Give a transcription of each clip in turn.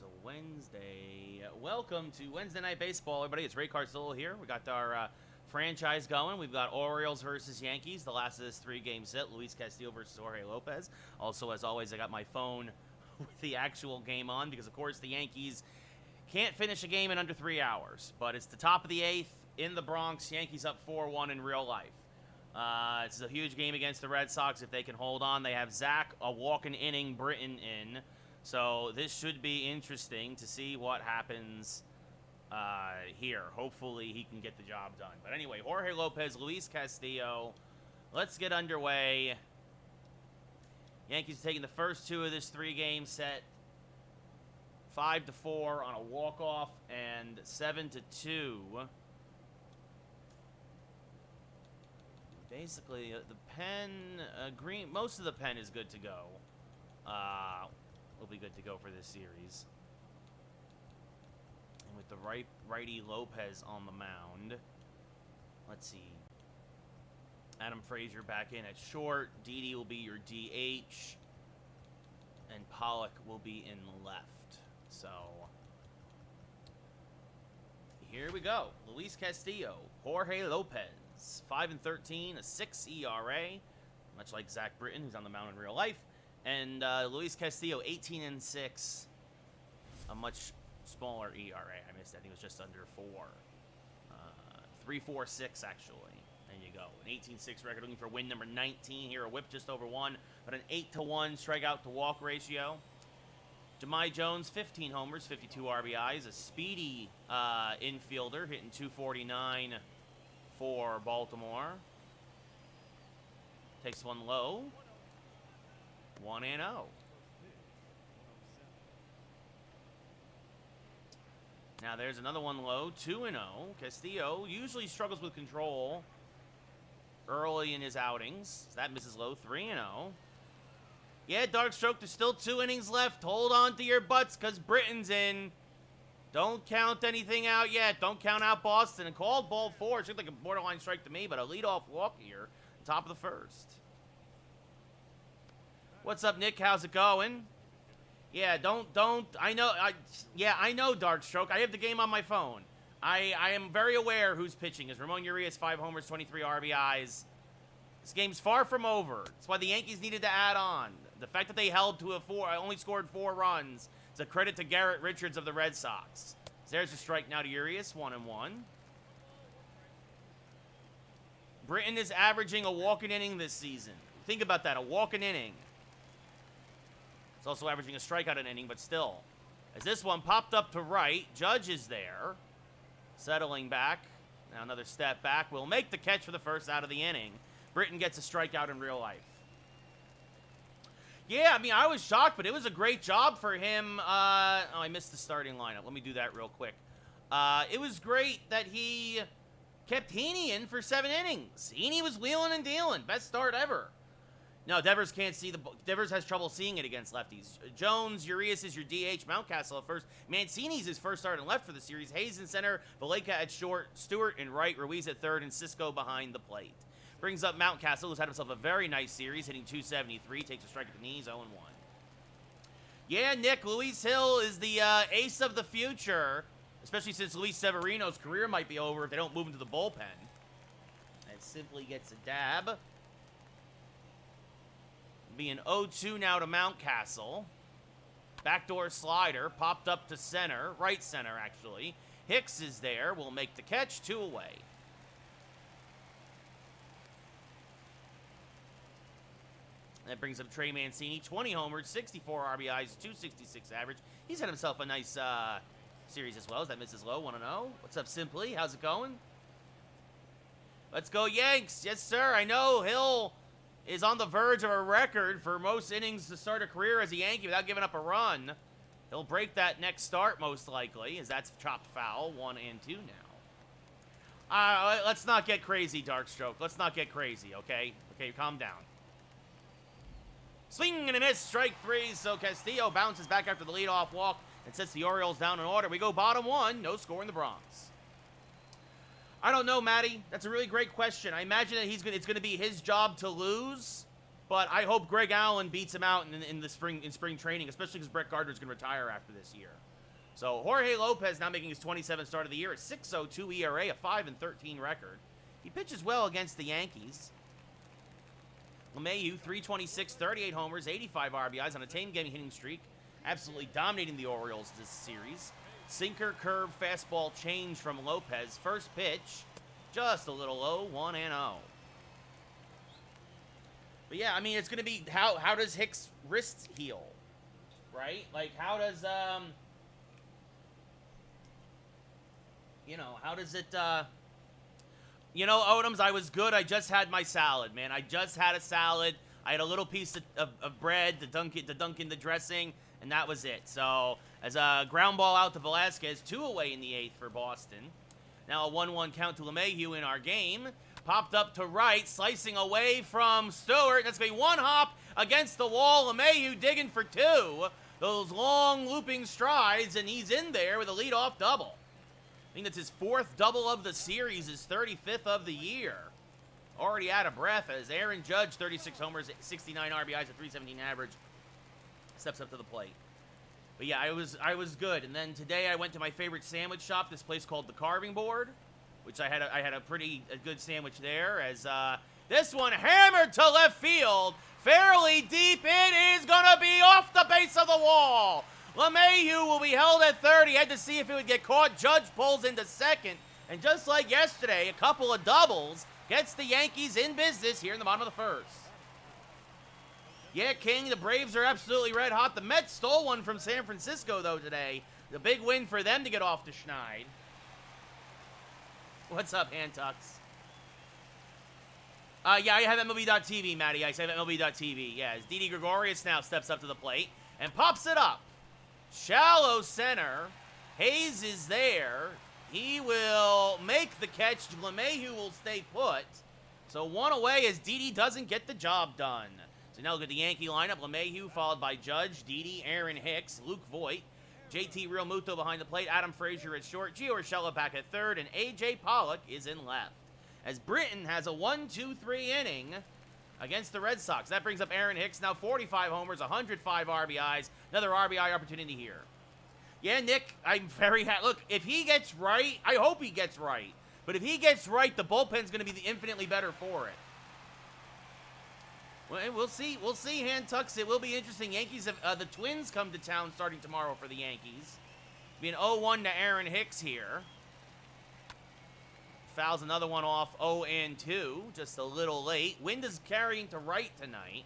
It's a Wednesday. Welcome to Wednesday Night Baseball, everybody. It's Ray Carcillo here. We got our franchise going. We've got Orioles versus Yankees, the last of this three-game set. Luis Castillo versus Jorge Lopez. Also, as always, I got my phone with the actual game on because, of course, the Yankees can't finish a game in under 3 hours. But it's the top of the eighth in the Bronx. Yankees up 4-1 in real life. It's a huge game against the Red Sox if they can hold on. They have Zach, a walking inning, Britton in. So this should be interesting to see what happens here. Hopefully he can get the job done. But anyway, Jorge Lopez, Luis Castillo. Let's get underway. Yankees taking the first two of this three-game set. 5-4 on a walk-off and 7-2. Basically, the pen, green, most of the pen is good to go. Will be good to go for this series. And with the righty Lopez on the mound, let's see. Adam Frazier back in at short. Didi will be your DH. And Pollock will be in left. So, here we go. Luis Castillo, Jorge Lopez. 5-13, a 6 ERA. Much like Zach Britton, who's on the mound in real life. And Luis Castillo, 18-6, a much smaller ERA. I missed it. I think it was just under 4. 3.46, actually. There you go. An 18-6 record, looking for win number 19 here. A whip just over 1, but an 8-1 strikeout to walk ratio. Jahmai Jones, 15 homers, 52 RBIs. A speedy infielder, hitting 249 for Baltimore. Takes one low. 1-0. Now there's another one low, 2-0. Castillo usually struggles with control early in his outings. So that misses low, 3-0. Yeah, Dark Stroke, there's still 2 innings left. Hold on to your butts because Britton's in. Don't count anything out yet. Don't count out Boston. And called ball 4. It looked like a borderline strike to me, but a leadoff walk here, top of the first. What's up, Nick? How's it going? Yeah, I know, Darkstroke. I have the game on my phone. I am very aware who's pitching. Is Ramon Urias, 5 homers, 23 RBIs. This game's far from over. That's why the Yankees needed to add on. The fact that they held to only scored 4 runs is a credit to Garrett Richards of the Red Sox. So there's a strike now to Urias, 1-1. Britton is averaging a walking inning this season. Think about that, a walking inning. It's also averaging a strikeout an inning, but still. As this one popped up to right, Judge is there. Settling back. Now another step back. Will make the catch for the first out of the inning. Britton gets a strikeout in real life. Yeah, I mean, I was shocked, but it was a great job for him. I missed the starting lineup. Let me do that real quick. It was great that he kept Heaney in for 7 innings. Heaney was wheeling and dealing. Best start ever. No, Devers can't see Devers has trouble seeing it against lefties. Jones, Urias is your DH. Mountcastle at first. Mancini's his first start and left for the series. Hayes in center. Valleca at short. Stewart in right. Ruiz at third. And Cisco behind the plate. Brings up Mountcastle, who's had himself a very nice series, hitting 273. Takes a strike at the knees, 0-1. Yeah, Nick, Luis Hill is the ace of the future. Especially since Luis Severino's career might be over if they don't move him to the bullpen. And simply gets a dab. Be an 0-2 now to Mountcastle. Backdoor slider, popped up to center, right center actually. Hicks is there, will make the catch, 2 away. That brings up Trey Mancini, 20 homers, 64 RBIs, 266 average. He's had himself a nice series as well. As that misses low, 1-0. What's up, Simply? How's it going? Let's go, Yanks. Yes, sir. I know Hill is on the verge of a record for most innings to start a career as a Yankee without giving up a run. He'll break that next start, most likely, as that's chopped foul, 1 and 2 now. Let's not get crazy, Darkstroke. Let's not get crazy, okay? Okay, calm down. Swing and a miss, strike 3, so Castillo bounces back after the leadoff walk and sets the Orioles down in order. We go bottom 1, no score in the Bronx. I don't know, Matty. That's a really great question. I imagine that it's going to be his job to lose. But I hope Greg Allen beats him out in spring training, especially because Brett Gardner's going to retire after this year. So Jorge Lopez now making his 27th start of the year, a 6.02 ERA, a 5-13 record. He pitches well against the Yankees. LeMahieu, 326, 38 homers, 85 RBIs on a 10-game hitting streak. Absolutely dominating the Orioles this series. Sinker, curve, fastball change from Lopez. First pitch, just a little low, 1-0. But yeah, I mean, it's going to be, how does Hicks' wrist heal? Right? Like, how does, how does it, Odoms, I was good. I just had my salad, man. I just had a salad. I had a little piece of bread to dunk in the dressing, and that was it. So, as a ground ball out to Velasquez, 2 away in the 8th for Boston. Now a 1-1 count to LeMahieu in our game. Popped up to right, slicing away from Stewart. That's going to be 1 hop against the wall. LeMahieu digging for 2. Those long looping strides, and he's in there with a leadoff double. I think that's his 4th double of the series, his 35th of the year. Already out of breath as Aaron Judge, 36 homers, 69 RBIs, a 317 average, steps up to the plate. But yeah, I was good. And then today I went to my favorite sandwich shop, this place called The Carving Board, which I had a pretty good sandwich there. As this one hammered to left field, fairly deep. It is gonna be off the base of the wall. LeMahieu will be held at third. He had to see if it would get caught. Judge pulls into second. And just like yesterday, a couple of doubles gets the Yankees in business here in the bottom of the first. Yeah, King, the Braves are absolutely red hot. The Mets stole one from San Francisco, though, today. The big win for them to get off to Schneid. What's up, Antux? Yeah, I have MLB.TV, Matty. I have MLB.TV. Yeah, as Didi Gregorius now steps up to the plate and pops it up. Shallow center. Hayes is there. He will make the catch. LeMahieu will stay put. So 1 away as Didi doesn't get the job done. So now look at the Yankee lineup. LeMahieu followed by Judge, Didi, Aaron Hicks, Luke Voit, JT Realmuto behind the plate, Adam Frazier at short, Gio Urshela back at third, and A.J. Pollock is in left. As Britton has a 1-2-3 inning against the Red Sox. That brings up Aaron Hicks, now 45 homers, 105 RBIs. Another RBI opportunity here. Yeah, Nick, I'm very happy. Look, if he gets right, I hope he gets right. But if he gets right, the bullpen's going to be infinitely better for it. Well, we'll see. We'll see, Hand-Tucks. It will be interesting. Yankees have, the Twins come to town starting tomorrow for the Yankees. Be an 0-1 to Aaron Hicks here. Fouls another one off, 0-2, just a little late. Wind is carrying to right tonight.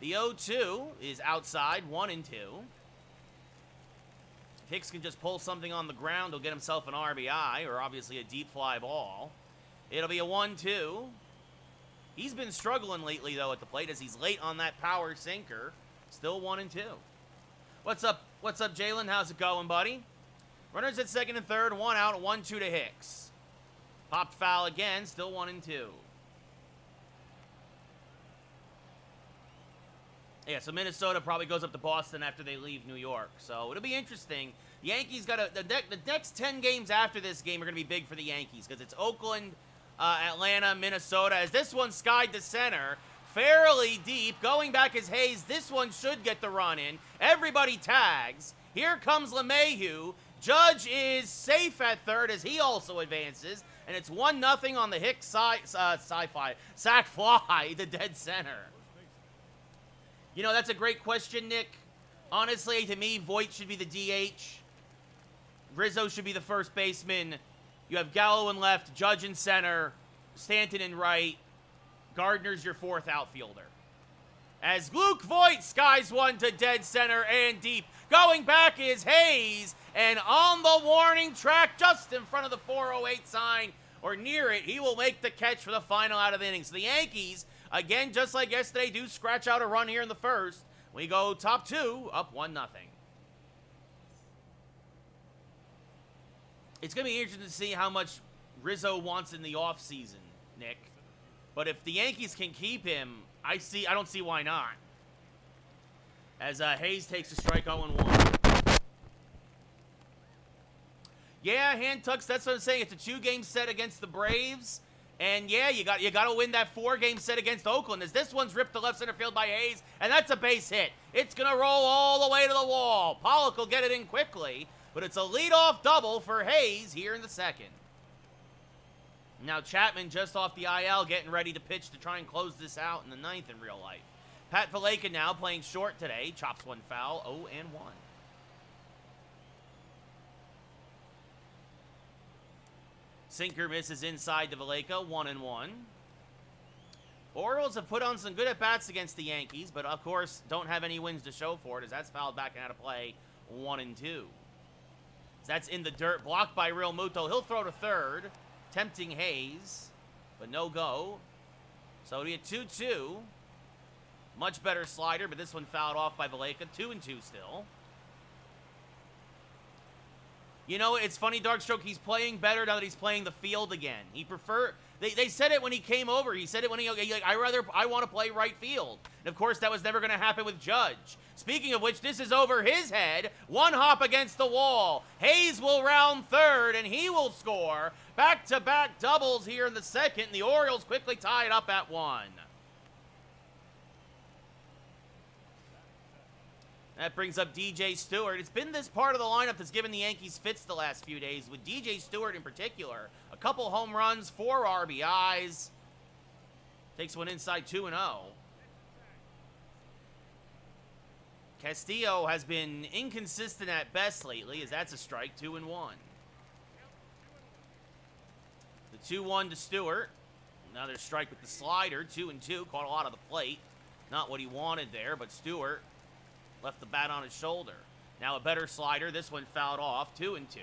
The 0-2 is outside, 1-2. If Hicks can just pull something on the ground, he'll get himself an RBI, or obviously a deep fly ball. It'll be a 1-2. He's been struggling lately, though, at the plate as he's late on that power sinker. Still 1-2. What's up, Jalen? How's it going, buddy? Runners at second and third, 1 out, 1-2 to Hicks. Popped foul again, still 1-2. Yeah, so Minnesota probably goes up to Boston after they leave New York. So it'll be interesting. The Yankees got the next 10 games after this game are going to be big for the Yankees because it's Oakland, Atlanta, Minnesota. As this one skied to center, fairly deep. Going back as Hayes, this one should get the run in. Everybody tags. Here comes LeMahieu. Judge is safe at third as he also advances. And it's 1-0 on the Hicks sac fly to dead center. You know, that's a great question, Nick. Honestly, to me, Voit should be the DH. Rizzo should be the first baseman. You have Gallo in left, Judge in center, Stanton in right. Gardner's your 4th outfielder. As Luke Voit skies one to dead center and deep. Going back is Hayes. And on the warning track, just in front of the 408 sign, or near it, he will make the catch for the final out of the inning. So the Yankees, again, just like yesterday, do scratch out a run here in the first. We go top 2, up 1-0. It's going to be interesting to see how much Rizzo wants in the offseason, Nick. But if the Yankees can keep him, I don't see why not. As Hayes takes a strike 0-1. Yeah, Hand Tucks, that's what I'm saying. It's a 2-game set against the Braves. And yeah, you got to win that 4-game set against Oakland, as this one's ripped to left center field by Hayes, and that's a base hit. It's going to roll all the way to the wall. Pollock will get it in quickly, but it's a leadoff double for Hayes here in the second. Now Chapman just off the IL, getting ready to pitch to try and close this out in the ninth in real life. Pat Valaika now playing short today, chops one foul, 0-1. Sinker misses inside to Valaika, 1-1. Orioles have put on some good at-bats against the Yankees, but of course don't have any wins to show for it, as that's fouled back and out of play, 1-2. That's in the dirt, blocked by Real Muto. He'll throw to third, tempting Hayes, but no go. So it'll be a 2-2. Much better slider, but this one fouled off by Valaika, 2-2 still. You know, it's funny, Darkstroke, he's playing better now that he's playing the field again. They said it when he came over. He said it when I want to play right field. And of course, that was never going to happen with Judge. Speaking of which, this is over his head. One hop against the wall. Hayes will round third, and he will score. Back-to-back doubles here in the second. The Orioles quickly tie it up at 1. That brings up DJ Stewart. It's been this part of the lineup that's given the Yankees fits the last few days, with DJ Stewart in particular. A couple home runs, 4 RBIs. Takes one inside 2-0. Castillo has been inconsistent at best lately, as that's a strike, 2-1. The 2-1 to Stewart. Another strike with the slider, 2-2. Caught a lot of the plate. Not what he wanted there, but Stewart left the bat on his shoulder. Now a better slider. This one fouled off. 2-2.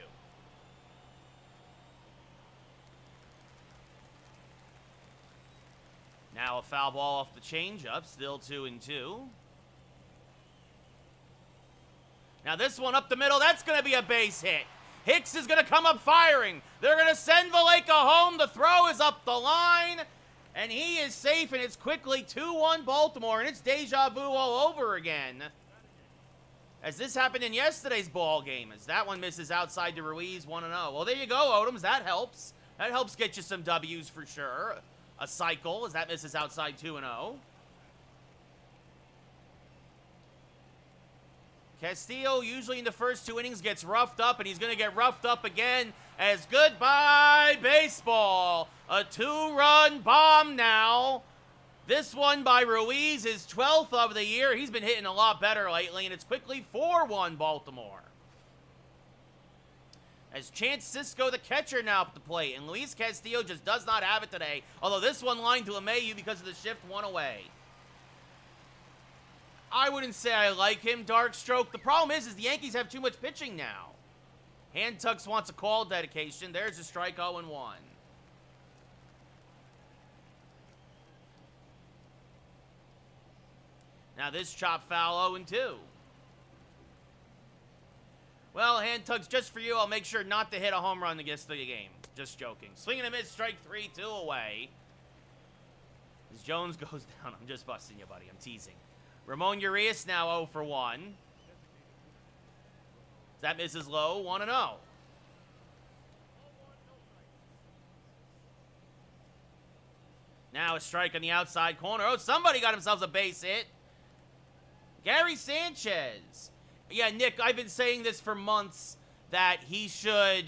Now a foul ball off the changeup. Still 2-2. Now this one up the middle. That's going to be a base hit. Hicks is going to come up firing. They're going to send Valaika home. The throw is up the line. And he is safe, and it's quickly 2-1 Baltimore. And it's deja vu all over again, as this happened in yesterday's ball game, as that one misses outside to Ruiz, 1-0. Well, there you go, Odoms. That helps. That helps get you some W's for sure. A cycle, as that misses outside 2-0. Castillo, usually in the first 2 innings, gets roughed up, and he's going to get roughed up again, as goodbye baseball. A 2-run bomb now. This one by Ruiz, his 12th of the year. He's been hitting a lot better lately, and it's quickly 4-1 Baltimore. As Chance Sisco, the catcher, now up the plate, and Luis Castillo just does not have it today, although this one lined to LeMahieu because of the shift, 1 away. I wouldn't say I like him, Darkstroke. The problem is the Yankees have too much pitching now. Handtucks wants a call dedication. There's a strike, 0-1. Now this chop foul, 0-2. Well, Handtucks, just for you, I'll make sure not to hit a home run against the game. Just joking. Swing and a miss, strike 3, 2 away. As Jones goes down, I'm just busting you, buddy. I'm teasing. Ramon Urias now 0 for 1. That misses low, 1-0. Now a strike on the outside corner. Oh, somebody got themselves a base hit. Gary Sanchez. Yeah, Nick, I've been saying this for months, that he should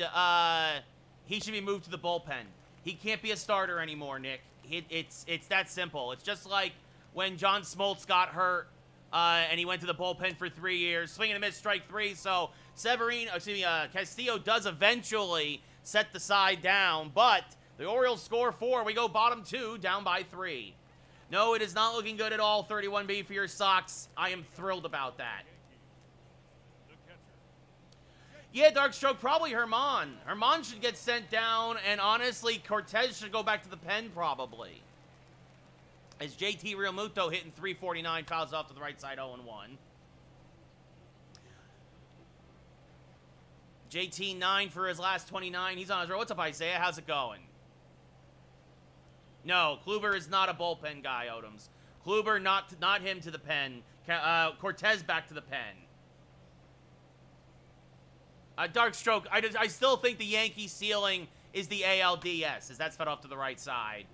be moved to the bullpen. He can't be a starter anymore, Nick. It's that simple. It's just like when John Smoltz got hurt and he went to the bullpen for 3 years. Swing and a miss, strike 3. So Castillo does eventually set the side down, but the Orioles score 4. We go bottom 2, down by 3. No, it is not looking good at all, 31B for your Sox. I am thrilled about that. Yeah, Darkstroke, probably Herman. Herman should get sent down, and honestly, Cortez should go back to the pen, probably. As JT Realmuto hitting .349, fouls off to the right side, 0-1. JT 9 for his last 29. He's on his road. What's up, Isaiah? How's it going? No, Kluber is not a bullpen guy, Odoms. Kluber, not him to the pen. Cortez back to the pen. Darkstroke, I still think the Yankee ceiling is the ALDS, as that's fed off to the right side.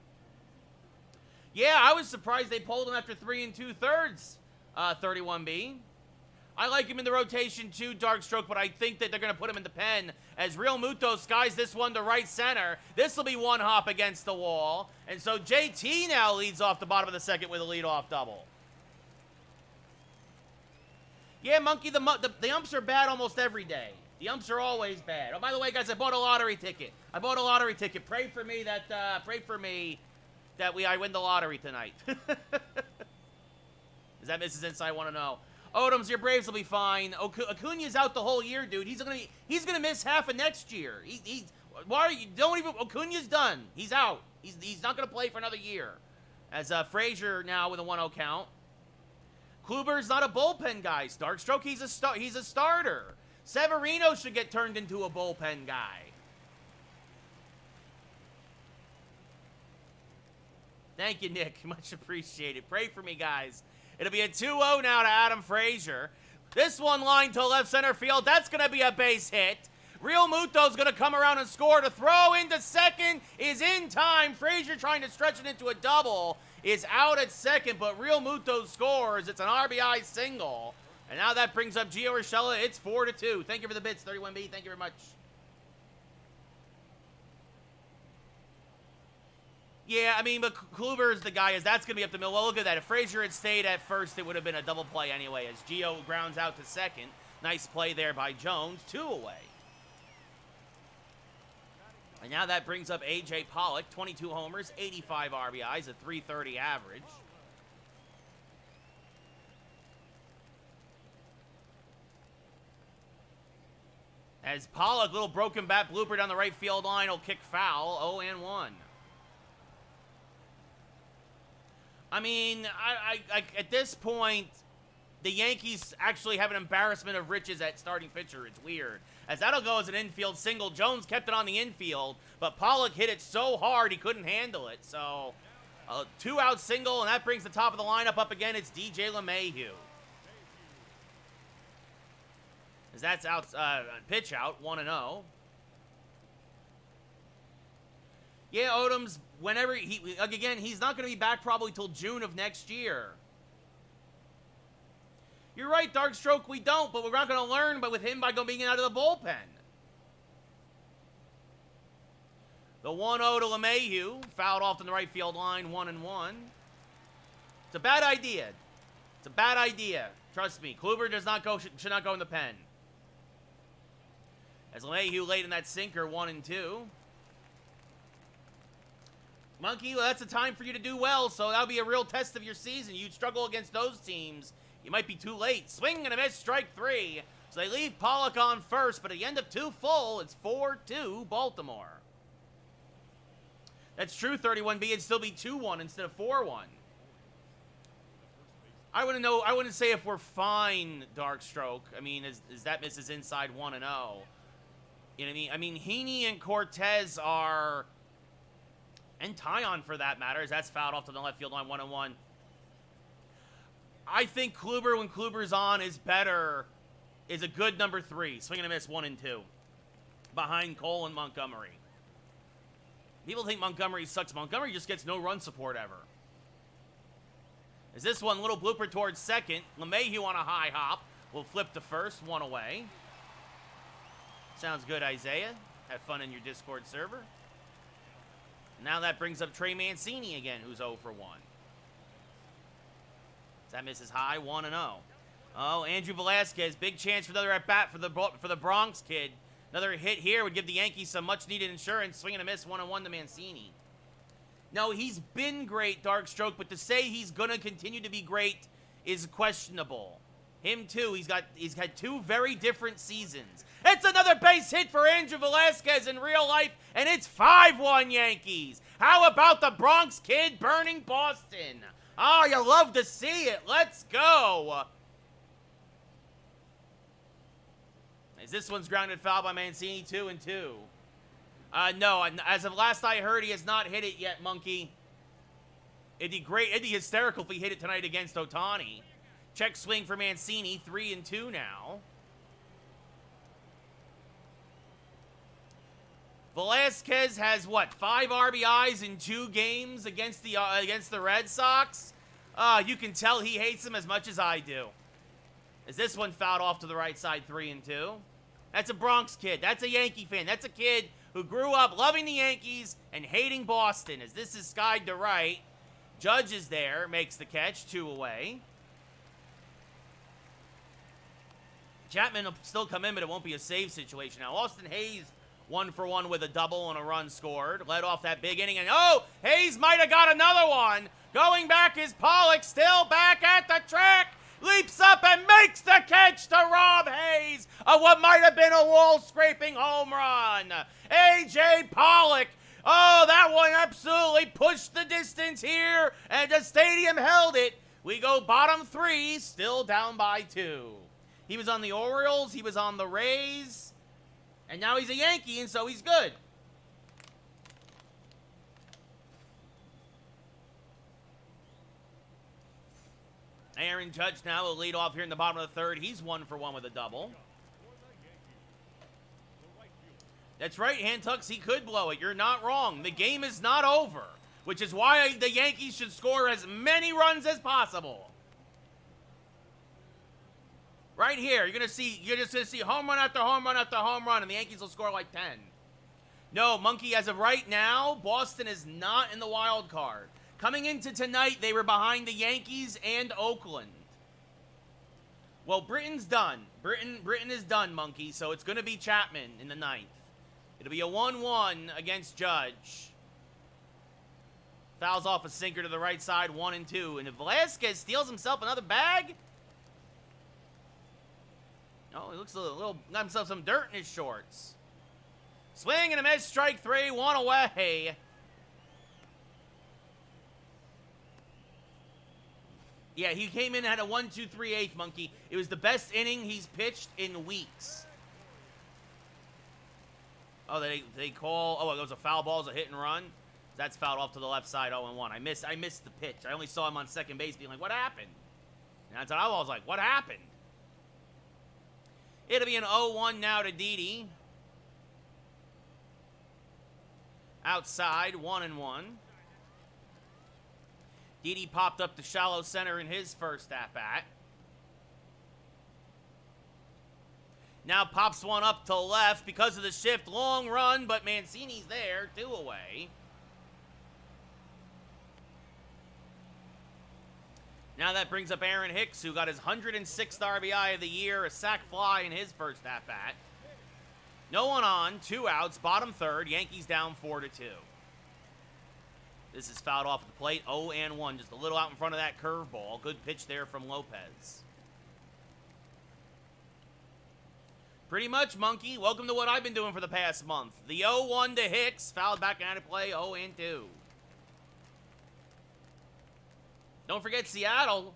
Yeah, I was surprised they pulled him after 3 2/3, 31B. I like him in the rotation too, Darkstroke, but I think that they're going to put him in the pen as Real Muto skies this one to right center. This will be one hop against the wall. And so JT now leads off the bottom of the second with a leadoff double. Yeah, Monkey, the umps are bad almost every day. The umps are always bad. Oh, by the way, guys, I bought a lottery ticket. Pray for me that I win the lottery tonight. Is that Mrs. Inside want to know? Odoms, your Braves will be fine. Acuna's out the whole year, dude. He's gonna miss half of next year. Acuna's done. He's out. He's not gonna play for another year. As Frazier now with a 1-0 count. Kluber's not a bullpen guy. Darkstroke, he's a starter. Severino should get turned into a bullpen guy. Thank you, Nick. Much appreciated. Pray for me, guys. It'll be a 2-0 now to Adam Frazier. This one line to left center field. That's going to be a base hit. Real Muto's going to come around and score. To throw into second is in time. Frazier trying to stretch it into a double is out at second, but Real Muto scores. It's an RBI single. And now that brings up Gio Urshela. It's 4-2. Thank you for the bits, 31B. Thank you very much. Yeah, I mean, but Kluber's the guy, that's going to be up the middle. Well, look at that. If Frazier had stayed at first, it would have been a double play anyway, as Gio grounds out to second. Nice play there by Jones. 2 away. And now that brings up A.J. Pollock. 22 homers, 85 RBIs, a .330 average. As Pollock, little broken bat blooper down the right field line, will kick foul. 0-1. I mean, I at this point, the Yankees actually have an embarrassment of riches at starting pitcher. It's weird. As that'll go as an infield single. Jones kept it on the infield, but Pollock hit it so hard he couldn't handle it. So, a 2-out single, and that brings the top of the lineup up again. It's DJ LeMahieu. As that's out, pitch out, 1-0. Yeah, Odoms, whenever again, he's not going to be back probably till June of next year. You're right, Darkstroke, we don't, but we're not going to learn with him by being out of the bullpen. The 1-0 to LeMahieu, fouled off in the right field line, 1-1. It's a bad idea. It's a bad idea. Trust me, Kluber should not go in the pen. As LeMahieu late in that sinker, 1-2. Monkey, well, that's a time for you to do well, so that'll be a real test of your season. You'd struggle against those teams. You might be too late. Swing and a miss, strike 3. So they leave Pollock on first, but at the end of 2 full, it's 4-2 Baltimore. That's true, 31B. It'd still be 2-1 instead of 4-1. I wouldn't say if we're fine, Darkstroke. I mean, is that misses inside 1-0. You know what I mean? I mean, Heaney and Cortez are... And Tyon, for that matter, as that's fouled off to the left field line, 1-1. I think Kluber, when Kluber's on, is a good number 3. Swing and a miss, 1-2. Behind Cole and Montgomery. People think Montgomery sucks. Montgomery just gets no run support ever. As this one, little blooper towards second. LeMahieu on a high hop. Will flip to first, 1 away. Sounds good, Isaiah. Have fun in your Discord server. Now that brings up Trey Mancini again, who's 0 for 1. That misses high, 1-0. Oh, Andrew Velasquez, big chance for another at-bat for the Bronx kid. Another hit here would give the Yankees some much-needed insurance. Swing and a miss, 1-1 to Mancini. No, he's been great, Darkstroke, but to say he's going to continue to be great is questionable. Him, too, he's had 2 very different seasons. It's another base hit for Andrew Velasquez in real life, and it's 5-1 Yankees. How about the Bronx kid burning Boston? Oh, you love to see it. Let's go. As this one's grounded foul by Mancini, 2-2. No, as of last I heard, he has not hit it yet, Monkey. It'd be great. It'd be hysterical if he hit it tonight against Ohtani. Check swing for Mancini, 3-2 now. Velasquez has, what, 5 RBIs in 2 games against the Red Sox? You can tell he hates them as much as I do. As this one fouled off to the right side, 3-2. That's a Bronx kid. That's a Yankee fan. That's a kid who grew up loving the Yankees and hating Boston. As this is skied to right. Judge is there, makes the catch, 2 away. Chapman will still come in, but it won't be a save situation. Now, Austin Hayes, 1 for 1 with a double and a run scored. Led off that big inning, and oh, Hayes might have got another one. Going back is Pollock, still back at the track. Leaps up and makes the catch to rob Hayes of what might have been a wall-scraping home run. A.J. Pollock. Oh, that one absolutely pushed the distance here, and the stadium held it. We go bottom 3, still down by 2. He was on the Orioles, he was on the Rays, and now he's a Yankee, and so he's good. Aaron Judge now will lead off here in the bottom of the 3rd. He's 1 for 1 with a double. That's right, Hand-Tucks, he could blow it. You're not wrong. The game is not over, which is why the Yankees should score as many runs as possible. Right here, you're just gonna see home run after home run after home run, and the Yankees will score like 10. No, Monkey, as of right now, Boston is not in the wild card. Coming into tonight, they were behind the Yankees and Oakland. Well, Britain's done. Britain is done, Monkey, so it's going to be Chapman in the 9th. It'll be a 1-1 against Judge. Fouls off a sinker to the right side, 1-2. And if Velasquez steals himself another bag... Oh, he looks a little got himself some dirt in his shorts. Swing and a miss, strike 3, 1 away. Yeah, he came in and had a 1-2-3-8, Monkey. It was the best inning he's pitched in weeks. Oh, they call. Oh, it goes a foul ball, it's a hit and run. That's fouled off to the left side, 0-1. I missed the pitch. I only saw him on second base, being like, "What happened?" And that's what I was like, "What happened?" It'll be an 0-1 now to Didi. Outside, 1-1. Didi popped up to shallow center in his first at-bat. Now pops one up to left because of the shift. Long run, but Mancini's there. 2 away. Now that brings up Aaron Hicks, who got his 106th RBI of the year, a sac fly in his first at-bat. No one on, 2 outs, bottom 3rd. Yankees down 4-2. This is fouled off at the plate, 0-1, just a little out in front of that curveball. Good pitch there from Lopez. Pretty much, Monkey. Welcome to what I've been doing for the past month. The 0-1 to Hicks, fouled back out of play, 0-2. Don't forget Seattle.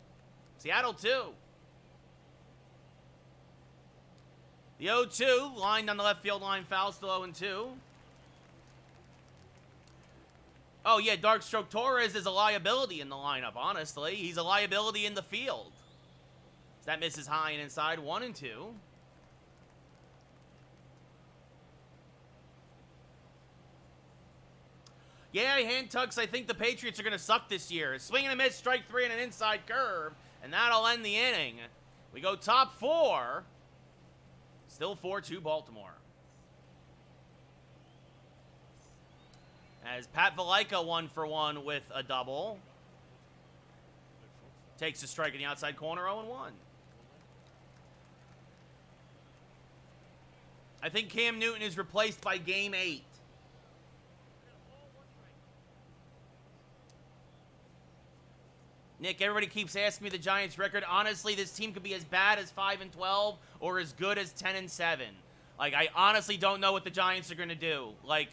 Seattle, too. The 0-2, lined on the left field line, foul, still 0-2. Oh, yeah, Darkstroke Torres is a liability in the lineup, honestly. He's a liability in the field. That misses high and inside, 1-2. Yeah, Hand-Tucks, I think the Patriots are going to suck this year. Swing and a miss, strike 3 and an inside curve, and that'll end the inning. We go top 4. Still 4-2 Baltimore. As Pat Valaika 1 for 1 with a double. Takes a strike in the outside corner, 0-1. I think Cam Newton is replaced by Game 8. Nick, everybody keeps asking me the Giants' record. Honestly, this team could be as bad as 5-12 or as good as 10-7. Like, I honestly don't know what the Giants are going to do. Like,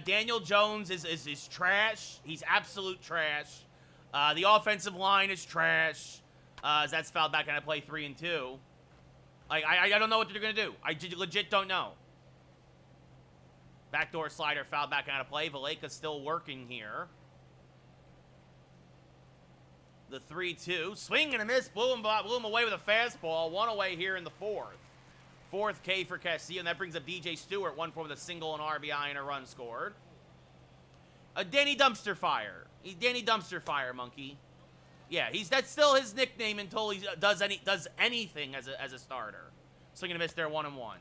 Daniel Jones is trash. He's absolute trash. The offensive line is trash. As that's fouled back and I play 3-2. Like, I don't know what they're going to do. I legit don't know. Backdoor slider fouled back out of play. Valaika's still working here. The 3-2. Swing and a miss. Blew him away with a fastball. 1 away here in the 4th. Fourth K for Castillo, and that brings up DJ Stewart, 1 for with a single, an RBI, and a run scored. A Danny Dumpster Fire. Danny Dumpster Fire, monkey. Yeah, that's still his nickname until he does anything as a starter. Swinging a miss there, 1-1.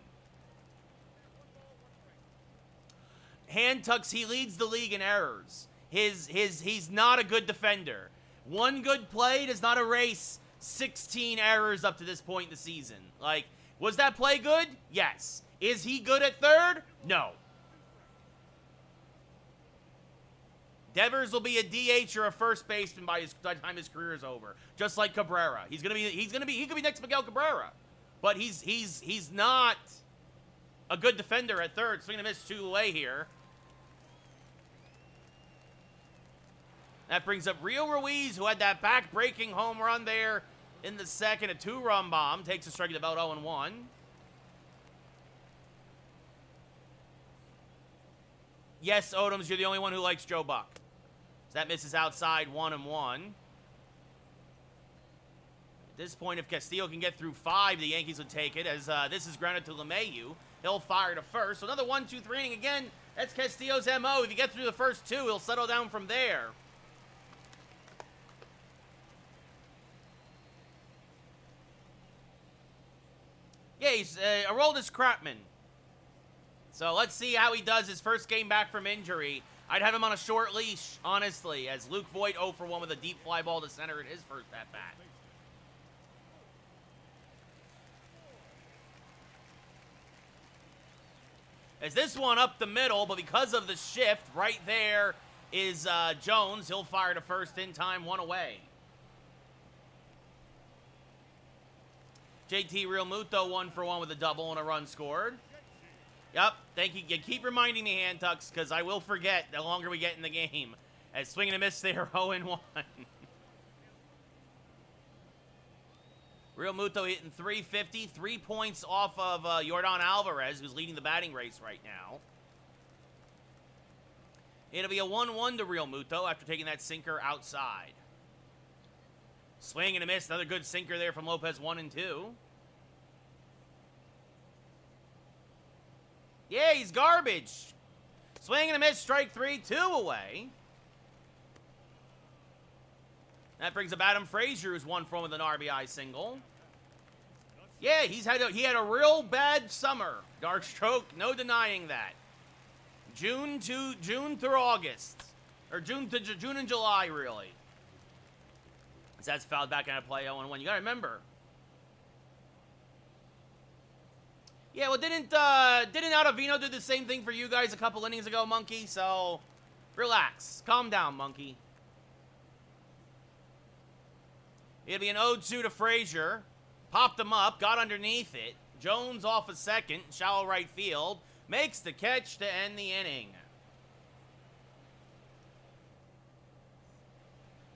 Hand tucks, he leads the league in errors. He's not a good defender. One good play does not erase 16 errors up to this point in the season. Like, was that play good? Yes. Is he good at third? No. Devers will be a DH or a first baseman by the time his career is over. Just like Cabrera. He could be next Miguel Cabrera. But he's not a good defender at third. Swing and a miss 2 away here. That brings up Rio Ruiz, who had that back-breaking home run there in the second. A 2-run bomb. Takes a strike at about 0-1. Yes, Odoms, you're the only one who likes Joe Buck. So that misses outside, 1-1. At this point, if Castillo can get through 5, the Yankees would take it, as this is grounded to LeMahieu. He'll fire to first. So another 1-2-3 inning again. That's Castillo's MO. If you get through the first 2, he'll settle down from there. Yeah, he's Aroldis Chapman. So let's see how he does his first game back from injury. I'd have him on a short leash, honestly, as Luke Voigt 0 for 1 with a deep fly ball to center in his first at-bat. As this one up the middle, but because of the shift, right there is Jones. He'll fire to first in time, 1 away. JT Realmuto 1 for 1 with a double and a run scored. Yep, thank you. You keep reminding me, hand tucks, because I will forget the longer we get in the game. As swing and a miss there, 0-1. Realmuto hitting .350, 3 points off of Yordan Alvarez, who's leading the batting race right now. It'll be a 1-1 to Realmuto after taking that sinker outside. Swing and a miss, another good sinker there from Lopez, 1 and 2. Yeah, he's garbage. Swing and a miss, strike 3, 2 away. That brings up Adam Frazier, who's 1 for 1 with an RBI single. Yeah, he had a real bad summer. Dark stroke, no denying that. June through August, or June and July, really. So that's fouled back out of play, 0-1. You gotta remember. Yeah, well, didn't Ottavino do the same thing for you guys a couple innings ago, Monkey? So, relax. Calm down, Monkey. It'll be an 0-2 to Frazier. Popped him up, got underneath it. Jones off a second, shallow right field. Makes the catch to end the inning.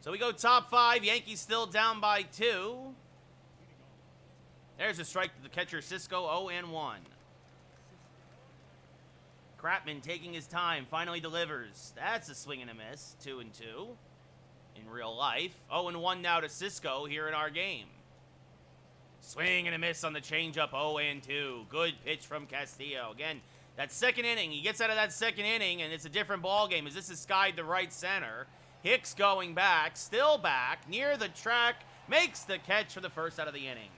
So we go top 5. Yankees still down by 2. There's a strike to the catcher, Cisco, 0-1. Chapman taking his time, finally delivers. That's a swing and a miss, 2-2 in real life. 0-1 now to Cisco here in our game. Swing and a miss on the changeup, 0-2. Good pitch from Castillo. Again, that second inning, he gets out of that second inning, and it's a different ball game as this is skied to right center. Hicks going back, still back, near the track, makes the catch for the first out of the inning.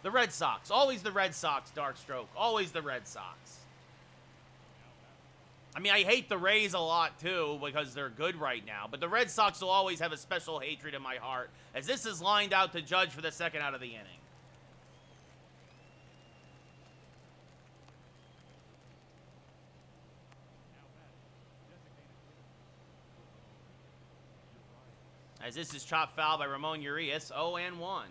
The Red Sox. Always the Red Sox, Darkstroke. Always the Red Sox. I mean, I hate the Rays a lot, too, because they're good right now. But the Red Sox will always have a special hatred in my heart, as this is lined out to Judge for the second out of the inning. As this is chopped foul by Ramon Urias, 0-1.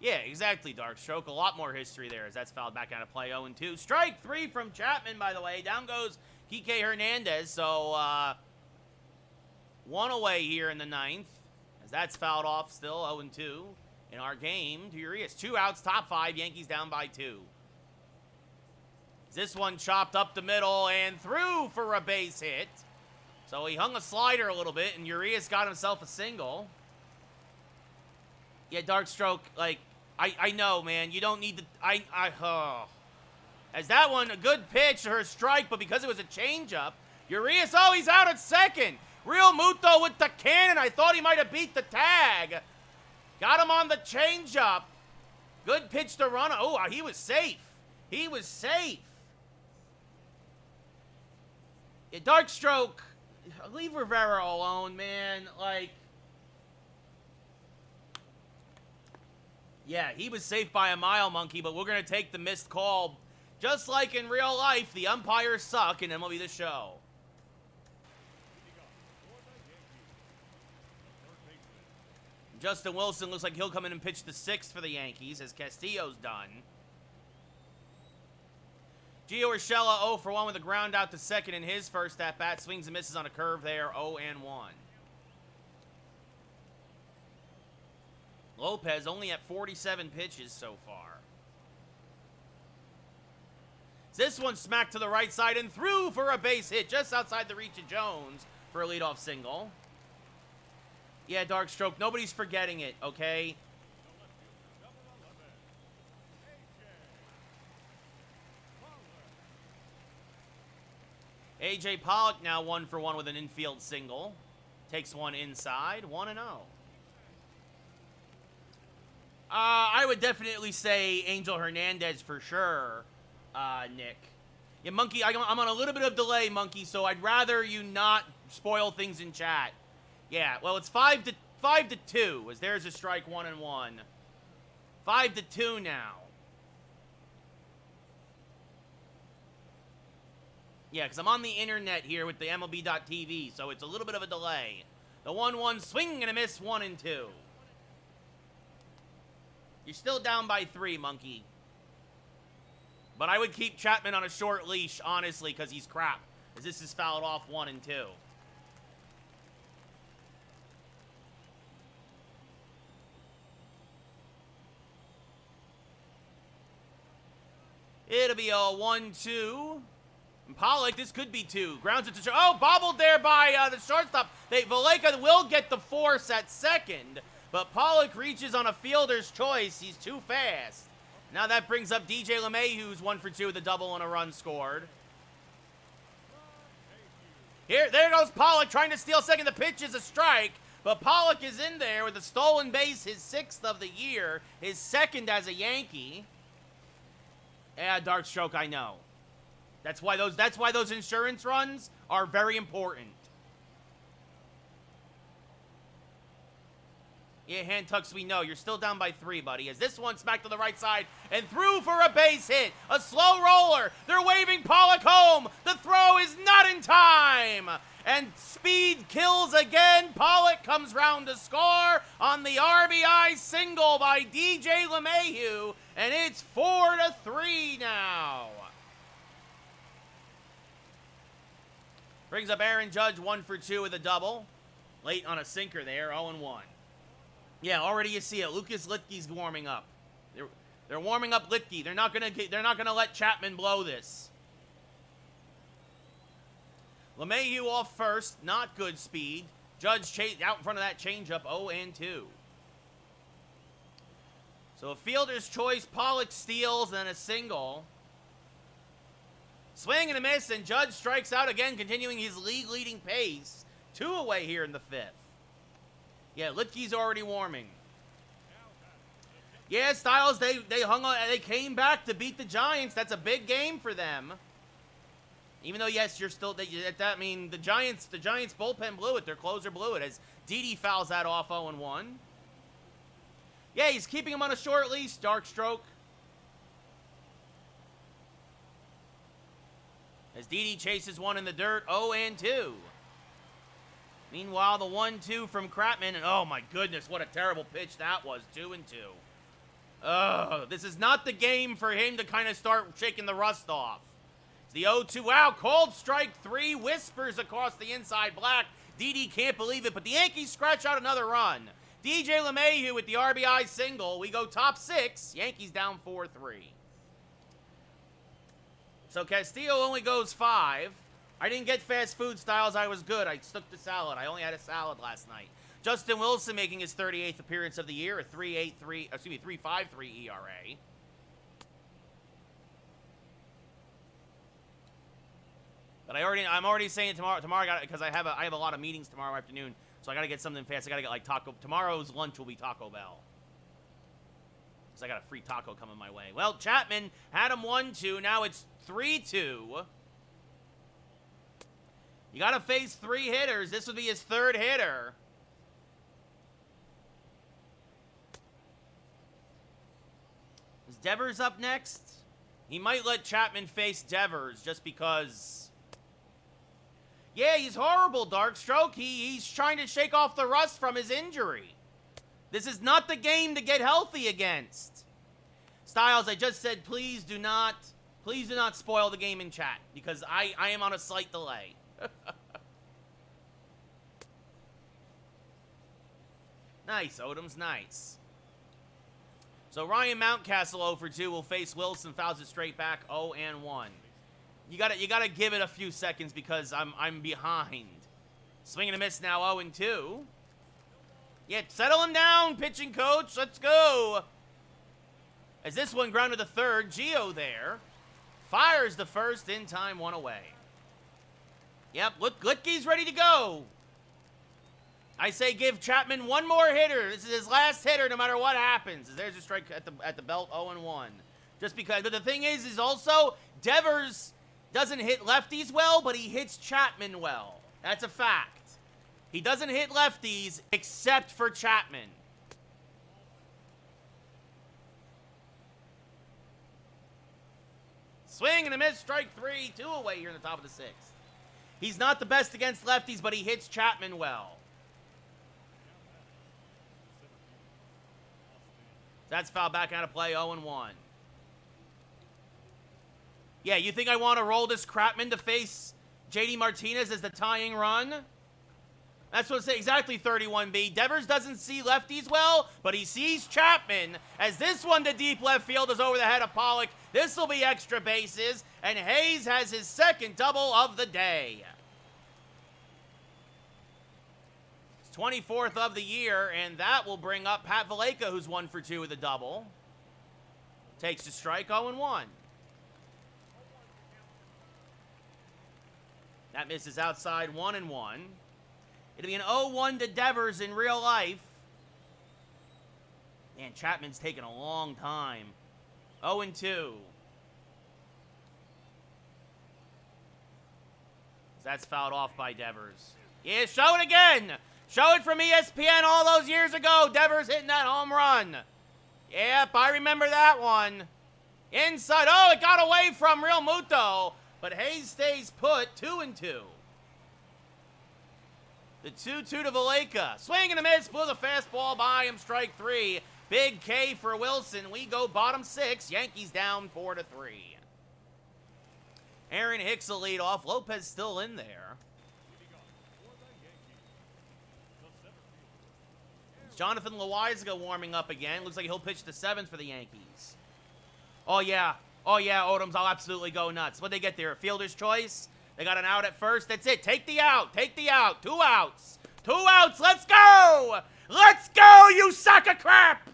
Yeah, exactly, Darkstroke. A lot more history there as that's fouled back out of play, 0-2. Strike 3 from Chapman, by the way. Down goes Kike Hernandez, so 1 away here in the 9th. As that's fouled off still, 0-2 in our game to Urias. 2 outs, top 5, Yankees down by 2. This one chopped up the middle and through for a base hit. So he hung a slider a little bit, and Urias got himself a single. Yeah, dark stroke, like, I know, man. You don't need to, As that one, a good pitch or a strike, but because it was a changeup, Urias, oh, he's out at second. Real Muto with the cannon. I thought he might have beat the tag. Got him on the changeup. Good pitch to run. Oh, he was safe. He was safe. Yeah, dark stroke. Leave Rivera alone, man. Like, yeah, he was safe by a mile, Monkey, but we're going to take the missed call. Just like in real life, the umpires suck in MLB The Show. Justin Wilson looks like he'll come in and pitch the sixth for the Yankees, as Castillo's done. Gio Urshela 0 for 1 with a ground out to second in his first at-bat. Swings and misses on a curve there, 0-1. Lopez only at 47 pitches so far. This one smacked to the right side and through for a base hit just outside the reach of Jones for a leadoff single. Yeah, dark stroke. Nobody's forgetting it, okay? A.J. Pollock now 1 for 1 with an infield single. Takes one inside, 1-0. I would definitely say Angel Hernandez for sure, Nick. Yeah, Monkey, I'm on a little bit of delay, Monkey, so I'd rather you not spoil things in chat. Yeah, well, it's 5-2, as there's a strike 1-1. 5-2 now. Yeah, because I'm on the internet here with the MLB.TV, so it's a little bit of a delay. The 1-1 swing and a miss, 1-2. You're still down by 3, Monkey. But I would keep Chapman on a short leash, honestly, because he's crap. As this is fouled off 1-2. It'll be a 1-2. And Pollock, this could be 2. Grounds it to short. Oh, bobbled there by the shortstop. Valleca will get the force at second. But Pollock reaches on a fielder's choice. He's too fast. Now that brings up DJ LeMahieu, who's 1 for 2 with a double and a run scored. There goes Pollock trying to steal second. The pitch is a strike. But Pollock is in there with a stolen base, his 6th of the year. His 2nd as a Yankee. Yeah, dark stroke, I know. That's why those insurance runs are very important. Yeah, hand tucks, we know. You're still down by 3, buddy. As this one smacked to the right side and through for a base hit. A slow roller. They're waving Pollock home. The throw is not in time. And speed kills again. Pollock comes round to score on the RBI single by DJ LeMahieu. And it's 4-3 now. Brings up Aaron Judge, 1 for 2 with a double. Late on a sinker there, 0-1. Yeah, already you see it. Lucas Litke's warming up. They're warming up Litke. They're not gonna let Chapman blow this. LeMahieu off first, not good speed. Judge out in front of that changeup, 0-2. So a fielder's choice, Pollock steals, and then a single. Swing and a miss, and Judge strikes out again, continuing his league-leading pace. 2 away here in the 5th. Yeah, Litke's already warming. Yeah, Styles, they hung on, they came back to beat the Giants. That's a big game for them. Even though, yes, you're still, I mean, the Giants bullpen blew it. Their closer blew it as Didi fouls that off 0-1. Yeah, he's keeping him on a short leash, dark stroke. As Didi chases one in the dirt, 0-2. Meanwhile, the 1-2 from Kratman, and oh my goodness, what a terrible pitch that was, 2-2. This is not the game for him to kind of start shaking the rust off. It's the 0-2, wow, called strike 3, whispers across the inside black. Didi can't believe it, but the Yankees scratch out another run. DJ LeMahieu with the RBI single. We go top 6, Yankees down 4-3. So Castillo only goes 5. I didn't get fast food, Styles. I was good. I stuck to salad. I only had a salad last night. Justin Wilson making his 38th appearance of the year, a 3.53 ERA. But I'm already saying tomorrow because I have a lot of meetings tomorrow afternoon, so I got to get something fast. I got to get like tomorrow's lunch will be Taco Bell. Because I got a free taco coming my way. Well, Chapman had him 1-2. Now it's 3-2. You got to face 3 hitters. This would be his 3rd hitter. Is Devers up next? He might let Chapman face Devers just because... Yeah, he's horrible, Darkstroke. He's trying to shake off the rust from his injury. This is not the game to get healthy against. Styles, I just said, please do not spoil the game in chat, because I am on a slight delay. Nice, Odom's nice. So Ryan Mountcastle 0 for 2 will face Wilson, fouls it straight back, 0-1. You gotta give it a few seconds because I'm behind. Swing and a miss now, 0-2. Yeah, settle him down, pitching coach. Let's go. As this one grounded to third, Gio there. Fires the first in time, 1 away. Yep, look, Glitke's ready to go. I say give Chapman one more hitter. This is his last hitter no matter what happens. There's a strike at the belt, 0-1. Just because, but the thing is also, Devers doesn't hit lefties well, but he hits Chapman well. That's a fact. He doesn't hit lefties except for Chapman. Swing and a miss, strike 3, 2 away here in the top of the 6th. He's not the best against lefties, but he hits Chapman well. That's foul back out of play, 0-1. Yeah, you think I want to roll this Crapman to face JD Martinez as the tying run? That's what I say, exactly, 31B. Devers doesn't see lefties well, but he sees Chapman. As this one to deep left field is over the head of Pollock. This will be extra bases, and Hayes has his 2nd double of the day. It's 24th of the year, and that will bring up Pat Valaika, who's 1 for 2 with a double. Takes a strike, 0-1. That misses outside, 1-1. It'll be an 0-1 to Devers in real life. Man, Chapman's taken a long time. 0-2. That's fouled off by Devers. Yeah, show it again. Show it from ESPN all those years ago. Devers hitting that home run. Yep, I remember that one. Inside. Oh, it got away from Real Muto. But Hayes stays put, 2-2. The 2-2 to Valaika. Swing and a miss, blew the fastball by him, strike 3. Big K for Wilson. We go bottom 6. Yankees down 4-3. Aaron Hicks will lead off. Lopez still in there. Jonathan Loizaga warming up again. Looks like he'll pitch the 7th for the Yankees. Oh, yeah. Oh, yeah, Odoms, I'll absolutely go nuts. What'd they get there? A fielder's choice? They got an out at first. That's it. Take the out. Take the out. 2 outs. 2 outs. Let's go. Let's go, you sack of crap.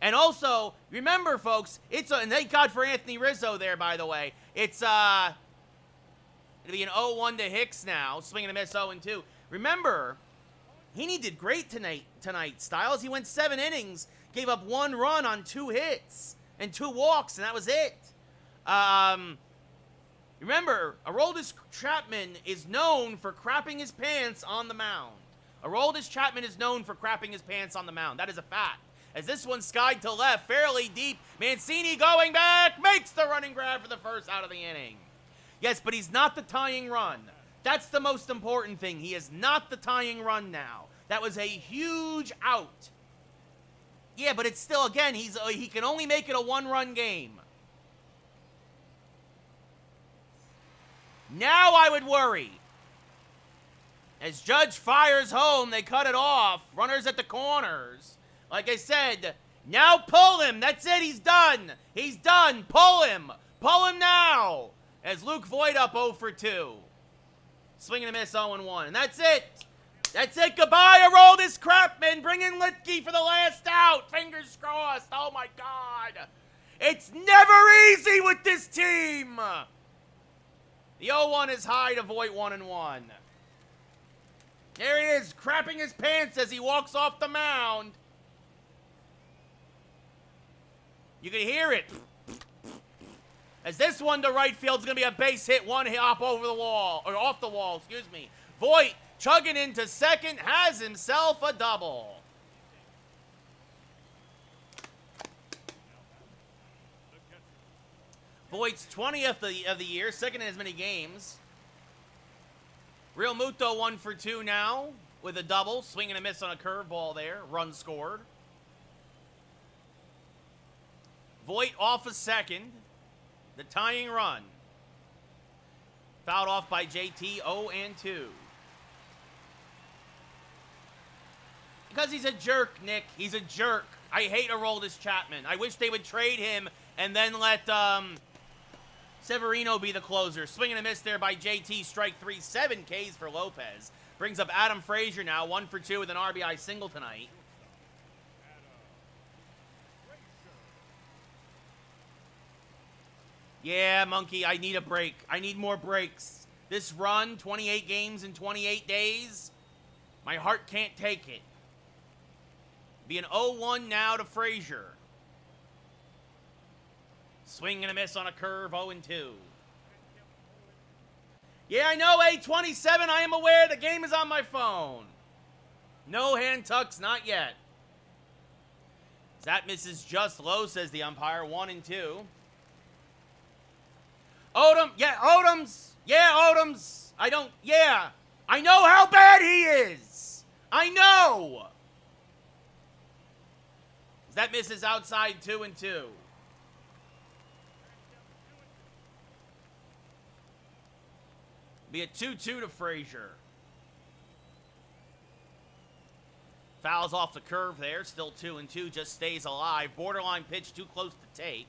And also, remember, folks, and thank God for Anthony Rizzo there, by the way. It'll be an 0-1 to Hicks now. Swing and a miss, 0-2. Remember, Heaney did great tonight, Styles. He went 7 innings, gave up 1 run on 2 hits and 2 walks, and that was it. Remember, Aroldis Chapman is known for crapping his pants on the mound. Aroldis Chapman is known for crapping his pants on the mound. That is a fact. As this one skied to left, fairly deep. Mancini going back, makes the running grab for the first out of the inning. Yes, but he's not the tying run. That's the most important thing. He is not the tying run now. That was a huge out. Yeah, but it's still, again, he can only make it a 1-run game. Now I would worry. As Judge fires home, they cut it off. Runners at the corners. Like I said, now pull him. That's it. He's done. He's done. Pull him. Pull him now. As Luke Voit up 0 for 2. Swing and a miss, 0-1. And that's it. That's it. Goodbye, Aroldis Crapman. Bring in Litke for the last out. Fingers crossed. Oh, my God. It's never easy with this team. The 0-1 is high to Voit 1-1. There he is, crapping his pants as he walks off the mound. You can hear it. As this one to right field is going to be a base hit, one hop over the wall, or off the wall, excuse me. Voit chugging into second, has himself a double. Voigt's 20th of the year, second in as many games. Real Muto 1 for 2 now with a double, swing and a miss on a curveball there, run scored. Voit off a second, the tying run. Fouled off by JT, 0-2. Because he's a jerk, Nick. He's a jerk. I hate Aroldis Chapman. I wish they would trade him and then let Severino be the closer. Swing and a miss there by JT. Strike 3, 7 Ks for Lopez. Brings up Adam Frazier now, 1 for 2 with an RBI single tonight. Yeah, Monkey, I need a break. I need more breaks. This run, 28 games in 28 days, my heart can't take it. Be an 0-1 now to Frazier. Swing and a miss on a curve, 0-2. Yeah, I know, 827. I am aware the game is on my phone. No hand tucks, not yet. That misses just low, says the umpire. 1-2. Odom, yeah, Odoms. Yeah, Odoms. I know how bad he is. I know. That misses outside, 2-2. Be a 2-2 to Frazier. Fouls off the curve there. Still 2-2. Just stays alive. Borderline pitch, too close to take.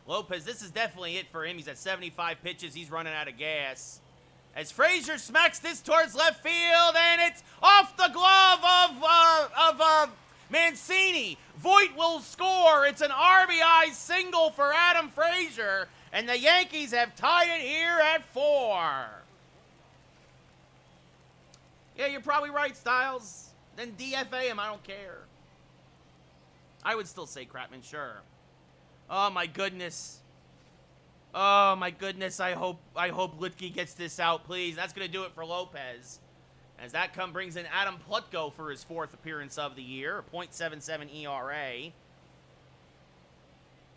Lopez, this is definitely it for him. He's at 75 pitches. He's running out of gas. As Frazier smacks this towards left field, and it's off the glove of Mancini. Voit will score. It's an RBI single for Adam Frazier, and the Yankees have tied it here at 4. Yeah, you're probably right, Styles. Then DFA him. I don't care. I would still say Crapman, sure. Oh, my goodness. Oh, my goodness. I hope Litke gets this out, please. That's going to do it for Lopez. As that brings in Adam Plutko for his 4th appearance of the year. A .77 ERA.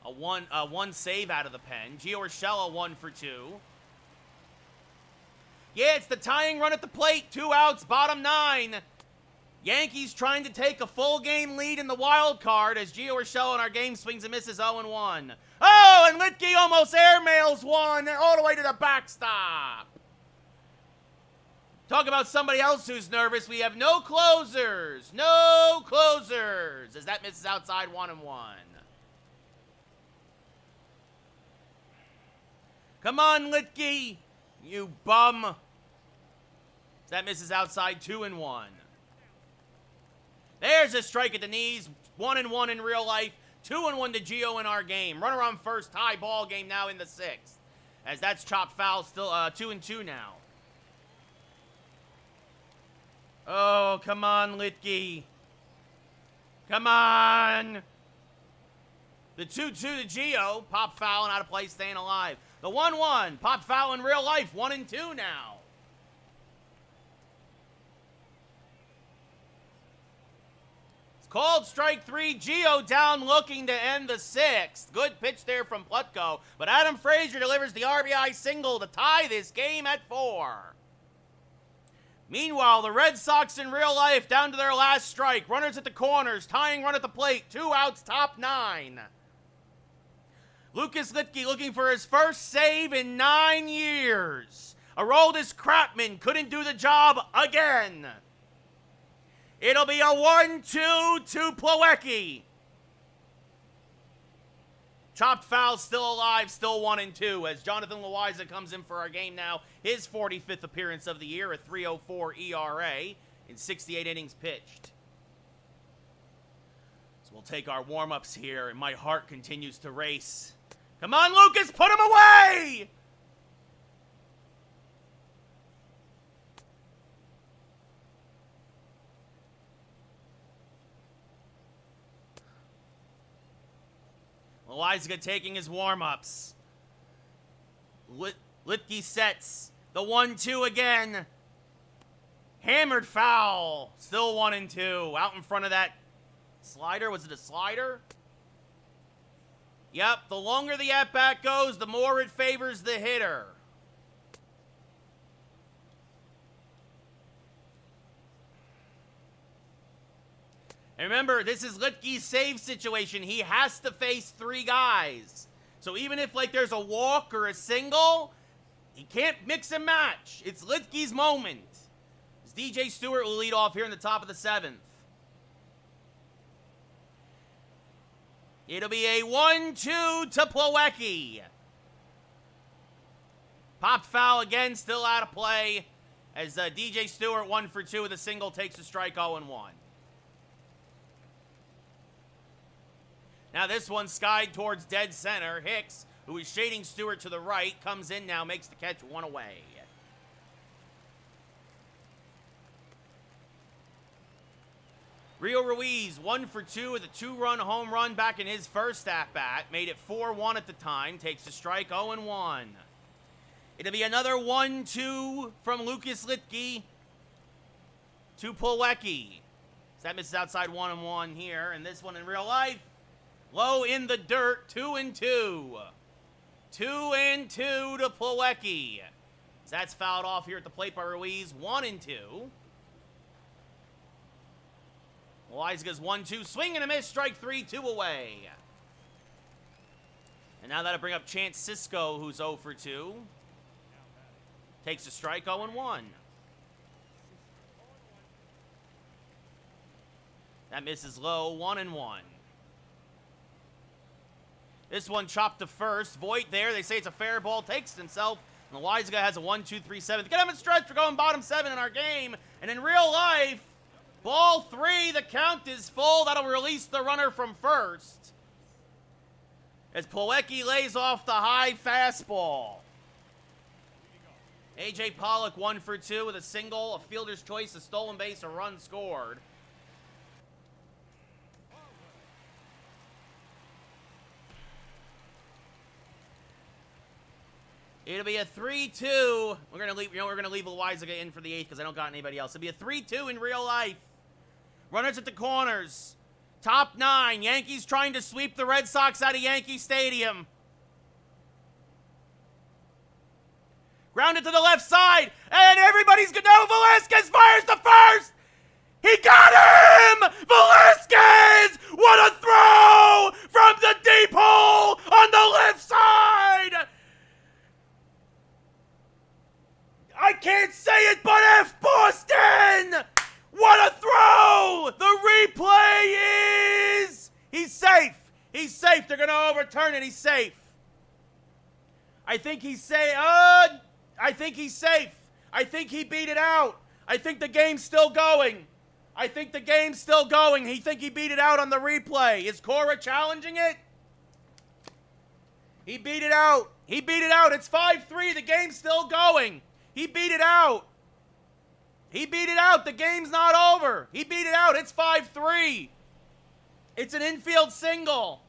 A one save out of the pen. Gio Urshela 1 for 2. Yeah, it's the tying run at the plate. 2 outs, bottom 9. Yankees trying to take a full game lead in the wild card as Gio Urshela in our game swings and misses 0-1. Oh, and Litke almost airmails one all the way to the backstop. Talk about somebody else who's nervous. We have no closers. No closers. As that misses outside, 1-1. Come on, Litke. You bum. That misses outside, 2-1. There's a strike at the knees. 1-1 in real life. 2-1 to Gio in our game. Runner on first, tie ball game now in the 6th. As that's chopped foul, still 2-2 now. Oh, come on, Litke. Come on. The 2-2 to Gio. Pop foul and out of play, staying alive. The 1-1. Pop foul in real life. 1-2 now. Called strike 3. Gio down looking to end the 6th. Good pitch there from Plutko. But Adam Frazier delivers the RBI single to tie this game at 4. Meanwhile, the Red Sox in real life down to their last strike. Runners at the corners. Tying run at the plate. 2 outs, top 9. Lucas Litke looking for his first save in 9 years. Aroldis Crapman couldn't do the job again. It'll be a 1-2 to Plawecki. Chopped foul, still alive, still 1-2 as Jonathan Loaiza comes in for our game now. His 45th appearance of the year, a 3.04 ERA. in 68 innings pitched. So we'll take our warm-ups here, and my heart continues to race. Come on, Lucas, put him away! Loizaga taking his warm-ups. Litke sets the 1-2 again. Hammered foul. Still 1-2. Out in front of that slider. Was it a slider? Yep. The longer the at-bat goes, the more it favors the hitter. And remember, this is Litke's save situation. He has to face 3 guys. So even if, like, there's a walk or a single, he can't mix and match. It's Litke's moment. As DJ Stewart will lead off here in the top of the 7th. It'll be a 1-2 to Plawecki. Popped foul again, still out of play. As DJ Stewart, 1 for 2 with a single, takes a strike 0-1. Now this one skied towards dead center. Hicks, who is shading Stewart to the right, comes in now, makes the catch, 1 away. Rio Ruiz, 1 for 2 with a 2-run home run back in his first at-bat. Made it 4-1 at the time. Takes a strike, 0-1. It'll be another 1-2 from Lucas Litke to Plawecki. So that misses outside 1-1 here. And this one in real life, low in the dirt, 2-2. 2-2 to Plawecki. That's fouled off here at the plate by Ruiz, 1-2. Loizaga's 1-2, swing and a miss, strike 3, 2 away. And now that'll bring up Chance Cisco, who's 0 for 2. Takes a strike, 0-1. That misses low, 1-1. This one chopped to first. Voit there. They say it's a fair ball. Takes it himself. And Loizaga has a 1-2-3-7. Get him in stretch. We're going bottom 7 in our game. And in real life, ball 3. The count is full. That'll release the runner from first. As Plawecki lays off the high fastball. A.J. Pollock 1 for 2 with a single, a fielder's choice, a stolen base, a run scored. It'll be a 3-2. We're gonna leave Loizaga in for the 8th because I don't got anybody else. It'll be a 3-2 in real life. Runners at the corners. Top 9. Yankees trying to sweep the Red Sox out of Yankee Stadium. Grounded to the left side, and everybody's good. No, Velasquez fires the first. He got him! Velasquez! What a throw from the deep hole on the left side! I can't say it, but F Boston! What a throw! The replay is... He's safe. He's safe. They're going to overturn it. He's safe. I think he's safe. I think he's safe. I think he beat it out. I think the game's still going. I think the game's still going. He think he beat it out on the replay. Is Cora challenging it? He beat it out. He beat it out. It's 5-3. The game's still going. He beat it out. He beat it out. The game's not over. He beat it out. It's 5-3. It's an infield single.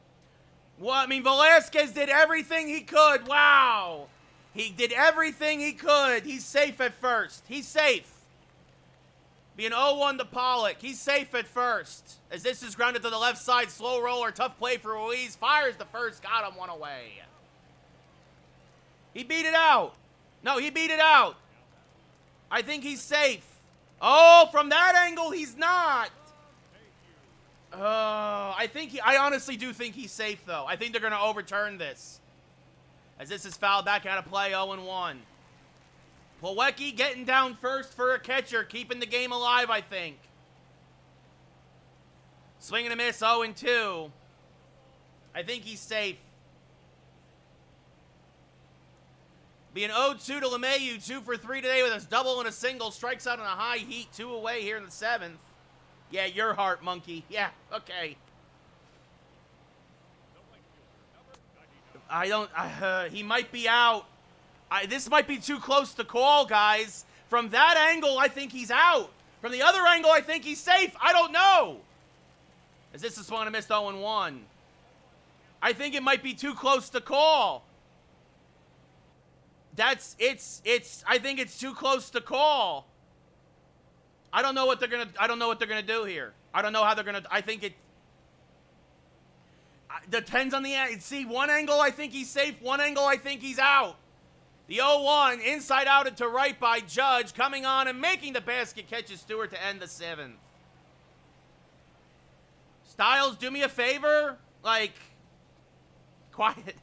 Well, I mean, Velasquez did everything he could. Wow. He did everything he could. He's safe at first. He's safe. Be an 0-1 to Pollock. He's safe at first. As this is grounded to the left side. Slow roller. Tough play for Ruiz. Fires the first. Got him 1 away. He beat it out. No, he beat it out. I think he's safe. Oh, from that angle, he's not. I honestly do think he's safe, though. I think they're going to overturn this. As this is fouled back out of play, 0-1. Plawecki getting down first for a catcher, keeping the game alive, I think. Swing and a miss, 0-2. I think he's safe. Be an 0-2 to LeMahieu, 2 for 3 today with a double and a single. Strikes out on a high heat, 2 away here in the 7th. Yeah, your heart, monkey. Yeah, okay. He might be out. This might be too close to call, guys. From that angle, I think he's out. From the other angle, I think he's safe. I don't know. Is this a swung and a missed 0-1? I think it might be too close to call. I think it's too close to call. I don't know what they're gonna do here. I don't know how they're gonna, I think it depends on the, see, one angle I think he's safe, one angle I think he's out. The 0-1, inside out and to right by Judge, coming on and making the basket catches Stewart to end the 7th. Styles, do me a favor, like, quiet.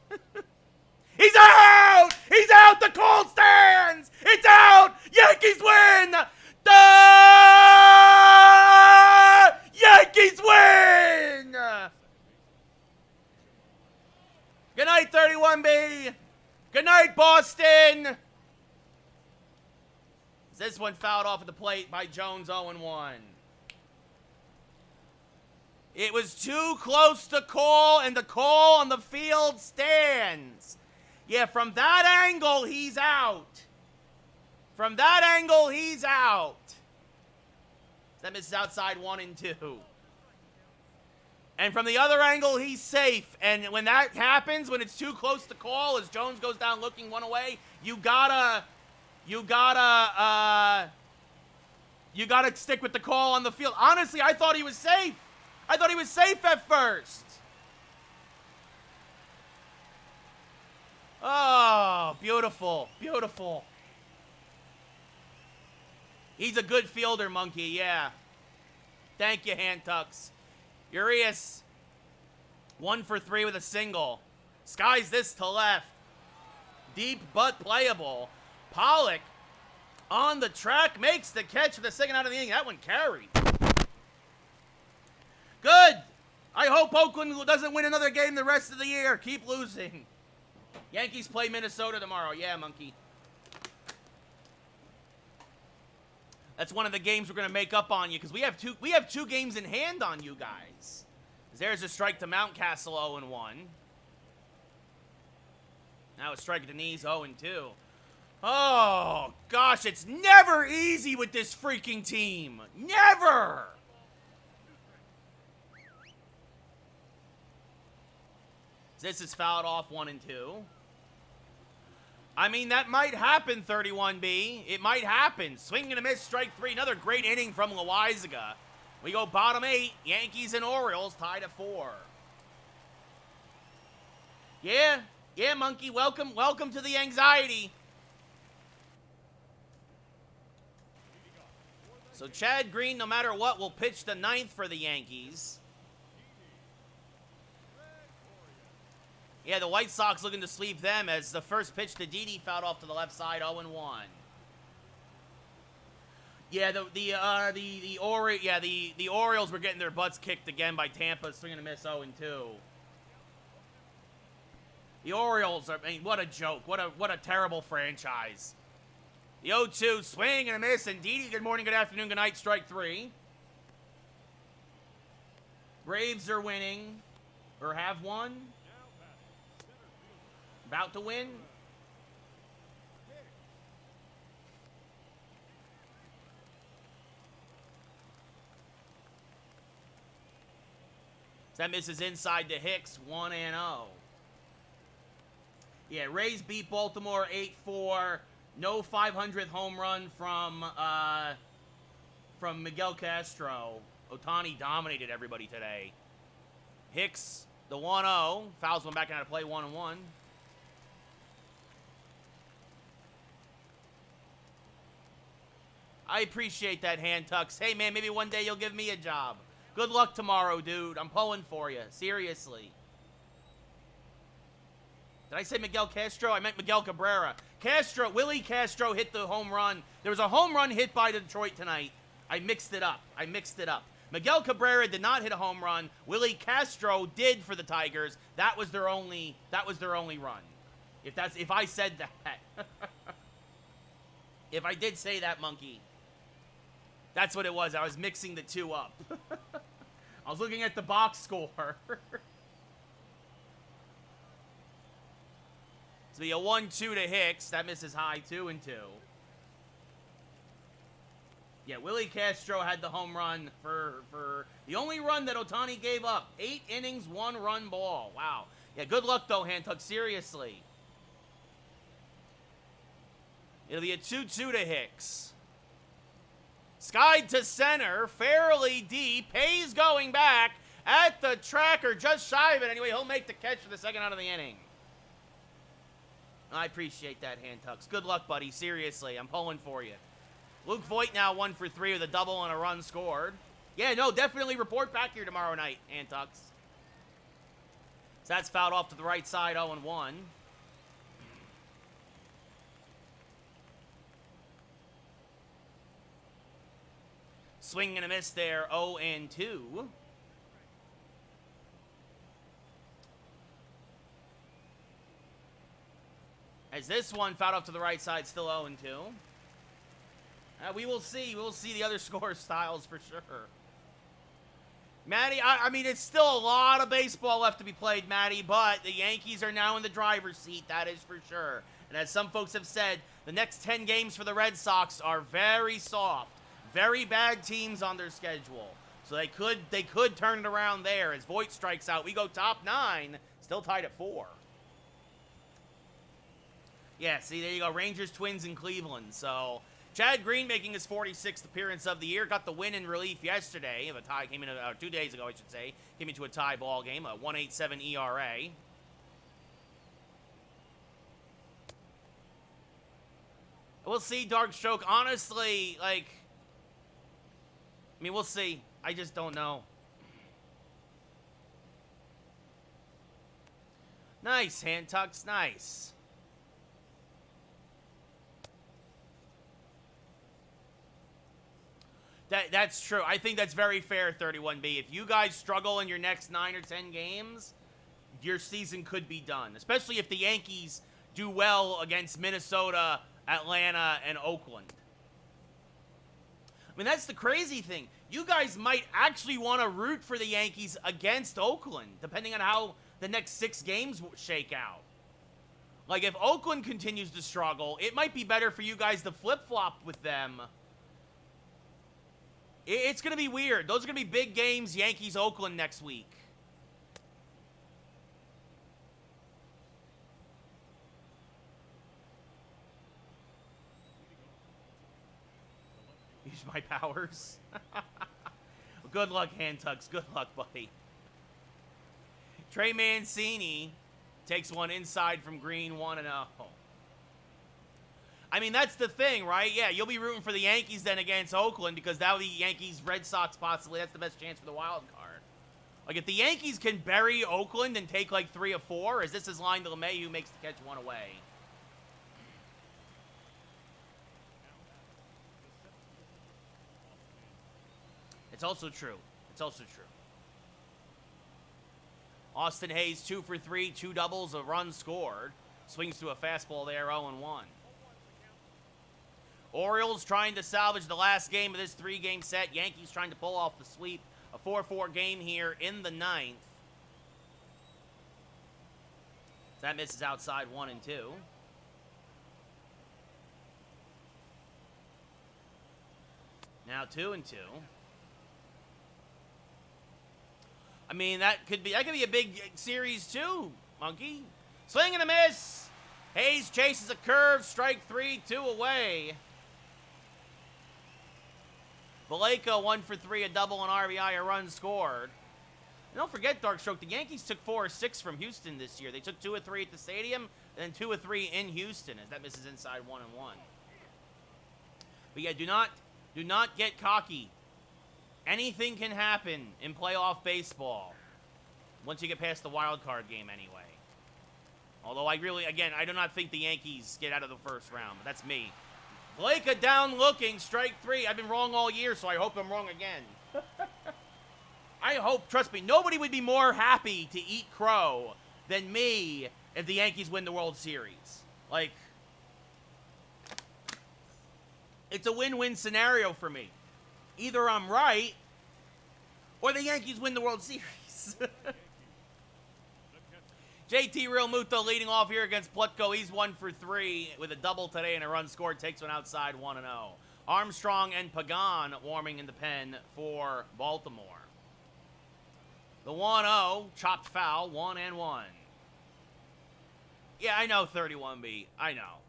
He's out! He's out! The call stands! It's out! Yankees win! The Yankees win! Good night, 31B. Good night, Boston. This one fouled off at the plate by Jones, 0-1. It was too close to call, and the call on the field stands. Yeah, from that angle, he's out. From that angle, he's out. That misses outside 1 and 2. And from the other angle, he's safe. And when that happens, when it's too close to call, as Jones goes down looking one away, you gotta stick with the call on the field. Honestly, I thought he was safe. I thought he was safe at first. Oh, beautiful, beautiful. He's a good fielder, monkey, yeah. Thank you, Hand Tucks. Urias, 1 for 3 with a single. Skies this to left. Deep but playable. Pollock on the track, makes the catch for the second out of the inning. That one carried. Good. I hope Oakland doesn't win another game the rest of the year. Keep losing. Yankees play Minnesota tomorrow. Yeah, monkey. That's one of the games we're going to make up on you, because we have two games in hand on you guys. There's a strike to Mountcastle, 0-1. Now a strike at the knees, 0-2. Oh, gosh, it's never easy with this freaking team. Never! This is fouled off, 1 and 2. I mean, that might happen, 31B. It might happen. Swing and a miss, strike 3. Another great inning from Loizaga. We go bottom 8. Yankees and Orioles tied at 4. Yeah, monkey. Welcome to the anxiety. So Chad Green, no matter what, will pitch the 9th for the Yankees. Yeah, the White Sox looking to sweep them as the first pitch to Didi fouled off to the left side, 0-1. Yeah, the Orioles were getting their butts kicked again by Tampa, swing and a miss, 0-2. The Orioles are, I mean, what a joke, what a terrible franchise. The 0-2, swing and a miss, and Didi, good morning, good afternoon, good night, strike 3. Braves are winning, or have won. About to win. That misses inside to Hicks, 1-0. Yeah, Rays beat Baltimore 8-4. No 500th home run from Miguel Castro. Ohtani dominated everybody today. Hicks, the 1-0. Fouls one back out of play, 1-1. I appreciate that, Hand Tucks. Hey, man, maybe one day you'll give me a job. Good luck tomorrow, dude. I'm pulling for you. Seriously. Did I say Miguel Castro? I meant Miguel Cabrera. Willie Castro hit the home run. There was a home run hit by Detroit tonight. I mixed it up. Miguel Cabrera did not hit a home run. Willie Castro did for the Tigers. That was their only run. If I said that. If I did say that, Monkey. That's what it was. I was mixing the two up. I was looking at the box score. It's be a 1-2 to Hicks. That misses high, 2-2. Yeah, Willie Castro had the home run for the only run that Ohtani gave up. 8 innings, 1-run ball. Wow. Yeah, good luck, though, Handtuck. Seriously. It'll be a 2-2 to Hicks. Skied to center, fairly deep. Hayes going back at the tracker, just shy of it. Anyway, he'll make the catch for the second out of the inning. I appreciate that, Handtucks. Good luck, buddy. Seriously, I'm pulling for you. Luke Voigt now 1 for 3 with a double and a run scored. Yeah, no, definitely report back here tomorrow night, Handtucks. So that's fouled off to the right side, 0-1. Swing and a miss there, 0-2. As this one fouled off to the right side, still 0-2. We will see. We'll see the other score styles for sure. Matty, I mean, it's still a lot of baseball left to be played, Matty, but the Yankees are now in the driver's seat. That is for sure. And as some folks have said, the next 10 games for the Red Sox are very soft. Very bad teams on their schedule. So they could turn it around there. As Voigt strikes out, we go top 9. Still tied at 4. Yeah, see, there you go. Rangers, Twins, and Cleveland. So Chad Green making his 46th appearance of the year. Got the win in relief yesterday. Of a tie came in 2 days ago, I should say. Came into a tie ball game, a 1.87 ERA. We'll see, Darkstroke. Honestly, like, I mean, we'll see. I just don't know. Nice, Handtucks. Nice. That's true. I think that's very fair, 31B. If you guys struggle in your next 9 or 10 games, your season could be done. Especially if the Yankees do well against Minnesota, Atlanta, and Oakland. I mean, that's the crazy thing. You guys might actually want to root for the Yankees against Oakland, depending on how the next 6 games shake out. Like, if Oakland continues to struggle, it might be better for you guys to flip-flop with them. It's going to be weird. Those are going to be big games, Yankees-Oakland next week. Use my powers. Good luck, Handtucks. Good luck, buddy. Trey Mancini takes one inside from Green, 1-0. I mean, that's the thing, right? Yeah, you'll be rooting for the Yankees then against Oakland because that would be Yankees, Red Sox possibly. That's the best chance for the wild card. Like, if the Yankees can bury Oakland and take like 3 or 4, as this is line to LeMahieu, who makes the catch 1 away. It's also true. It's also true. Austin Hayes, 2 for 3, 2 doubles, a run scored. Swings to a fastball there, 0-1. Orioles trying to salvage the last game of this 3-game set. Yankees trying to pull off the sweep. A 4-4 game here in the 9th. That misses outside 1-2. Now 2-2. I mean, that could be a big series too, Monkey. Swing and a miss. Hayes chases a curve. Strike 3, 2 away. Vallejo 1 for 3, a double, an RBI, a run scored. And don't forget, Darkstroke, the Yankees took 4 or 6 from Houston this year. They took 2 or 3 at the stadium, and then 2 or 3 in Houston, as that misses inside 1-1. But yeah, do not get cocky. Anything can happen in playoff baseball once you get past the wild card game anyway. Although I do not think the Yankees get out of the first round, but that's me. Vallejo down looking, strike 3. I've been wrong all year, so I hope I'm wrong again. I hope, trust me, nobody would be more happy to eat crow than me if the Yankees win the World Series. Like, it's a win-win scenario for me. Either I'm right, or the Yankees win the World Series. JT Real Muto leading off here against Plutko. He's 1 for 3 with a double today and a run scored. Takes one outside, 1-0. Armstrong and Pagan warming in the pen for Baltimore. The 1-0, chopped foul, 1-1. Yeah, I know 31B. I know.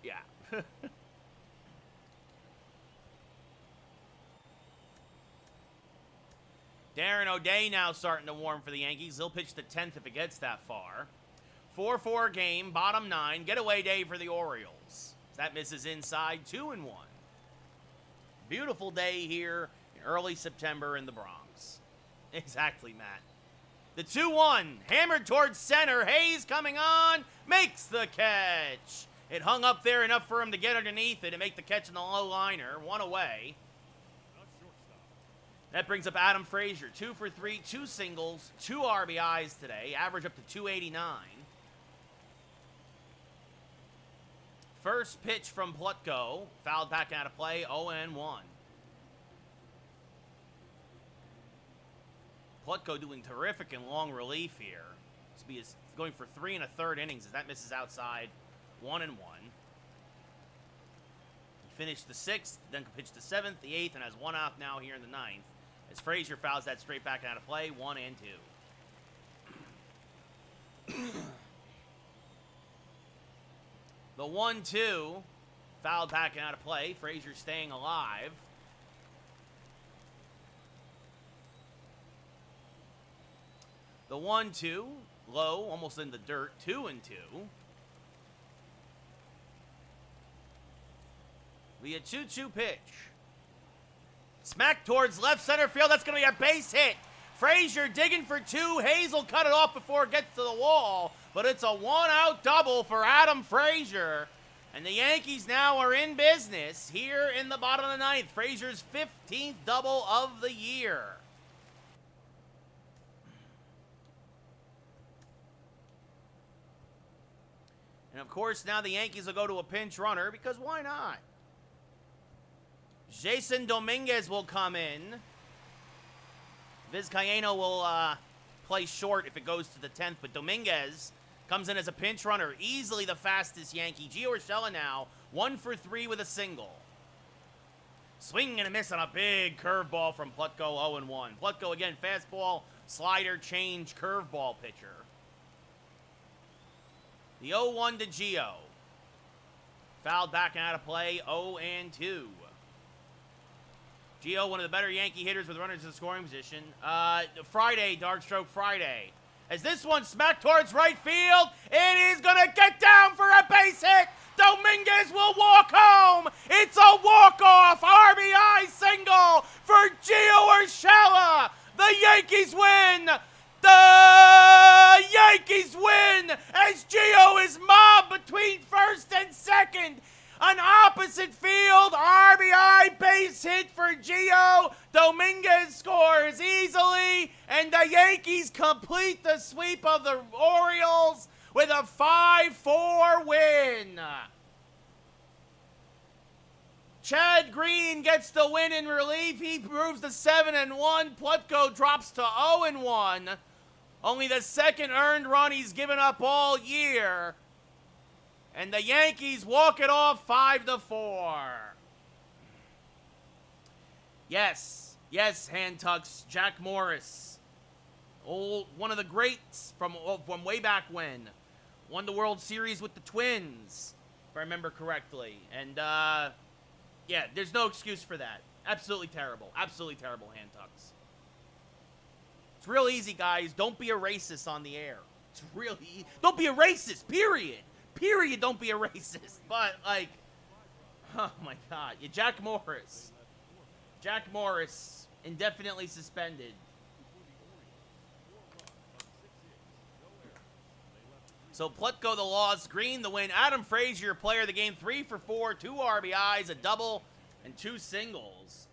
Yeah. Darren O'Day now starting to warm for the Yankees. He'll pitch the 10th if it gets that far. 4-4 game, bottom 9. Getaway day for the Orioles. That misses inside, 2-1. Beautiful day here in early September in the Bronx. Exactly, Matt. The 2-1, hammered towards center. Hayes coming on, makes the catch. It hung up there enough for him to get underneath it and make the catch in the low liner. 1 away. That brings up Adam Frazier. 2 for 3, 2 singles, 2 RBIs today. Average up to 289. First pitch from Plutko. Fouled back out of play, 0-1. Plutko doing terrific in long relief here. He is going for 3 1/3 innings as that misses outside, 1-1. He finished the 6th, then pitched the 7th, the 8th, and has 1 out now here in the 9th. As Frazier fouls that straight back out of play, 1-2. The 1-2, fouled back out of play. Frazier staying alive. The 1-2, low, almost in the dirt, 2-2. Be a 2-2 pitch. Smack towards left center field. That's going to be a base hit. Frazier digging for 2. Hazel cut it off before it gets to the wall. But it's a 1-out double for Adam Frazier. And the Yankees now are in business here in the bottom of the 9th. Frazier's 15th double of the year. And of course, now the Yankees will go to a pinch runner because why not? Jason Dominguez will come in. Vizcaíno will play short if it goes to the 10th, but Dominguez comes in as a pinch runner. Easily the fastest Yankee. Gio Urshela now, 1 for 3 with a single. Swing and a miss on a big curveball from Plutko, 0-1. Plutko again, fastball, slider, change, curveball pitcher. The 0-1 to Gio. Fouled back out of play, 0-2. Gio, one of the better Yankee hitters with runners in scoring position. Friday, Dark Stroke Friday. As this one smacked towards right field, it is going to get down for a base hit. Dominguez will walk home. It's a walk-off RBI single for Gio Urshela. The Yankees win. The Yankees win as Gio is mobbed between first and second. An opposite field RBI base hit for Gio. Dominguez scores easily, and the Yankees complete the sweep of the Orioles with a 5-4 win. Chad Green gets the win in relief. He moves to 7-1. Plutko drops to 0-1. Only the second earned run he's given up all year. And the Yankees walk it off 5-4. Yes, hand tucks. Jack Morris, one of the greats from way back when, won the World Series with the Twins, if I remember correctly. And yeah, there's no excuse for that. Absolutely terrible hand tucks. It's real easy, guys. Don't be a racist on the air. It's really don't be a racist. Period. Don't be a racist. But, like, oh my God. Yeah, Jack Morris, indefinitely suspended. So, Plutko the loss, Green the win. Adam Frazier, player of the game, 3 for 4, 2 RBIs, a double, and 2 singles.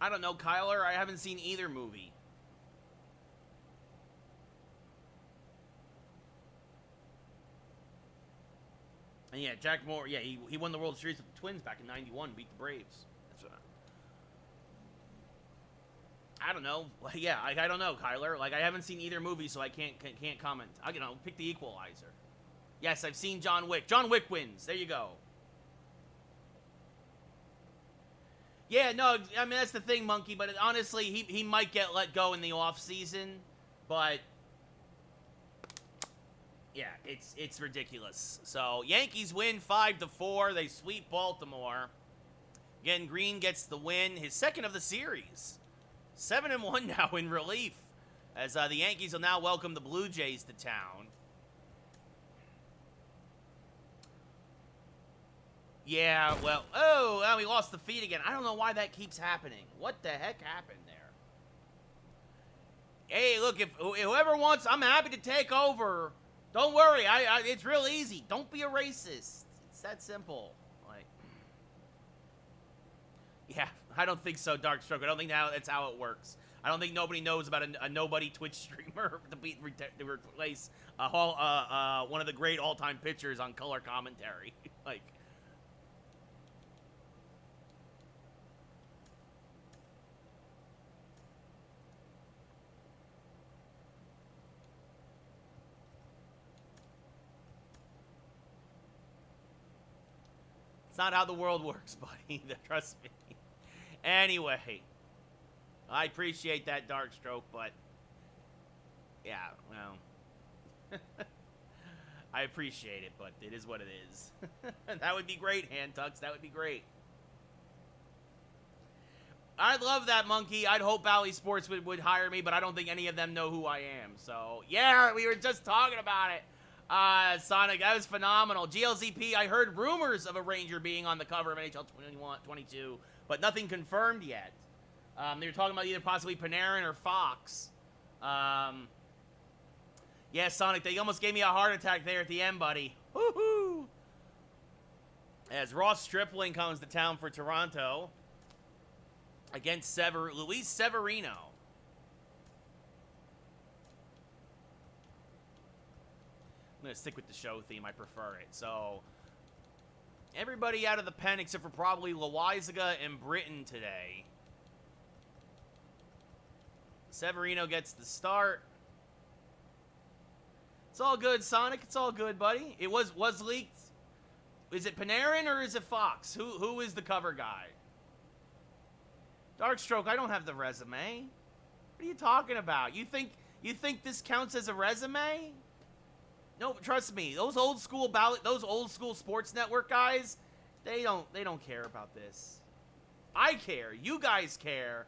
I don't know, Kyler. I haven't seen either movie. And yeah, Jack Moore, yeah, he won the World Series with the Twins back in '91, beat the Braves. That's what I don't know. Yeah, I don't know, Kyler. Like, I haven't seen either movie, so I can't comment. Pick the Equalizer. Yes, I've seen John Wick. John Wick wins. There you go. Yeah, no, I mean, that's the thing, Monkey, but honestly, he might get let go in the offseason, but yeah, it's ridiculous. So, Yankees win 5-4. They sweep Baltimore. Again, Green gets the win, his second of the series. 7-1 now in relief, as the Yankees will now welcome the Blue Jays to town. Yeah, well, oh, we lost the feed again. I don't know why that keeps happening. What the heck happened there? Hey, look, if whoever wants, I'm happy to take over. Don't worry, it's real easy. Don't be a racist. It's that simple. Like, yeah, I don't think so, Darkstroke. I don't think that's how it works. I don't think nobody knows about a nobody Twitch streamer to replace one of the great all-time pitchers on color commentary. Like, it's not how the world works, buddy. Trust me. Anyway, I appreciate that, Darkstroke, but yeah, well, I appreciate it, but it is what it is. That would be great, Handtucks. That would be great. I'd love that, Monkey. I'd hope Bally Sports would hire me, but I don't think any of them know who I am. So, yeah, we were just talking about it. Sonic, that was phenomenal. GLZP, I heard rumors of a Ranger being on the cover of NHL 22, but nothing confirmed yet. They were talking about either possibly Panarin or Fox. Yeah, Sonic, they almost gave me a heart attack there at the end, buddy. Woohoo! As Ross Stripling comes to town for Toronto against Luis Severino. I'm going to stick with the show theme. I prefer it. So, everybody out of the pen except for probably Loizaga and Britton today. Severino gets the start. It's all good, Sonic. It's all good, buddy. It was leaked. Is it Panarin or is it Fox? Who is the cover guy? Darkstroke, I don't have the resume. What are you talking about? You think this counts as a resume? No, trust me. Those old school sports network guys, they don't care about this. I care. You guys care.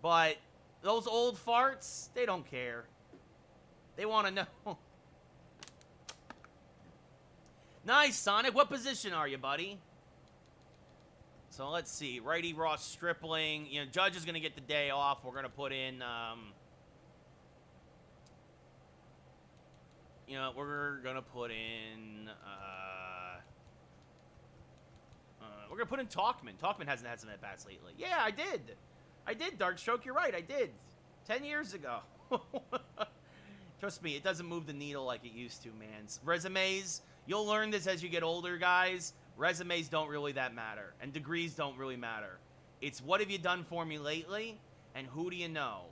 But those old farts, they don't care. They want to know. Nice, Sonic. What position are you, buddy? So let's see. Righty Ross Stripling. You know, Judge is going to get the day off. We're going to put in, you know, we're going to put in, we're going to put in Talkman. Talkman hasn't had some at-bats lately. Yeah, I did, Darkstroke. You're right. I did. 10 years ago. Trust me, it doesn't move the needle like it used to, man. Resumes, you'll learn this as you get older, guys. Resumes don't really that matter, and degrees don't really matter. It's what have you done for me lately, and who do you know?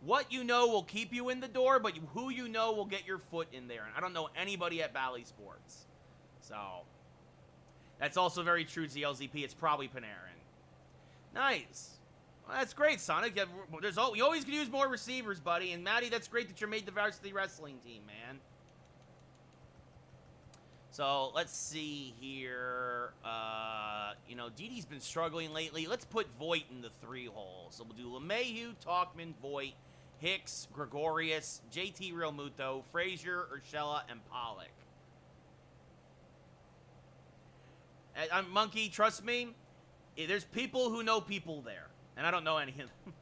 What you know will keep you in the door, but who you know will get your foot in there. And I don't know anybody at Bally Sports. So, that's also very true, ZLZP. It's probably Panarin. Nice. Well, that's great, Sonic. We always could use more receivers, buddy. And Maddie, that's great that you're made the varsity wrestling team, man. So, let's see here. You know, Didi's been struggling lately. Let's put Voit in the 3-hole. So, we'll do LeMahieu, Talkman, Voit, Hicks, Gregorius, JT Realmuto, Frazier, Urshela, and Pollock. Monkey, trust me, there's people who know people there. And I don't know any of them.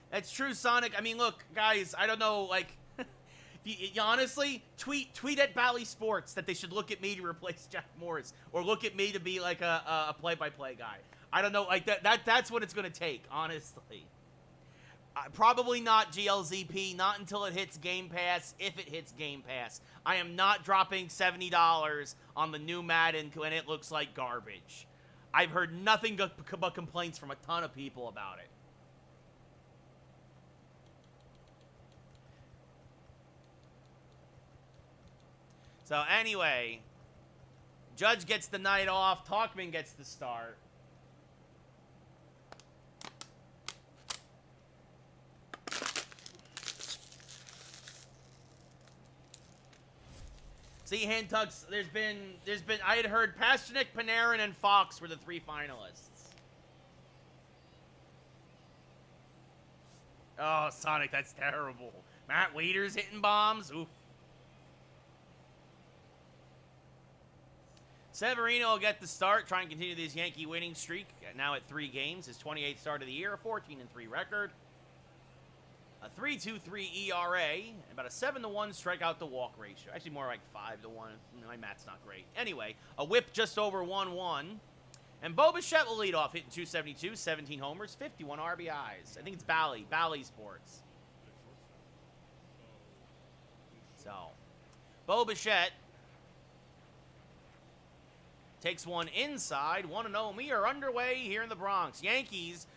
That's true, Sonic. I mean, look, guys, I don't know, like, you honestly, tweet at Bally Sports that they should look at me to replace Jack Morris, or look at me to be, like, a play-by-play guy. I don't know, like that's what it's going to take, honestly. Probably not GLZP, not until it hits Game Pass, if it hits Game Pass. I am not dropping $70 on the new Madden when it looks like garbage. I've heard nothing but complaints from a ton of people about it. So anyway, Judge gets the night off, Talkman gets the start. See, Handtucks, there's been, I had heard Pasternak, Panarin, and Fox were the 3 finalists. Oh, Sonic, that's terrible. Matt Wieters hitting bombs? Oof. Severino will get the start, try and continue this Yankee winning streak, now at 3 games. His 28th start of the year, a 14-3 record. A 3.23 ERA, and about a 7-1 strikeout to walk ratio. Actually, more like 5-1. My math's not great. Anyway, a whip just over 1-1. And Bo Bichette will lead off, hitting .272, 17 homers, 51 RBIs. I think it's Bally Sports. So, Bo Bichette takes one inside, 1-0. We are underway here in the Bronx. Yankees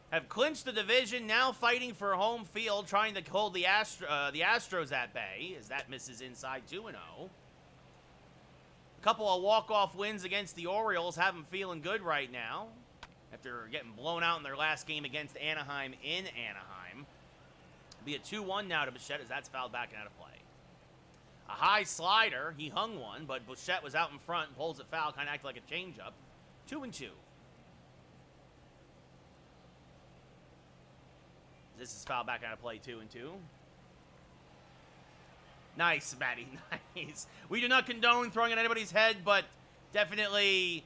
have clinched the division, now fighting for home field, trying to hold the Astros at bay, as that misses inside 2-0. A couple of walk-off wins against the Orioles have them feeling good right now, after getting blown out in their last game against Anaheim in Anaheim. It'll be a 2-1 now to Bichette, as that's fouled back and out of play. A high slider, he hung one, but Bichette was out in front and pulls it foul, kind of acted like a changeup. 2-2. This is foul back out of play, 2-2. Nice, Matty, nice. We do not condone throwing at anybody's head, but definitely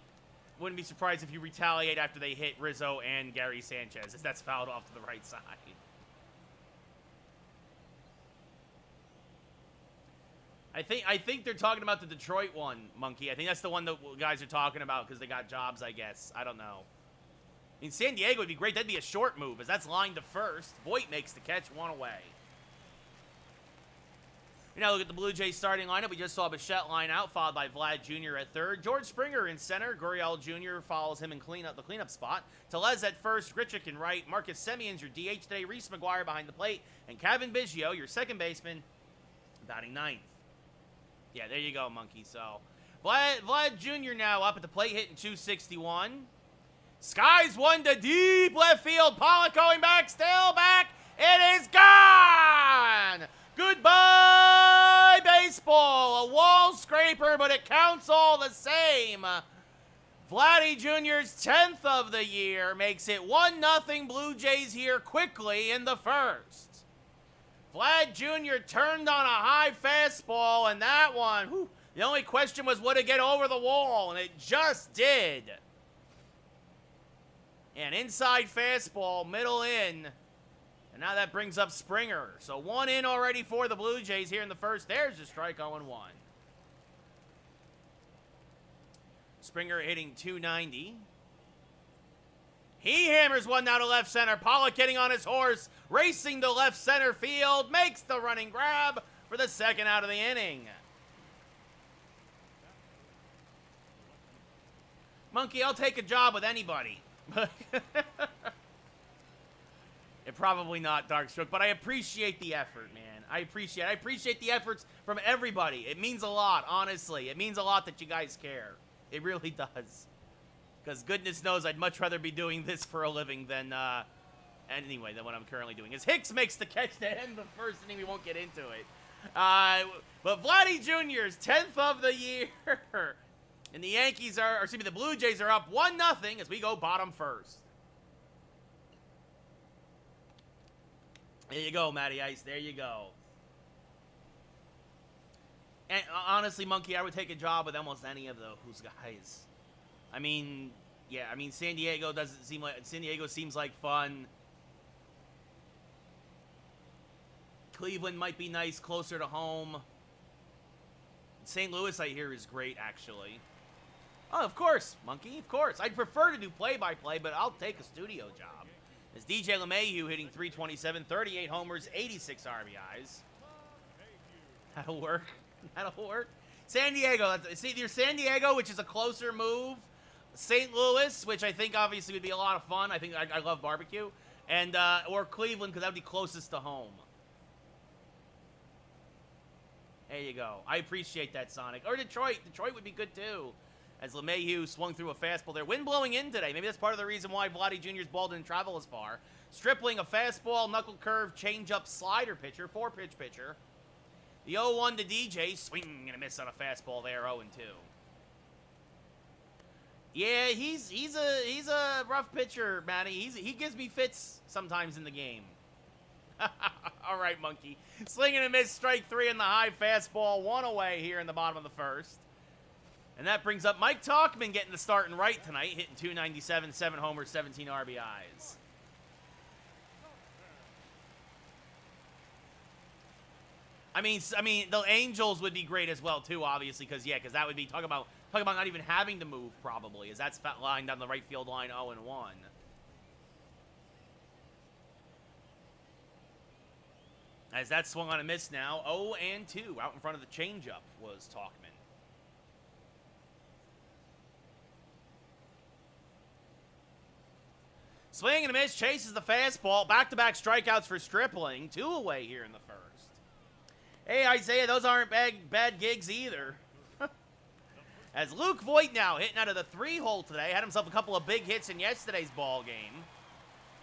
wouldn't be surprised if you retaliate after they hit Rizzo and Gary Sanchez, as that's fouled off to the right side. I think they're talking about the Detroit one, Monkey. I think that's the one that guys are talking about because they got jobs, I guess. I don't know. I mean, San Diego would be great. That'd be a short move, as that's lined to first. Voit makes the catch, 1 away. You know, look at the Blue Jays starting lineup. We just saw Bichette line out, followed by Vlad Jr. at third. George Springer in center. Gurriel Jr. follows him in the cleanup spot. Telez at first. Grichuk in right. Marcus Semion's your DH today. Reese McGuire behind the plate. And Kevin Biggio, your second baseman, batting ninth. Yeah, there you go, Monkey. So, Vlad Jr. now up at the plate, hitting .261. Skies one to deep left field. Pollock going back, still back. It is gone. Goodbye, baseball. A wall scraper, but it counts all the same. Vladdy Jr.'s 10th of the year makes it 1-0 Blue Jays here quickly in the first. Vlad Jr. turned on a high fastball, and that one, whew, the only question was would it get over the wall, and it just did. And inside fastball, middle in. And now that brings up Springer. So 1 in already for the Blue Jays here in the first. There's a strike 0-1. Springer hitting .290. He hammers one now to left center. Pollock getting on his horse, racing to left center field, makes the running grab for the second out of the inning. Monkey, I'll take a job with anybody. Probably not, Darkstroke, but I appreciate the effort, man. I appreciate the efforts from everybody. It means a lot, honestly. It means a lot that you guys care. It really does. Because goodness knows I'd much rather be doing this for a living than what I'm currentently doing. As Hicks makes the catch to end the first inning, we won't get into it. But Vladdy Jr.'s 10th of the year. And the Yankees the Blue Jays are up 1-0 as we go bottom first. There you go, Matty Ice. There you go. And honestly, Monkey, I would take a job with almost any of those guys. I mean, yeah, San Diego seems like fun. Cleveland might be nice, closer to home. St. Louis, I hear, is great, actually. Oh, of course, Monkey, of course. I'd prefer to do play-by-play, but I'll take a studio job. It's DJ LeMahieu hitting 327, 38 homers, 86 RBIs. That'll work. That'll work. San Diego. See, there's San Diego, which is a closer move. St. Louis, which I think obviously would be a lot of fun. I think I love barbecue. And, or Cleveland, because that would be closest to home. There you go. I appreciate that, Sonic. Or Detroit. Detroit would be good, too. As LeMahieu swung through a fastball there. Wind blowing in today. Maybe that's part of the reason why Vladdy Jr.'s ball didn't travel as far. Stripling, a fastball, knuckle curve, changeup, slider pitcher, 4-pitch pitcher. The 0-1 to DJ. Swing and a miss on a fastball there, 0-2. Yeah, he's a rough pitcher, Matty. He gives me fits sometimes in the game. All right, Monkey. Swing and a miss, strike 3 in the high fastball. 1 away here in the bottom of the first. And that brings up Mike Tauchman getting the starting right tonight, hitting 297, 7 homers, 17 RBIs. I mean, the Angels would be great as well too, obviously, because that would be talk about not even having to move probably, as that's lined down the right field line 0-1. As that swung on a miss now, 0-2 out in front of the changeup was Tauchman. Swing and a miss, chases the fastball. Back-to-back strikeouts for Stripling. 2 away here in the first. Hey, Isaiah, those aren't bad gigs either. As Luke Voigt now hitting out of the 3-hole today. Had himself a couple of big hits in yesterday's ball game.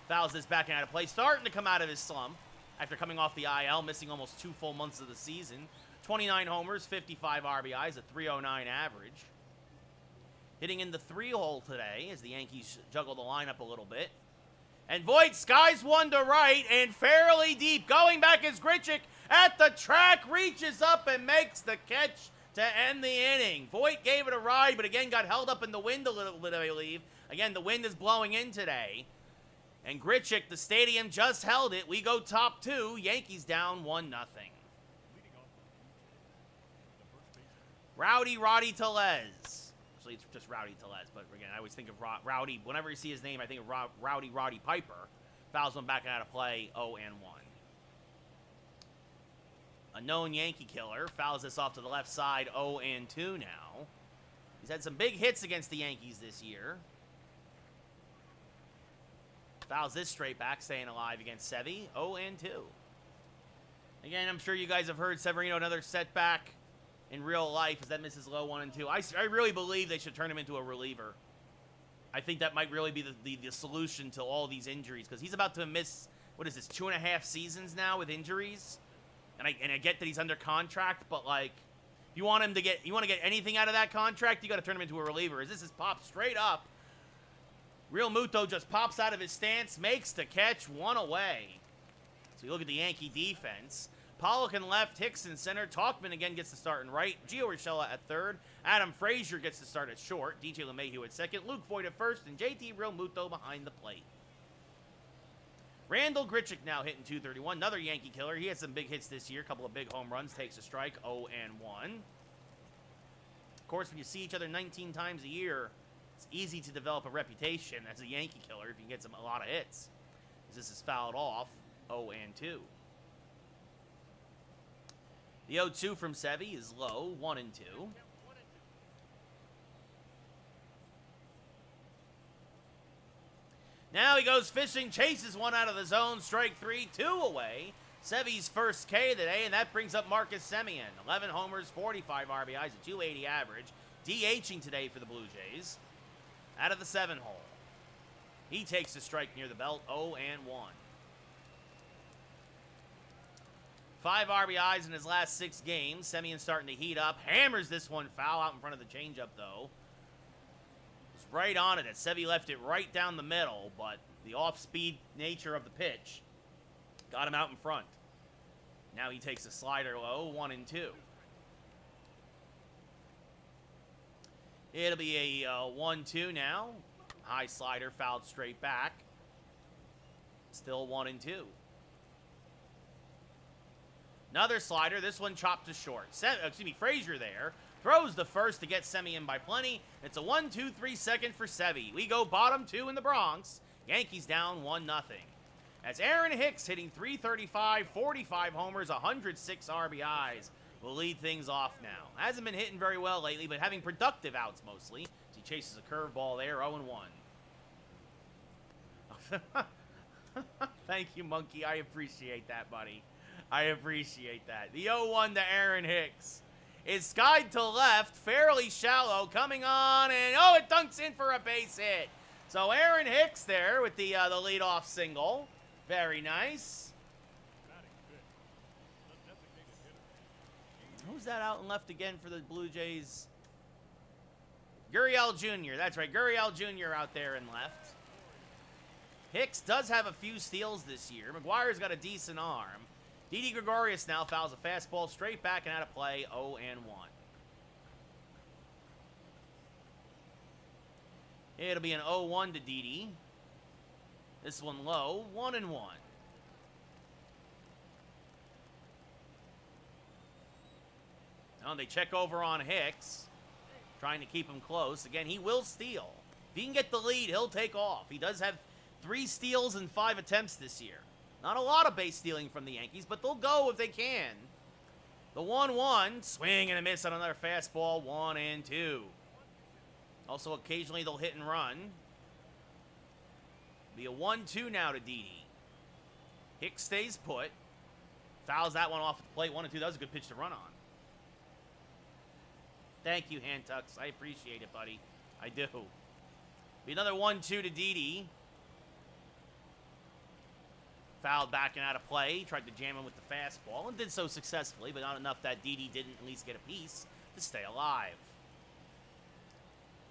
Fouls this back out of play. Starting to come out of his slump after coming off the IL, missing almost 2 full months of the season. 29 homers, 55 RBIs, a 309 average. Hitting in the 3-hole today as the Yankees juggle the lineup a little bit. And Voigt skies one to right and fairly deep. Going back is Grichuk at the track, reaches up and makes the catch to end the inning. Voigt gave it a ride, but again got held up in the wind a little bit, I believe. Again, the wind is blowing in today. And Grichuk, the stadium just held it. We go top 2. Yankees down 1-0. Roddy Tellez. Actually, it's just Rowdy Tellez, but again, I always think of Rowdy. Whenever you see his name, I think of Roddy Piper. Fouls him back out of play, 0-1. A known Yankee killer fouls this off to the left side, 0-2 now. He's had some big hits against the Yankees this year. Fouls this straight back, staying alive against Sevy, 0-2. Again, I'm sure you guys have heard Severino, another setback in real life, as that misses low 1-2. I really believe they should turn him into a reliever. I think that might really be the solution to all these injuries, because he's about to miss, what is this, 2.5 seasons now with injuries? And I get that he's under contract, but like, if you want to get anything out of that contract, you got to turn him into a reliever. As this is popped straight up, Real Muto just pops out of his stance, makes the catch, 1 away. So you look at the Yankee defense. Pollock in left, Hicks in center. Tauchman again gets the start in right. Gio Urshela at third. Adam Frazier gets the start at short. DJ LeMahieu at second. Luke Voigt at first. And JT Real Muto behind the plate. Randall Grichuk now hitting 231. Another Yankee killer. He had some big hits this year. A couple of big home runs. Takes a strike. 0-1. Of course, when you see each other 19 times a year, it's easy to develop a reputation as a Yankee killer if you can get a lot of hits. As this is fouled off. 0-2. The 0-2 from Sevy is low, 1-2. Now he goes fishing, chases one out of the zone, strike 3, 2 away. Sevy's first K today, and that brings up Marcus Semien. 11 homers, 45 RBIs, a 280 average. DHing today for the Blue Jays. Out of the 7-hole. He takes a strike near the belt, 0-1. 5 RBIs in his last 6 games. Semien starting to heat up. Hammers this one foul out in front of the changeup, though. It's right on it. Sevy left it right down the middle, but the off-speed nature of the pitch got him out in front. Now he takes a slider low, 1-2. It'll be a 1-2 now. High slider, fouled straight back. Still 1-2. Another slider. This one chopped to short. Frazier there. Throws the first to get Semi in by plenty. It's a 1-2-3 second for Sevy. We go bottom 2 in the Bronx. Yankees down 1-0. As Aaron Hicks hitting .335, 45 homers, 106 RBIs will lead things off now. Hasn't been hitting very well lately, but having productive outs mostly. As he chases a curveball there, 0-1. Thank you, Monkey. I appreciate that, buddy. I appreciate that. The 0-1 to Aaron Hicks is skied to left, fairly shallow, coming on, and oh, it dunks in for a base hit. So Aaron Hicks there with the leadoff single. Very nice. Who's that out and left again for the Blue Jays? Gurriel Jr. That's right, Gurriel Jr. out there and left. Hicks does have a few steals this year. McGuire's got a decent arm. Didi Gregorius now fouls a fastball straight back and out of play, 0-1. It'll be an 0-1 to Didi. This one low, 1-1. Now they check over on Hicks, trying to keep him close. Again, he will steal. If he can get the lead, he'll take off. He does have 3 steals in 5 attempts this year. Not a lot of base stealing from the Yankees, but they'll go if they can. The 1-1, swing and a miss on another fastball, 1-2. Also, occasionally they'll hit and run. Be a 1-2 now to Didi. Hicks stays put. Fouls that one off the plate, 1-2. That was a good pitch to run on. Thank you, Handtucks. I appreciate it, buddy. I do. Be another 1-2 to Didi. Fouled back and out of play. Tried to jam him with the fastball and did so successfully, but not enough that Didi didn't at least get a piece to stay alive.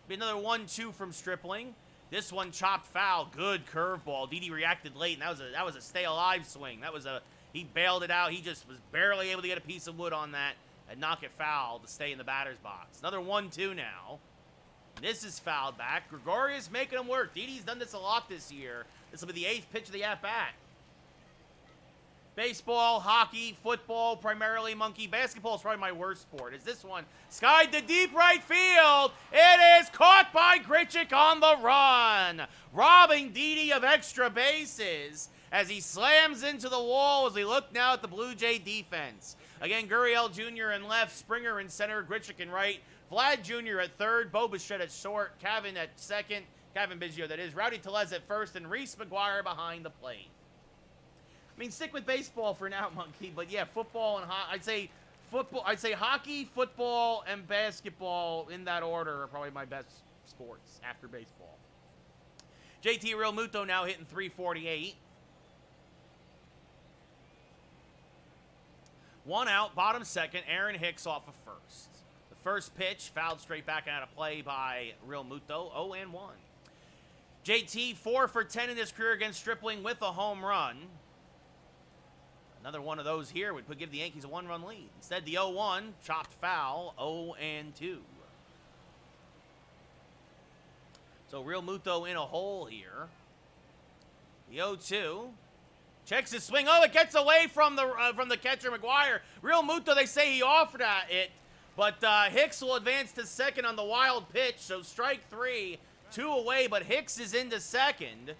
Be another 1-2 from Stripling. This one chopped foul. Good curveball. Didi reacted late, and that was a stay alive swing. He bailed it out. He just was barely able to get a piece of wood on that and knock it foul to stay in the batter's box. Another 1-2 now. This is fouled back. Gregorius making him work. Didi's done this a lot this year. This will be the 8th pitch of the at-bat. Baseball, hockey, football, primarily Monkey. Basketball is probably my worst sport. Is this one skied to deep right field? It is caught by Grichuk on the run, robbing Didi of extra bases as he slams into the wall as we look now at the Blue Jay defense. Again, Gurriel Jr. in left, Springer in center, Grichuk in right, Vlad Jr. at third, Bo Bichette at short, Kevin at second, Kevin Biggio that is, Rowdy Tellez at first, and Reese McGuire behind the plate. I mean, stick with baseball for now, Monkey. But yeah, football and I'd say hockey, football, and basketball in that order are probably my best sports after baseball. JT Realmuto now hitting .348. 1 out, bottom second. Aaron Hicks off of first. The first pitch fouled straight back out of play by Realmuto. 0-1. JT 4 for 10 in his career against Stripling with a home run. Another one of those here would give the Yankees a 1-run lead. Instead, the 0-1, chopped foul, 0-2. So Realmuto in a hole here. The 0-2. Checks his swing. Oh, it gets away from the catcher, McGuire. Realmuto, they say he offered at it. But Hicks will advance to second on the wild pitch. So strike 3, 2 away, but Hicks is into second.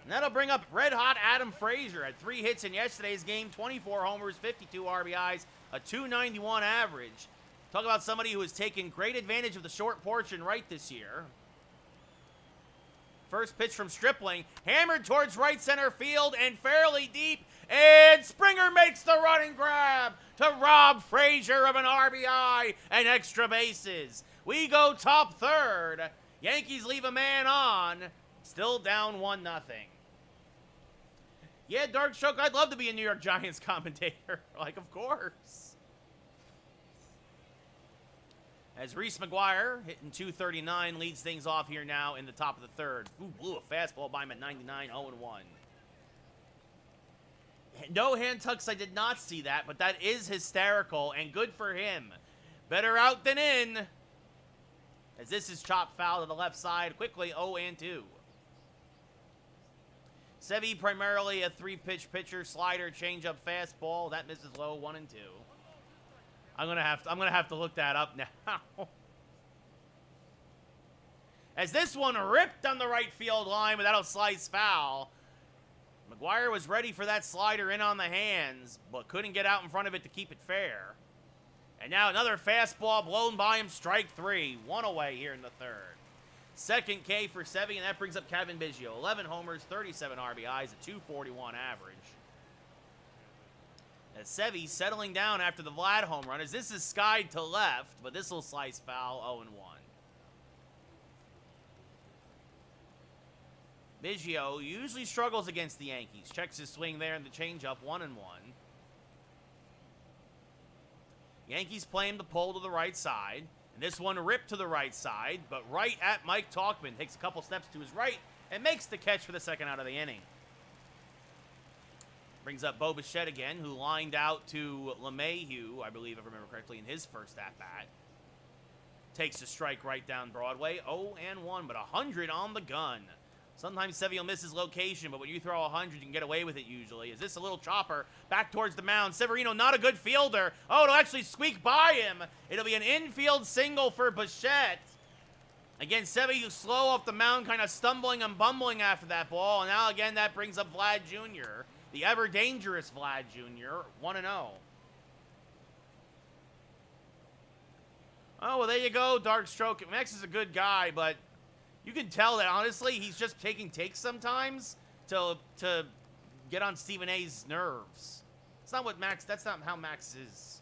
And that'll bring up red-hot Adam Frazier at 3 hits in yesterday's game, 24 homers, 52 RBIs, a .291 average. Talk about somebody who has taken great advantage of the short porch and right this year. First pitch from Stripling, hammered towards right center field and fairly deep, and Springer makes the running grab to rob Frazier of an RBI and extra bases. We go top third. Yankees leave a man on. Still down 1-0. Yeah, Dark Stroke, I'd love to be a New York Giants commentator. Like, of course. As Reese McGuire, hitting .239, leads things off here now in the top of the third. Ooh, blew a fastball by him at 99, 0-1. No hand tucks, I did not see that, but that is hysterical and good for him. Better out than in. As this is chopped foul to the left side quickly, 0-2. Sevy primarily a 3-pitch pitcher, slider, changeup, fastball. That misses low, 1-2. I'm gonna have to look that up now. As this one ripped on the right field line, but that'll slice foul. McGuire was ready for that slider in on the hands, but couldn't get out in front of it to keep it fair. And now another fastball blown by him, strike 3. 1 away here in the third. Second K for Sevy, and that brings up Kevin Biggio. 11 homers, 37 RBIs, a 241 average. As Sevy settling down after the Vlad home run, as this is skied to left, but this will slice foul, 0-1. Biggio usually struggles against the Yankees. Checks his swing there in the changeup, 1-1. Yankees play him the pull to the right side. And this one ripped to the right side, but right at Mike Tauchman. Takes a couple steps to his right and makes the catch for the second out of the inning. Brings up Bo Bichette again, who lined out to LeMahieu, I believe, if I remember correctly, in his first at-bat. Takes a strike right down Broadway. 0-1, but 100 on the gun. Sometimes Sevy will miss his location, but when you throw 100, you can get away with it usually. Is this a little chopper back towards the mound? Severino, not a good fielder. Oh, it'll actually squeak by him. It'll be an infield single for Bichette. Again, Sevy slow off the mound, kind of stumbling and bumbling after that ball. And now again, that brings up Vlad Jr., the ever-dangerous Vlad Jr., 1-0. Oh, well, there you go, Dark Stroke. Max is a good guy, but you can tell that, honestly, he's just taking takes sometimes to get on Stephen A's nerves. It's not what Max, that's not how Max is.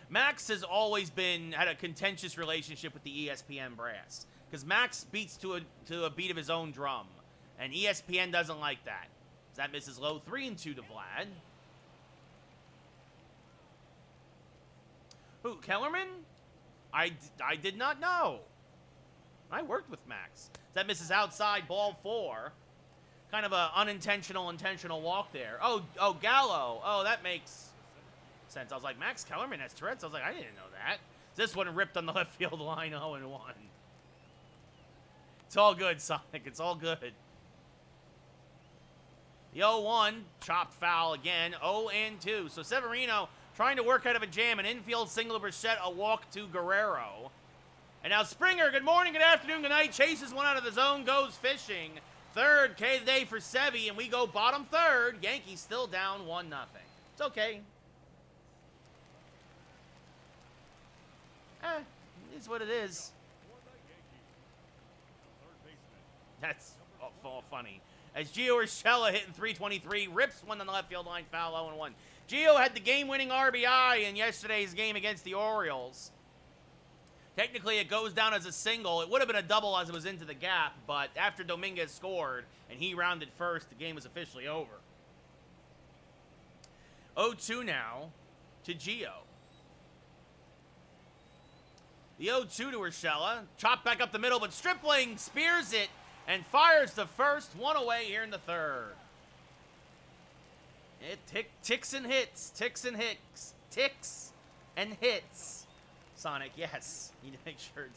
Max has always had a contentious relationship with the ESPN brass, because Max beats to a beat of his own drum, and ESPN doesn't like that. So that misses low, 3-2 to Vlad. Who, Kellerman? I did not know. I worked with Max. That misses outside, ball 4. Kind of a unintentional, intentional walk there. Oh, Gallo. Oh, that makes sense. I was like, Max Kellerman has Tourette's? I was like, I didn't know that. This one ripped on the left field line, 0-1. It's all good, Sonic. It's all good. The 0-1, chopped foul again, 0-2. So Severino trying to work out of a jam, an infield single to Bichette, a walk to Guerrero. And now Springer, good morning, good afternoon, good night, chases one out of the zone, goes fishing. Third K of the day for Sevy, and we go bottom third. Yankees still down 1-0. It's okay. It is what it is. That's all funny. As Gio Urshela hitting .323, rips one on the left field line, foul, 0-1. Gio had the game-winning RBI in yesterday's game against the Orioles. Technically, it goes down as a single. It would have been a double as it was into the gap, but after Dominguez scored and he rounded first, the game was officially over. 0-2 now to Gio. The 0-2 to Urshela. Chopped back up the middle, but Stripling spears it and fires the first. 1 away here in the third. It ticks and hits. Ticks and hits. Ticks and hits. Sonic, yes. You need to make sure.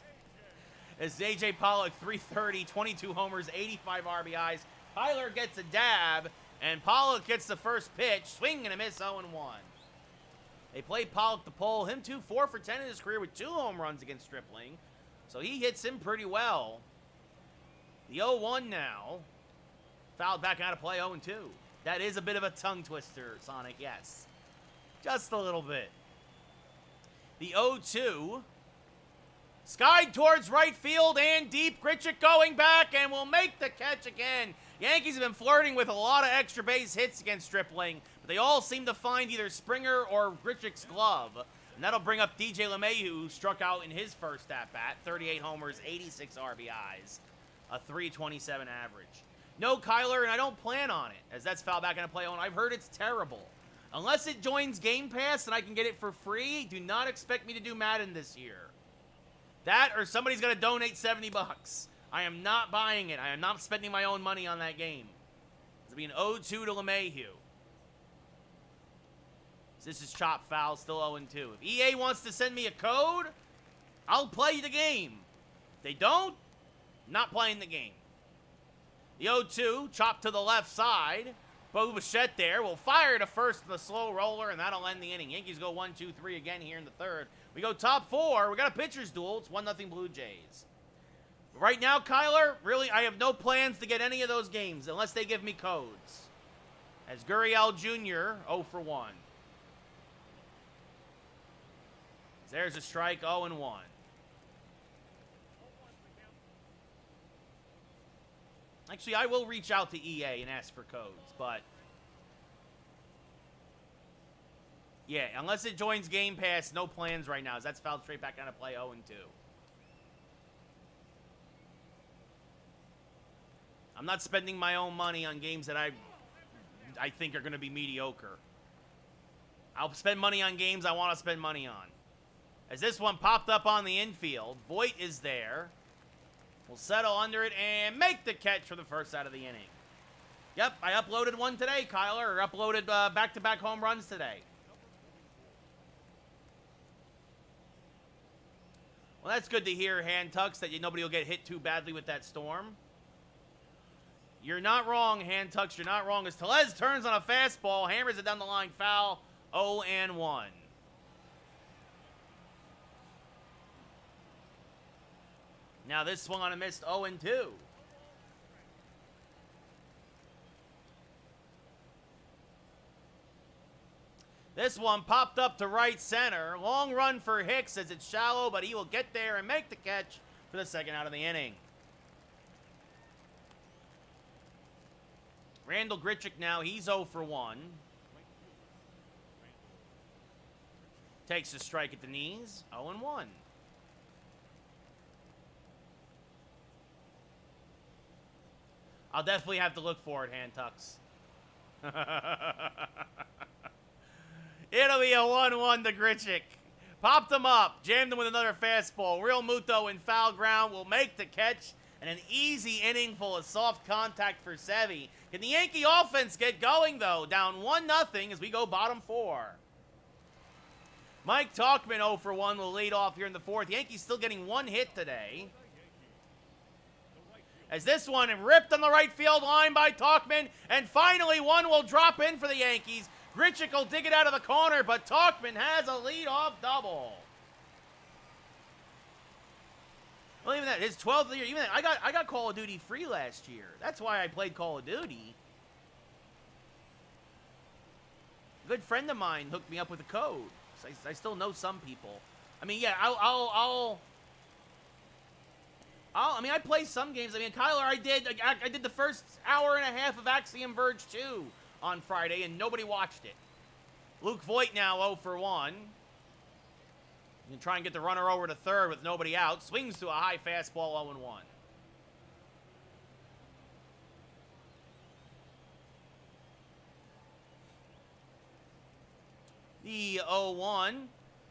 As A.J. Pollock, 330, 22 homers, 85 RBIs. Tyler gets a dab, and Pollock gets the first pitch. Swing and a miss, 0-1. They play Pollock the pole. Him, 4 for 10 in his career with 2 home runs against Stripling. So he hits him pretty well. The 0-1 now. Fouled back out of play, 0-2. That is a bit of a tongue twister, Sonic, yes. Just a little bit. The 0-2. Skied towards right field and deep. Grichuk going back and will make the catch again. Yankees have been flirting with a lot of extra base hits against Stripling, but they all seem to find either Springer or Grichuk's glove. And that'll bring up DJ LeMahieu, who struck out in his first at-bat. 38 homers, 86 RBIs, a .327 average. No Kyler, and I don't plan on it, as that's foul back into play. And I've heard it's terrible. Unless it joins Game Pass and I can get it for free, do not expect me to do Madden this year. That or somebody's going to donate $70. I am not buying it. I am not spending my own money on that game. It's going to be an 0-2 to LeMahieu. This is chop foul, still 0-2. If EA wants to send me a code, I'll play the game. If they don't, not playing the game. The 0-2, chop to the left side. Bo Bichette there will fire to first in the slow roller, and that'll end the inning. Yankees go 1-2-3 again here in the third. We go top four. We got a pitcher's duel. It's 1-0 Blue Jays. Right now, Kyler, really, I have no plans to get any of those games unless they give me codes. As Gurriel Jr., 0 for 1. There's a strike, 0-1. Actually, I will reach out to EA and ask for codes, but yeah, unless it joins Game Pass, no plans right now. As that's fouled straight back down to play 0-2. I'm not spending my own money on games that I think are going to be mediocre. I'll spend money on games I want to spend money on. As this one popped up on the infield, Voit is there. We'll settle under it and make the catch for the first out of the inning. Yep, I uploaded one today, Kyler, or uploaded back-to-back home runs today. Well, that's good to hear, Hand Tucks, that nobody will get hit too badly with that storm. You're not wrong, Hand Tucks, you're not wrong. As Tellez turns on a fastball, hammers it down the line, foul, 0-1. Now this swung on a missed 0-2. This one popped up to right center. Long run for Hicks as it's shallow, but he will get there and make the catch for the second out of the inning. Randall Grichuk now, he's 0 for 1. Takes a strike at the knees, 0-1. I'll definitely have to look for it, Hand Tucks. It'll be a 1-1 to Grichuk. Popped him up, jammed him with another fastball. Real Muto in foul ground will make the catch, and an easy inning full of soft contact for Sevy. Can the Yankee offense get going, though? Down 1-0 as we go bottom four. Mike Tauchman 0 for 1 will lead off here in the fourth. Yankees still getting one hit today. As this one ripped on the right field line by Tauchman, and finally one will drop in for the Yankees. Grichuk will dig it out of the corner, but Tauchman has a leadoff double. Well, even that, his 12th year, even that, I got Call of Duty free last year. That's why I played Call of Duty. A good friend of mine hooked me up with a code. So I still know some people. I mean, yeah, I mean, I play some games. I mean, Kyler, I did the first hour and a half of Axiom Verge 2 on Friday, and nobody watched it. Luke Voit now 0 for 1. You can try and get the runner over to third with nobody out. Swings to a high fastball, 0-1. The 0-1,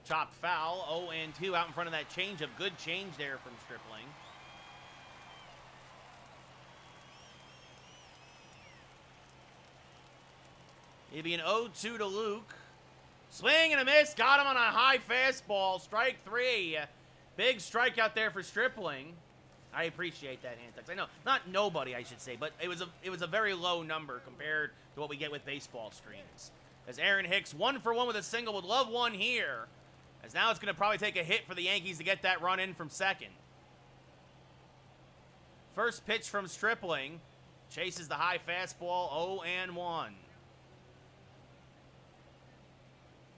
chopped foul, 0-2 out in front of that changeup. Good change there from Stripling. It'd be an 0-2 to Luke. Swing and a miss. Got him on a high fastball. Strike 3. Big strikeout there for Stripling. I appreciate that, Hand Tucks. I know, not nobody, I should say, but it was a very low number compared to what we get with baseball streams. As Aaron Hicks 1 for 1 with a single, would love one here. As now it's going to probably take a hit for the Yankees to get that run in from second. First pitch from Stripling. Chases the high fastball, 0-1.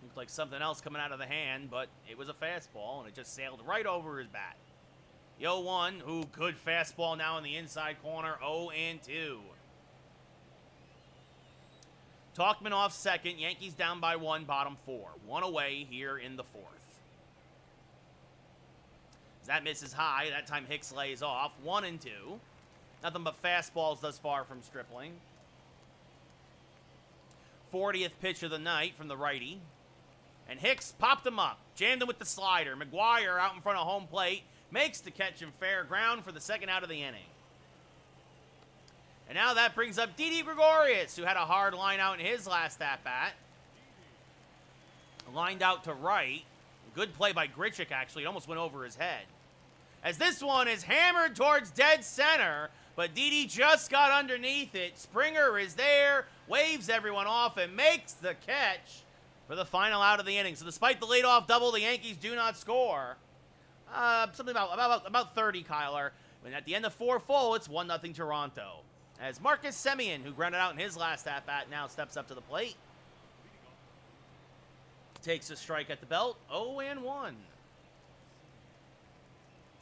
Looked like something else coming out of the hand, but it was a fastball, and it just sailed right over his bat. The 0-1, ooh, good fastball now in the inside corner, 0-2. Tauchman off second, Yankees down by 1, bottom 4. 1 away here in the fourth. As that misses high, that time Hicks lays off, 1-2. Nothing but fastballs thus far from Stripling. 40th pitch of the night from the righty. And Hicks popped him up, jammed him with the slider. McGuire out in front of home plate, makes the catch in fair ground for the second out of the inning. And now that brings up Didi Gregorius, who had a hard line out in his last at-bat. Lined out to right. Good play by Grichuk, actually. It almost went over his head. As this one is hammered towards dead center, but Didi just got underneath it. Springer is there, waves everyone off, and makes the catch for the final out of the inning. So despite the leadoff double, the Yankees do not score. Something about 30, Kyler. And at the end of 4 full, it's 1-0 Toronto. As Marcus Semien, who grounded out in his last at-bat, now steps up to the plate. Takes a strike at the belt. 0-1.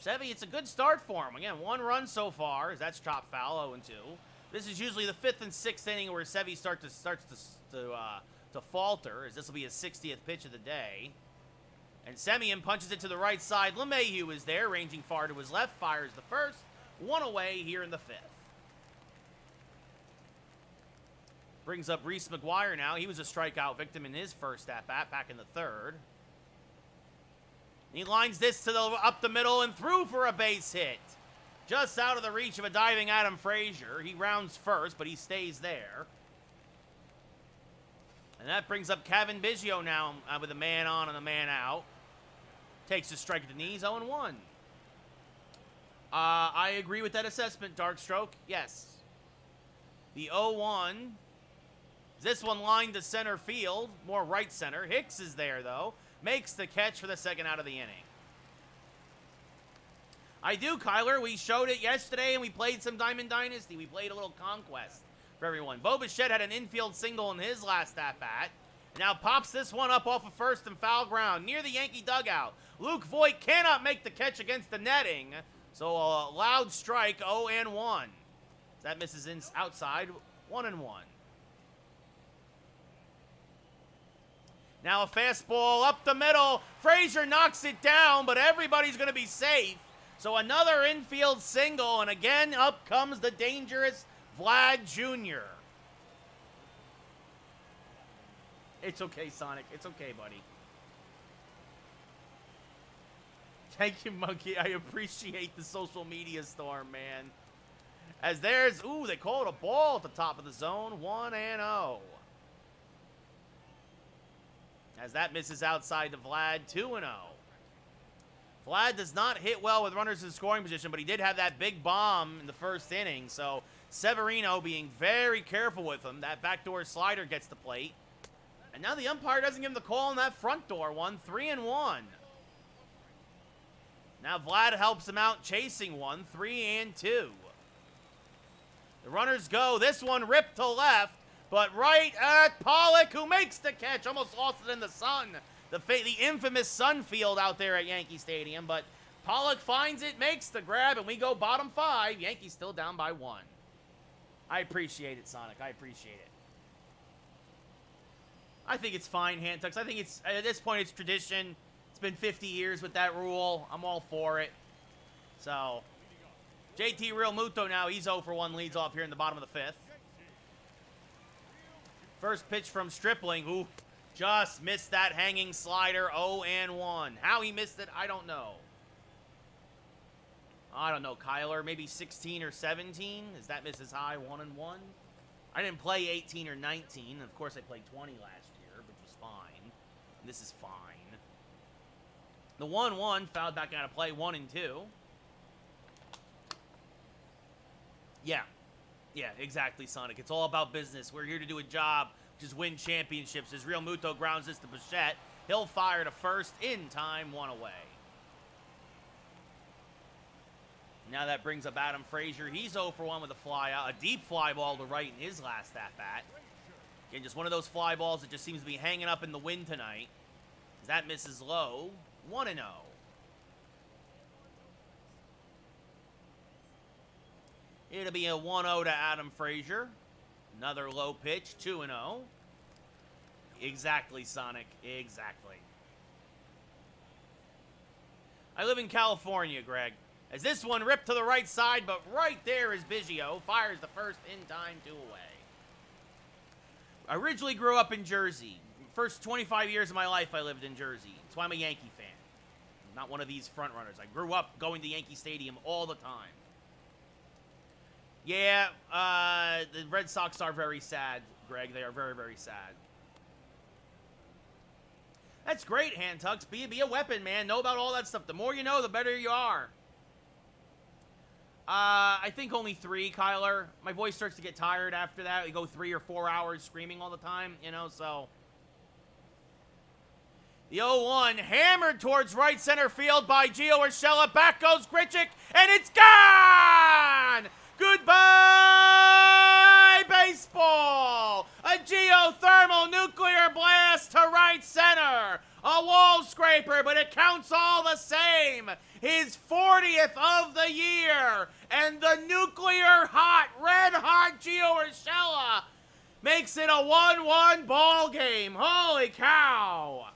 Sevy, it's a good start for him. Again, 1 run so far, as that's chopped foul, 0-2. This is usually the 5th and 6th inning where Sevy starts to falter, as this will be his 60th pitch of the day. And Semien punches it to the right side. LeMahieu is there, ranging far to his left, fires the first. 1 away here in the 5th. Brings up Reese McGuire now. He was a strikeout victim in his first at-bat back in the 3rd. He lines this to up the middle and through for a base hit. Just out of the reach of a diving Adam Frazier. He rounds first, but he stays there. And that brings up Kevin Biggio now with a man on and a man out. Takes a strike at the knees, 0-1. I agree with that assessment, Darkstroke. Yes. The 0-1. This one lined to center field, more right center. Hicks is there, though. Makes the catch for the second out of the inning. I do, Kyler. We showed it yesterday, and we played some Diamond Dynasty. We played a little Conquest for everyone. Bo Bichette had an infield single in his last at-bat. Now pops this one up off of first and foul ground near the Yankee dugout. Luke Voigt cannot make the catch against the netting. So a loud strike, 0-1. That misses outside, 1-1. Now a fastball up the middle. Frazier knocks it down, but everybody's going to be safe. So another infield single, and again up comes the dangerous Vlad Jr. It's okay, Sonic. It's okay, buddy. Thank you, Monkey. I appreciate the social media storm, man. As there's, ooh, they called a ball at the top of the zone. 1-0. As that misses outside to Vlad, 2-0. Vlad does not hit well with runners in scoring position, but he did have that big bomb in the first inning. So Severino being very careful with him. That backdoor slider gets the plate. And now the umpire doesn't give him the call on that front door one. 3-1. Now Vlad helps him out chasing one. 3-2. The runners go. This one ripped to left. But right at Pollock, who makes the catch. Almost lost it in the sun. The infamous sun field out there at Yankee Stadium. But Pollock finds it, makes the grab, and we go bottom 5. Yankees still down by 1. I appreciate it, Sonic. I appreciate it. I think it's fine, Hand Tucks. I think it's, at this point, it's tradition. It's been 50 years with that rule. I'm all for it. So, JT Real Muto now, he's 0 for 1, leads off here in the bottom of the 5th. First pitch from Stripling, who just missed that hanging slider, 0-1. How he missed it, I don't know. I don't know, Kyler, maybe 16 or 17? Is that misses high, 1-1? I didn't play 18 or 19. Of course, I played 20 last year, which was fine. This is fine. The 1-1 fouled back out of play, 1-2. Yeah. Yeah, exactly, Sonic. It's all about business. We're here to do a job, which is win championships. As Real Muto grounds this to Bichette, he'll fire to first in time, 1 away. Now that brings up Adam Frazier. He's 0 for 1 with a fly out, a deep fly ball to right in his last at-bat. Again, just one of those fly balls that just seems to be hanging up in the wind tonight. As that misses low, 1-0. It'll be a 1-0 to Adam Frazier. Another low pitch, 2-0. Exactly, Sonic. Exactly. I live in California, Greg. As this one ripped to the right side, but right there is Biggio. Fires the first in time, 2 away. I originally grew up in Jersey. First 25 years of my life, I lived in Jersey. That's why I'm a Yankee fan. I'm not one of these front runners. I grew up going to Yankee Stadium all the time. Yeah, the Red Sox are very sad, Greg. They are very, very sad. That's great, Hand Tucks. Be a weapon, man. Know about all that stuff. The more you know, the better you are. I think only 3, Kyler. My voice starts to get tired after that. We go 3 or 4 hours screaming all the time, you know, so. The 0-1 hammered towards right center field by Gio Urshela. Back goes Grichuk, and it's gone! Goodbye, baseball! A geothermal nuclear blast to right center. A wall scraper, but it counts all the same. His 40th of the year, and the nuclear hot, red hot Gio Urshela makes it a 1-1 ball game. Holy cow!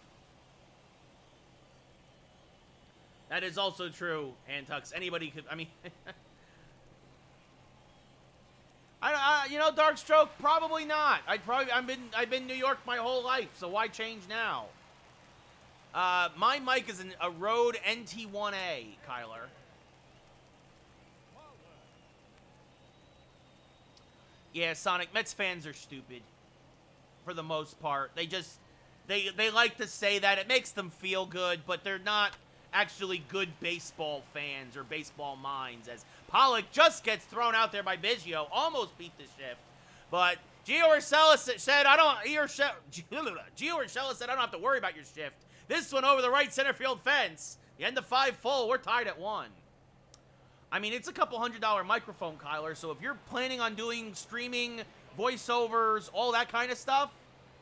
That is also true, Antux. Anybody could, I mean, you know, Darkstroke, probably not. I've been New York my whole life, so why change now? My mic is a Rode NT1A, Kyler. Yeah, Sonic, Mets fans are stupid, for the most part. They like to say that. It makes them feel good, but they're not actually good baseball fans or baseball minds, as Pollock just gets thrown out there by Biggio, almost beat the shift. But Gio Urshela said, Gio Urshela said, I don't have to worry about your shift. This one over the right center field fence. The end of 5 full. We're tied at 1. I mean, it's a couple $100 microphone, Kyler, so if you're planning on doing streaming, voiceovers, all that kind of stuff,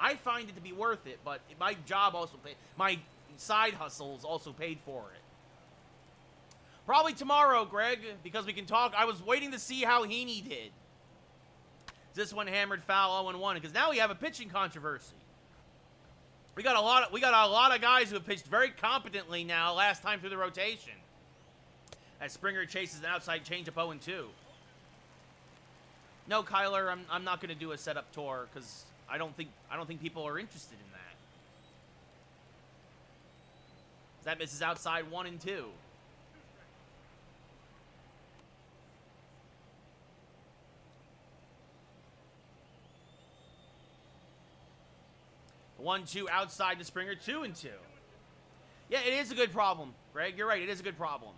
I find it to be worth it, but my job also my side hustles also paid for it. Probably tomorrow, Greg, because we can talk. I was waiting to see how Heaney did. This one hammered foul 0-1, because now we have a pitching controversy. We got a lot of guys who have pitched very competently now last time through the rotation. As Springer chases an outside changeup 0-2. No, Kyler, I'm not going to do a setup tour because I don't think people are interested in that. That misses outside 1-2. The 1-2 outside to Springer, 2-2. Yeah, it is a good problem, Greg. You're right. It is a good problem.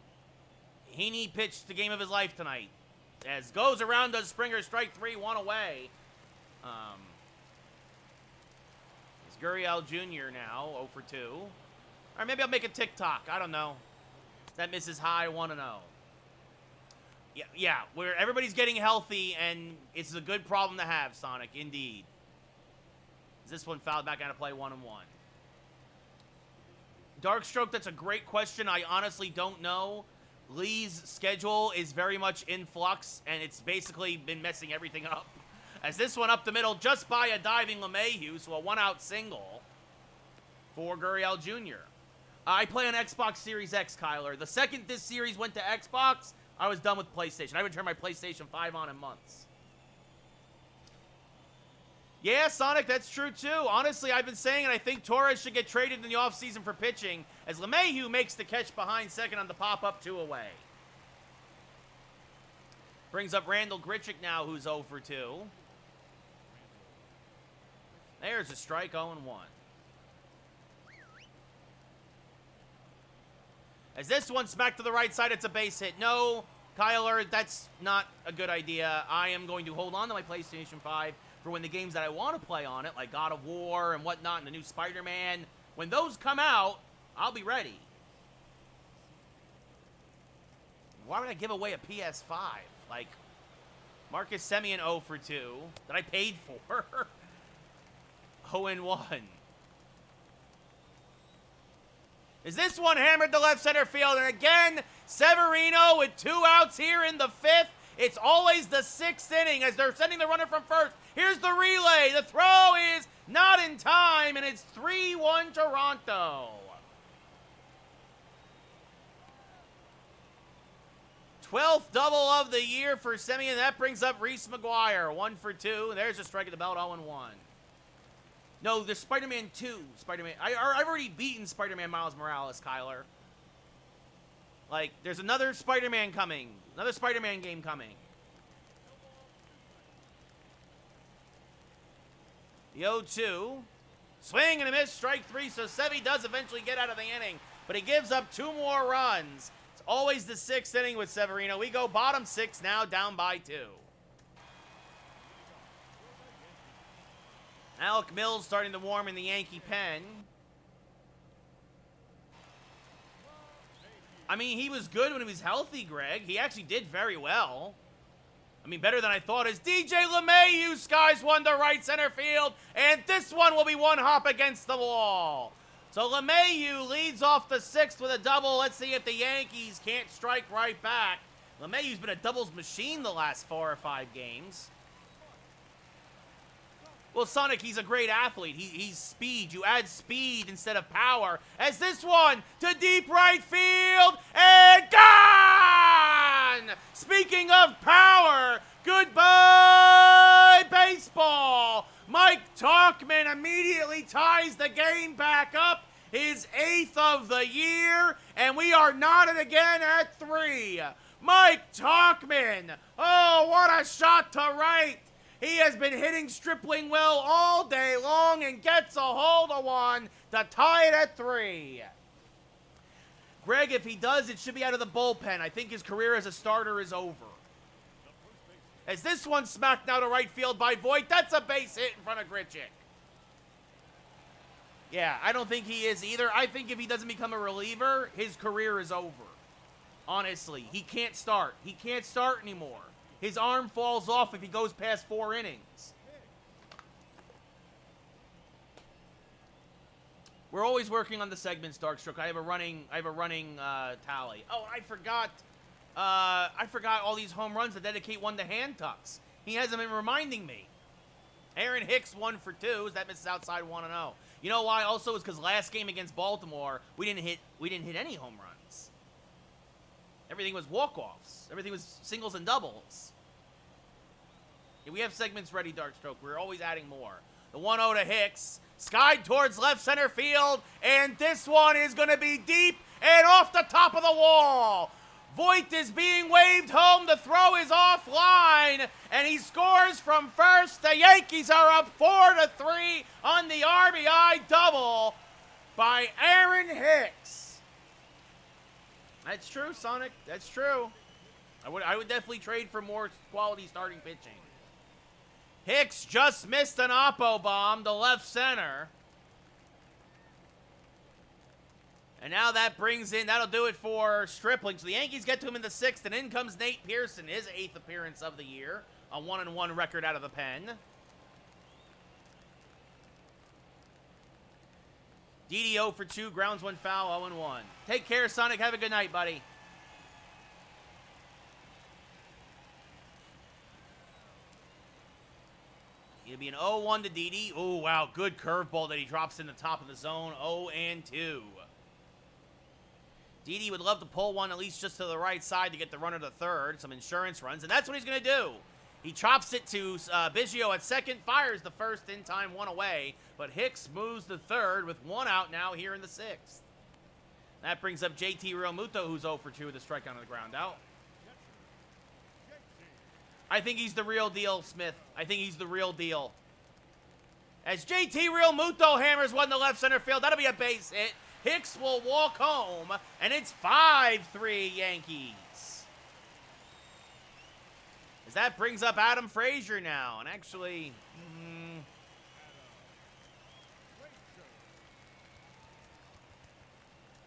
Heaney pitched the game of his life tonight. As goes around, does Springer, strike 3, 1 away. It's Gurriel Jr. now, 0-2. Or maybe I'll make a TikTok. I don't know. That misses high, 1-0. Yeah, where everybody's getting healthy, and it's a good problem to have, Sonic, indeed. This one fouled back out of play, 1-1. Darkstroke, that's a great question. I honestly don't know. Lee's schedule is very much in flux, and it's basically been messing everything up. As this one up the middle, just by a diving LeMahieu, so a 1-out single for Gurriel Jr. I play on Xbox Series X, Kyler. The second this series went to Xbox, I was done with PlayStation. I haven't turned my PlayStation 5 on in months. Yeah, Sonic, that's true, too. Honestly, I've been saying, and I think Torres should get traded in the offseason for pitching, as LeMahieu makes the catch behind second on the pop-up 2 away. Brings up Randall Grichuk now, who's 0-2. There's a strike, 0-1. As this one smacked to the right side, it's a base hit. No, Kyler, that's not a good idea. I am going to hold on to my PlayStation 5 for when the games that I want to play on it, like God of War and whatnot, and the new Spider-Man, when those come out, I'll be ready. Why would I give away a PS5? Like, Marcus Semien 0-2 that I paid for. 0-1. Is this one hammered to left center field? And again, Severino with 2 outs here in the 5th. It's always the 6th inning as they're sending the runner from first. Here's the relay. The throw is not in time, and it's 3-1 Toronto. 12th double of the year for Semien. That brings up Reese McGuire. 1-2. There's a strike at the belt, 0-1. No, there's Spider-Man 2. Spider-Man. I've already beaten Spider-Man Miles Morales, Kyler. Like, there's another Spider-Man coming. Another Spider-Man game coming. The 0-2. Swing and a miss, strike 3. So Sevy does eventually get out of the inning. But he gives up 2 more runs. It's It's always the 6th inning with Severino. We go bottom 6 now, down by 2. Alec Mills starting to warm in the Yankee pen. I mean, he was good when he was healthy, Greg. He actually did very well. I mean, better than I thought. Is DJ LeMahieu skies one to right center field, and this one will be one hop against the wall. So LeMahieu leads off the 6th with a double. Let's see if the Yankees can't strike right back. LeMahieu's been a doubles machine the last 4 or 5 games. Well, Sonic, he's a great athlete. He's speed. You add speed instead of power. As this one to deep right field, and gone! Speaking of power, goodbye baseball. Mike Tauchman immediately ties the game back up, his 8th of the year, and we are knotted again at 3. Mike Tauchman, oh, what a shot to right. He has been hitting Stripling well all day long and gets a hold of one to tie it at 3. Greg, if he does, it should be out of the bullpen. I think his career as a starter is over. As this one smacked now to right field by Voit, that's a base hit in front of Grichuk. Yeah, I don't think he is either. I think if he doesn't become a reliever, his career is over. Honestly, he can't start. He can't start anymore. His arm falls off if he goes past 4 innings. We're always working on the segments, Darkstroke. I have a running tally. Oh, I forgot all these home runs to dedicate one to hand tucks. He hasn't been reminding me. Aaron Hicks 1 for 2. That misses outside 1-0. You know why? Also, is because last game against Baltimore, we didn't hit any home runs. Everything was walk-offs. Everything was singles and doubles. Yeah, we have segments ready, Darkstroke. We're always adding more. The 1-0 to Hicks. Skied towards left center field. And this one is going to be deep and off the top of the wall. Voit is being waved home. The throw is offline. And he scores from first. The Yankees are up 4-3 on the RBI double by Aaron Hicks. That's true, Sonic. That's true. I would definitely trade for more quality starting pitching. Hicks just missed an oppo bomb to left center. And now that brings in, that'll do it for Stripling. So the Yankees get to him in the 6th, and in comes Nate Pearson, his 8th appearance of the year. A 1-1 record out of the pen. Didi 0 for 2, grounds 1 foul, 0-1. Take care, Sonic. Have a good night, buddy. It'll be an 0-1 to Didi. Oh, wow. Good curveball that he drops in the top of the zone. 0-2. Didi would love to pull one at least just to the right side to get the runner to third. Some insurance runs, and that's what he's going to do. He chops it to Biggio at second, fires the first in time, 1 away. But Hicks moves to third with 1 out now here in the 6th. That brings up JT Realmuto, who's 0 for 2 with a strikeout on the ground out. I think he's the real deal, Smith. I think he's the real deal. As JT Realmuto hammers one to left center field, that'll be a base hit. Hicks will walk home, and it's 5-3 Yankees. As that brings up Adam Frazier now, and actually,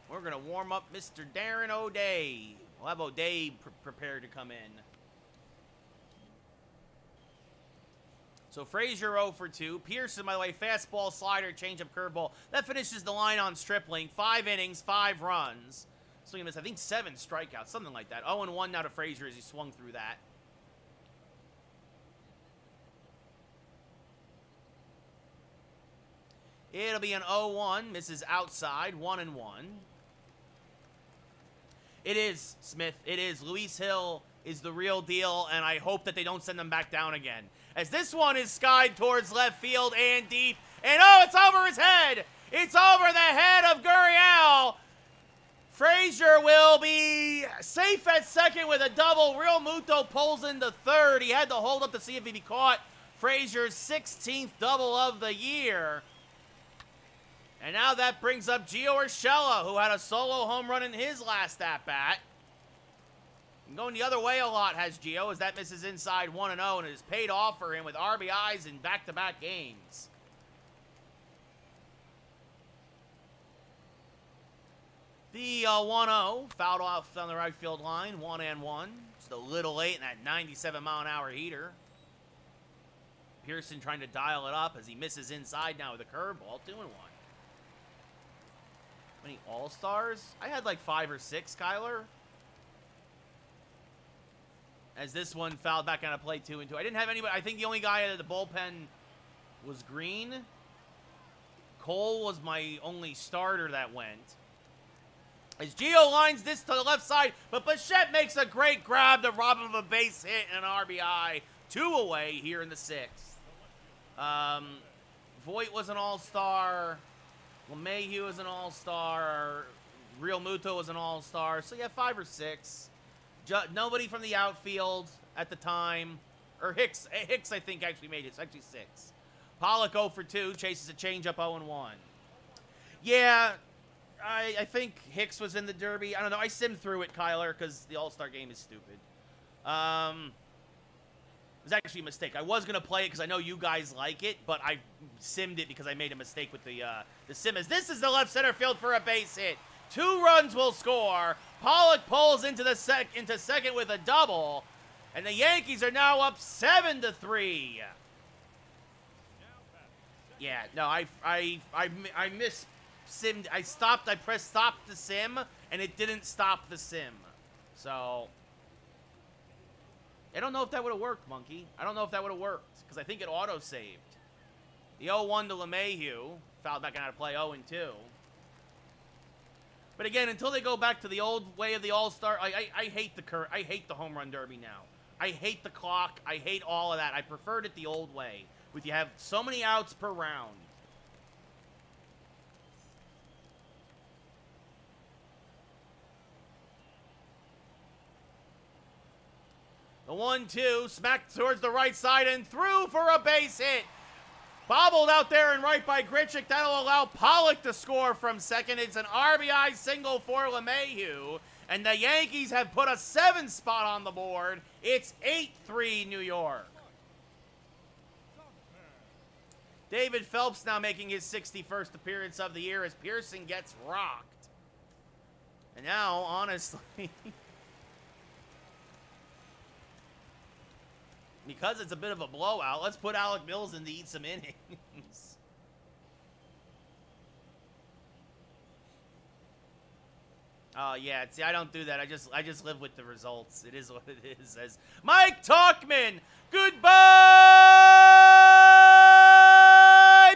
we're going to warm up Mr. Darren O'Day. We'll have O'Day prepared to come in. So Frazier 0 for 2. Pearson, by the way, fastball, slider, changeup, curveball. That finishes the line on Stripling. 5 innings, 5 runs. So he missed, I think, 7 strikeouts, something like that. 0-1 now to Frazier as he swung through that. It'll be an 0-1. Misses outside. 1-1. It is, Smith. It is. Luis Hill is the real deal, and I hope that they don't send him back down again. As this one is skied towards left field and deep. And oh, it's over his head. It's over the head of Gurriel. Frazier will be safe at second with a double. Realmuto pulls into third. He had to hold up to see if he'd be caught. Frazier's 16th double of the year. And now that brings up Gio Urshela, who had a solo home run in his last at-bat. And going the other way a lot has Gio, as that misses inside 1-0, and it has paid off for him with RBIs in back-to-back games. The 1-0 fouled off on the right field line, 1-1. Just a little late in that 97-mile-an-hour heater. Pearson trying to dial it up as he misses inside now with a curveball, 2-1. Many All-Stars? I had like 5 or 6, Kyler. As this one fouled back out of play 2-2. I didn't have anybody. I think the only guy at the bullpen was Green. Cole was my only starter that went. As Gio lines this to the left side, but Bichette makes a great grab to rob him of a base hit and an RBI. 2 away here in the 6th. Voit was an all-star. LeMahieu was an all-star. Real Muto was an all-star. So yeah, 5 or 6. Nobody from the outfield at the time. Or Hicks. Hicks, I think, actually made it. It's actually 6. Pollock 0 for 2. Chases a changeup 0-1. Yeah, I think Hicks was in the Derby. I don't know. I simmed through it, Kyler, because the All-Star game is stupid. It was actually a mistake. I was going to play it because I know you guys like it, but I simmed it because I made a mistake with the sim. As this is the left center field for a base hit. 2 runs will score. Pollock pulls into second with a double, and the Yankees are now up 7-3. Yeah, no, I missed simmed. I pressed stop the sim, and it didn't stop the sim. So I don't know if that would have worked, Monkey. I don't know if that would have worked because I think it auto-saved. The 0-1 to LeMahieu, fouled back out of play 0-2. But again, until they go back to the old way of the All-Star, I hate the home run derby now. I hate the clock. I hate all of that. I preferred it the old way, with you have so many outs per round. The 1-2, smacked towards the right side and through for a base hit. Bobbled out there and right by Grichuk. That'll allow Pollock to score from second. It's an RBI single for LeMahieu. And the Yankees have put a 7 spot on the board. It's 8-3 New York. David Phelps now making his 61st appearance of the year as Pearson gets rocked. And now, honestly, because it's a bit of a blowout, let's put Alec Mills in to eat some innings. Oh, yeah. See, I don't do that. I just live with the results. It is what it is. As Mike Tauchman, goodbye,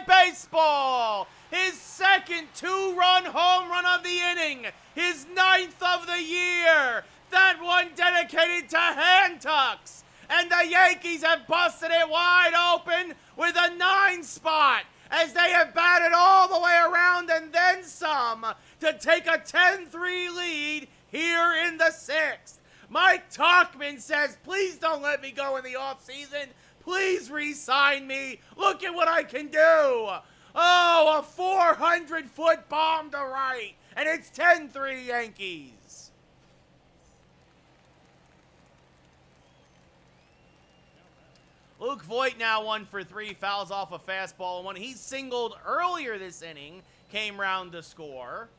baseball. His second 2-run home run of the inning. His 9th of the year. That one dedicated to hand tucks. And the Yankees have busted it wide open with a 9 spot as they have batted all the way around and then some to take a 10-3 lead here in the 6th. Mike Tauchman says, please don't let me go in the offseason. Please re-sign me. Look at what I can do. Oh, a 400-foot bomb to right. And it's 10-3 Yankees. Luke Voit now 1 for 3, fouls off a fastball, and when he singled earlier this inning, came round to score.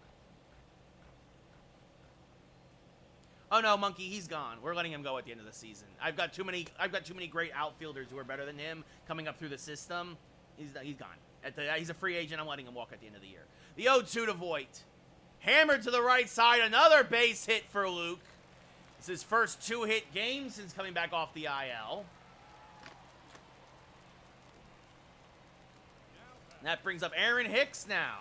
Oh no, Monkey, he's gone. We're letting him go at the end of the season. I've got too many great outfielders who are better than him coming up through the system. He's gone. He's a free agent. I'm letting him walk at the end of the year. The 0-2 to Voit. Hammered to the right side, another base hit for Luke. It's his first 2-hit game since coming back off the IL. And that brings up Aaron Hicks now.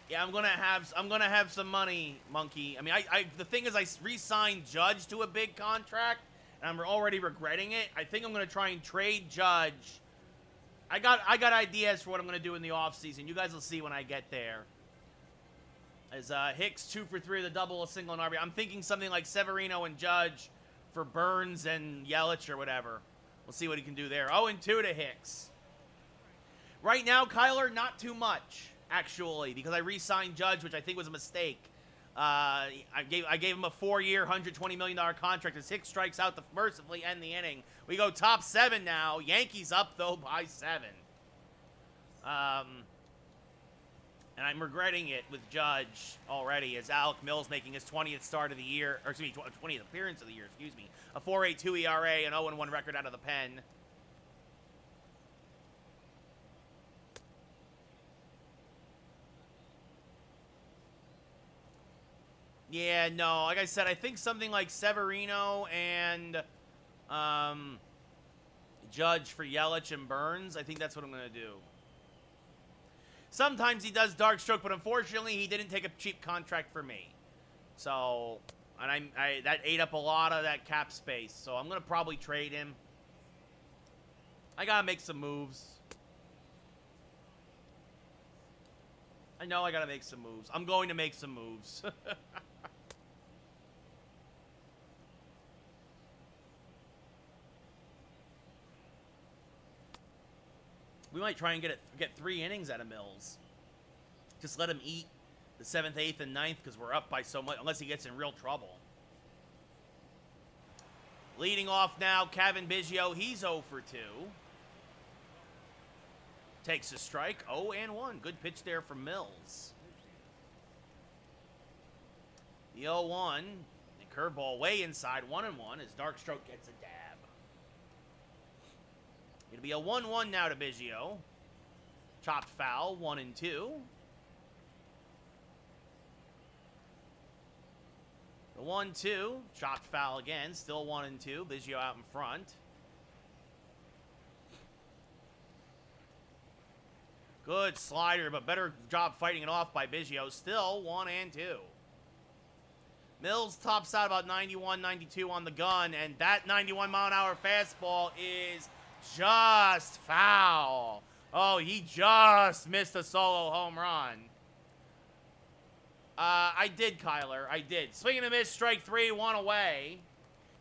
Yeah, I'm gonna have some money, Monkey. I mean, the thing is, I re-signed Judge to a big contract, and I'm already regretting it. I think I'm gonna try and trade Judge. I got ideas for what I'm gonna do in the offseason. You guys will see when I get there. As Hicks 2 for 3 with a double, a single, and RBI. I'm thinking something like Severino and Judge for Burns and Yelich or whatever. We'll see what he can do there. 0-2 to Hicks. Right now, Kyler, not too much, actually, because I re-signed Judge, which I think was a mistake. I gave him a 4-year, $120 million contract as Hicks strikes out to mercifully end the inning. We go top 7 now. Yankees up, though, by 7. And I'm regretting it with Judge already, as Alec Mills making his 20th start of the year, or excuse me, 20th appearance of the year, excuse me. A 4.82 ERA, an 0-1 record out of the pen. Yeah, no, like I said, I think something like Severino and Judge for Yelich and Burns, I think that's what I'm going to do. Sometimes he does dark stroke, but unfortunately he didn't take a cheap contract for me. So, and that ate up a lot of that cap space. So I'm going to probably trade him. I got to make some moves. I know I got to make some moves. I'm going to make some moves. We might try and get 3 innings out of Mills. Just let him eat the 7th, 8th, and 9th because we're up by so much, unless he gets in real trouble. Leading off now, Kevin Biggio. He's 0 for 2. Takes a strike. 0-1. Good pitch there from Mills. The 0-1. The curveball way inside. 1-1 as Darkstroke gets a dab. It'll be a 1-1 now to Biggio. Chopped foul, 1-2. The 1-2, chopped foul again, still 1-2. Biggio out in front. Good slider, but better job fighting it off by Biggio. Still 1-2. Mills tops out about 91, 92 on the gun, and that 91-mile-an-hour fastball is just foul. Oh, he just missed a solo home run. I did, Kyler. I did. Swing and a miss, strike 3, 1 away.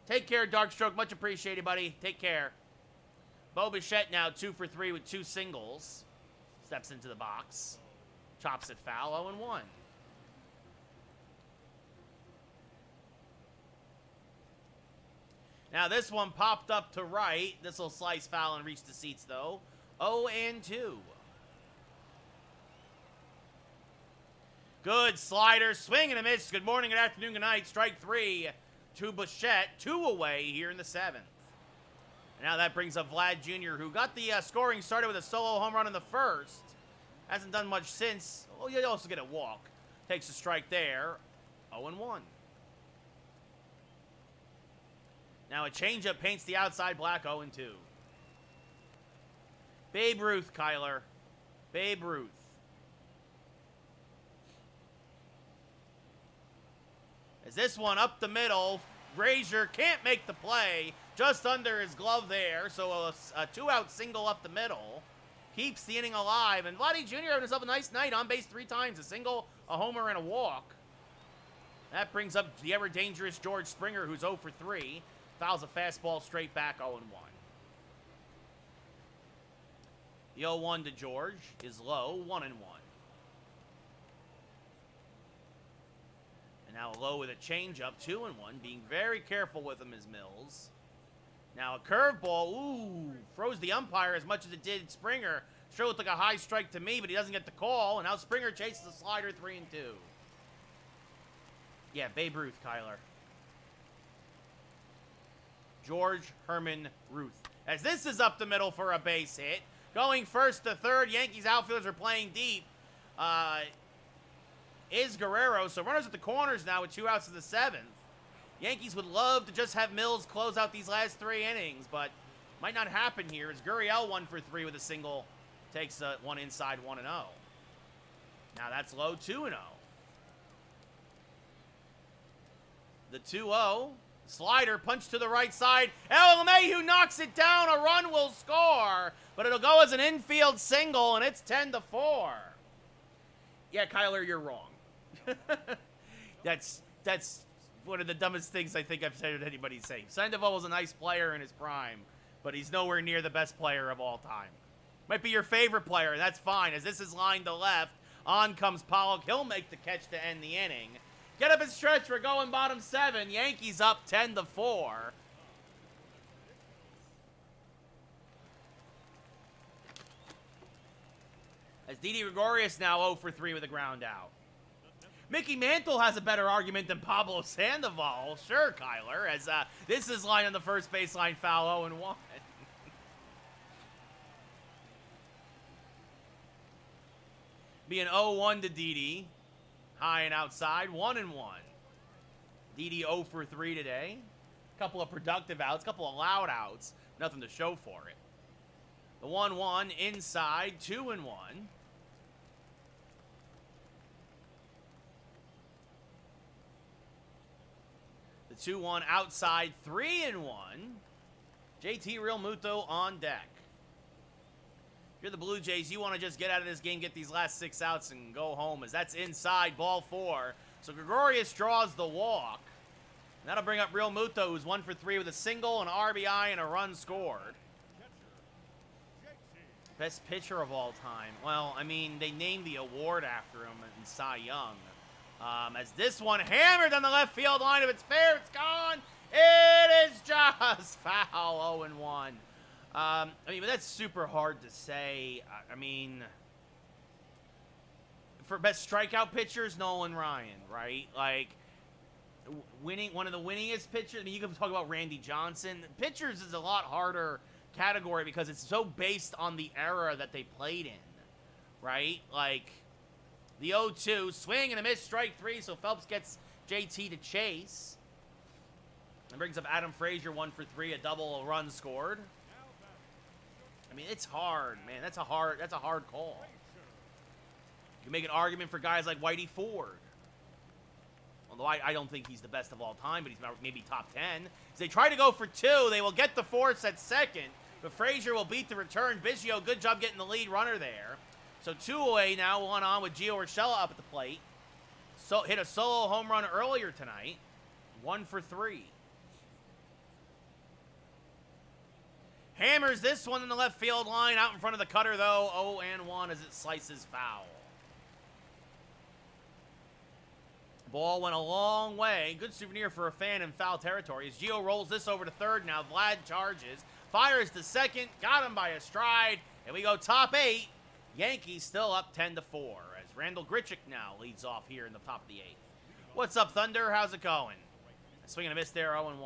Take care, Darkstroke. Much appreciated, buddy. Take care. Bo Bichette now 2 for 3 with 2 singles. Steps into the box. Chops it foul, 0-1. Now this one popped up to right. This will slice foul and reach the seats, though. 0-2. Good slider. Swing and a miss. Good morning, good afternoon, good night. Strike 3 to Bichette. 2 away here in the 7th. And now that brings up Vlad Jr., who got the scoring started with a solo home run in the 1st. Hasn't done much since. Oh, you also get a walk. Takes a strike there. 0-1. Now a changeup paints the outside black, 0-2. Babe Ruth, Kyler. Babe Ruth. As this one up the middle, Frazier can't make the play. Just under his glove there, so a 2-out single up the middle. Keeps the inning alive, and Vladdy Jr. having himself a nice night, on base 3 times. A single, a homer, and a walk. That brings up the ever-dangerous George Springer, who's 0 for 3. Fouls a fastball straight back, 0-1. The 0-1 to George is low, 1-1. And now low with a changeup, 2-1. Being very careful with him is Mills. Now a curveball, ooh, froze the umpire as much as it did Springer. Sure looked like a high strike to me, but he doesn't get the call. And now Springer chases the slider, 3-2. Yeah, Babe Ruth, Kyler. George Herman Ruth. As this is up the middle for a base hit. Going first to third. Yankees outfielders are playing deep. Is Guerrero. So runners at the corners now with 2 outs in the 7th. Yankees would love to just have Mills close out these last 3 innings, but might not happen here as Gurriel 1 for 3 with a single. Takes one inside, 1-0. Now that's low, 2-0. The 2-0. Slider, punch to the right side. El LeMahieu knocks it down. A run will score, but it'll go as an infield single, and it's 10-4. Yeah, Kyler, you're wrong. That's one of the dumbest things I think I've said anybody say. Sandoval was a nice player in his prime, but he's nowhere near the best player of all time. Might be your favorite player, and that's fine. As this is lined to left, on comes Pollock. He'll make the catch to end the inning. Get up and stretch. We're going bottom 7. Yankees up 10-4. As Didi Gregorius now 0 for 3 with a ground out. Mickey Mantle has a better argument than Pablo Sandoval. Sure, Kyler, as this is line on the first baseline foul 0-1. Be an 0-1 to Didi. High and outside, 1-1. Didi 0 for 3 today. Couple of productive outs, couple of loud outs. Nothing to show for it. The 1-1 inside, 2-1. The 2-1 outside, 3-1. JT Realmuto on deck. If you're the Blue Jays, you want to just get out of this game, get these last 6 outs, and go home, as that's inside, ball 4. So Gregorius draws the walk. And that'll bring up Realmuto, who's 1 for 3 with a single, an RBI, and a run scored. Best pitcher of all time. Well, I mean, they named the award after him in Cy Young. As this one hammered on the left field line. If it's fair, it's gone. It is just foul. 0-1. I mean, but that's super hard to say. I mean, for best strikeout pitchers, Nolan Ryan, right? Like, winning, one of the winningest pitchers. I mean, you can talk about Randy Johnson. Pitchers is a lot harder category because it's so based on the era that they played in, right? Like, the 0-2, swing and a miss, strike 3, so Phelps gets JT to chase. And brings up Adam Frazier, 1 for 3, a double, a run scored. I mean, it's hard, man. That's a hard call. You can make an argument for guys like Whitey Ford. Although I don't think he's the best of all time, but he's maybe top 10. As they try to go for 2, they will get the force at second. But Frazier will beat the return. Biggio, good job getting the lead runner there. So 2 away now, 1 on with Gio Urshela up at the plate. So hit a solo home run earlier tonight. 1 for 3. Hammers this one in the left field line. Out in front of the cutter, though. 0-1 as it slices foul. Ball went a long way. Good souvenir for a fan in foul territory. As Gio rolls this over to third now. Vlad charges. Fires to second. Got him by a stride. And we go top 8. Yankees still up 10-4. As Randall Grichuk now leads off here in the top of the 8th. What's up, Thunder? How's it going? Swing and a miss there, 0-1.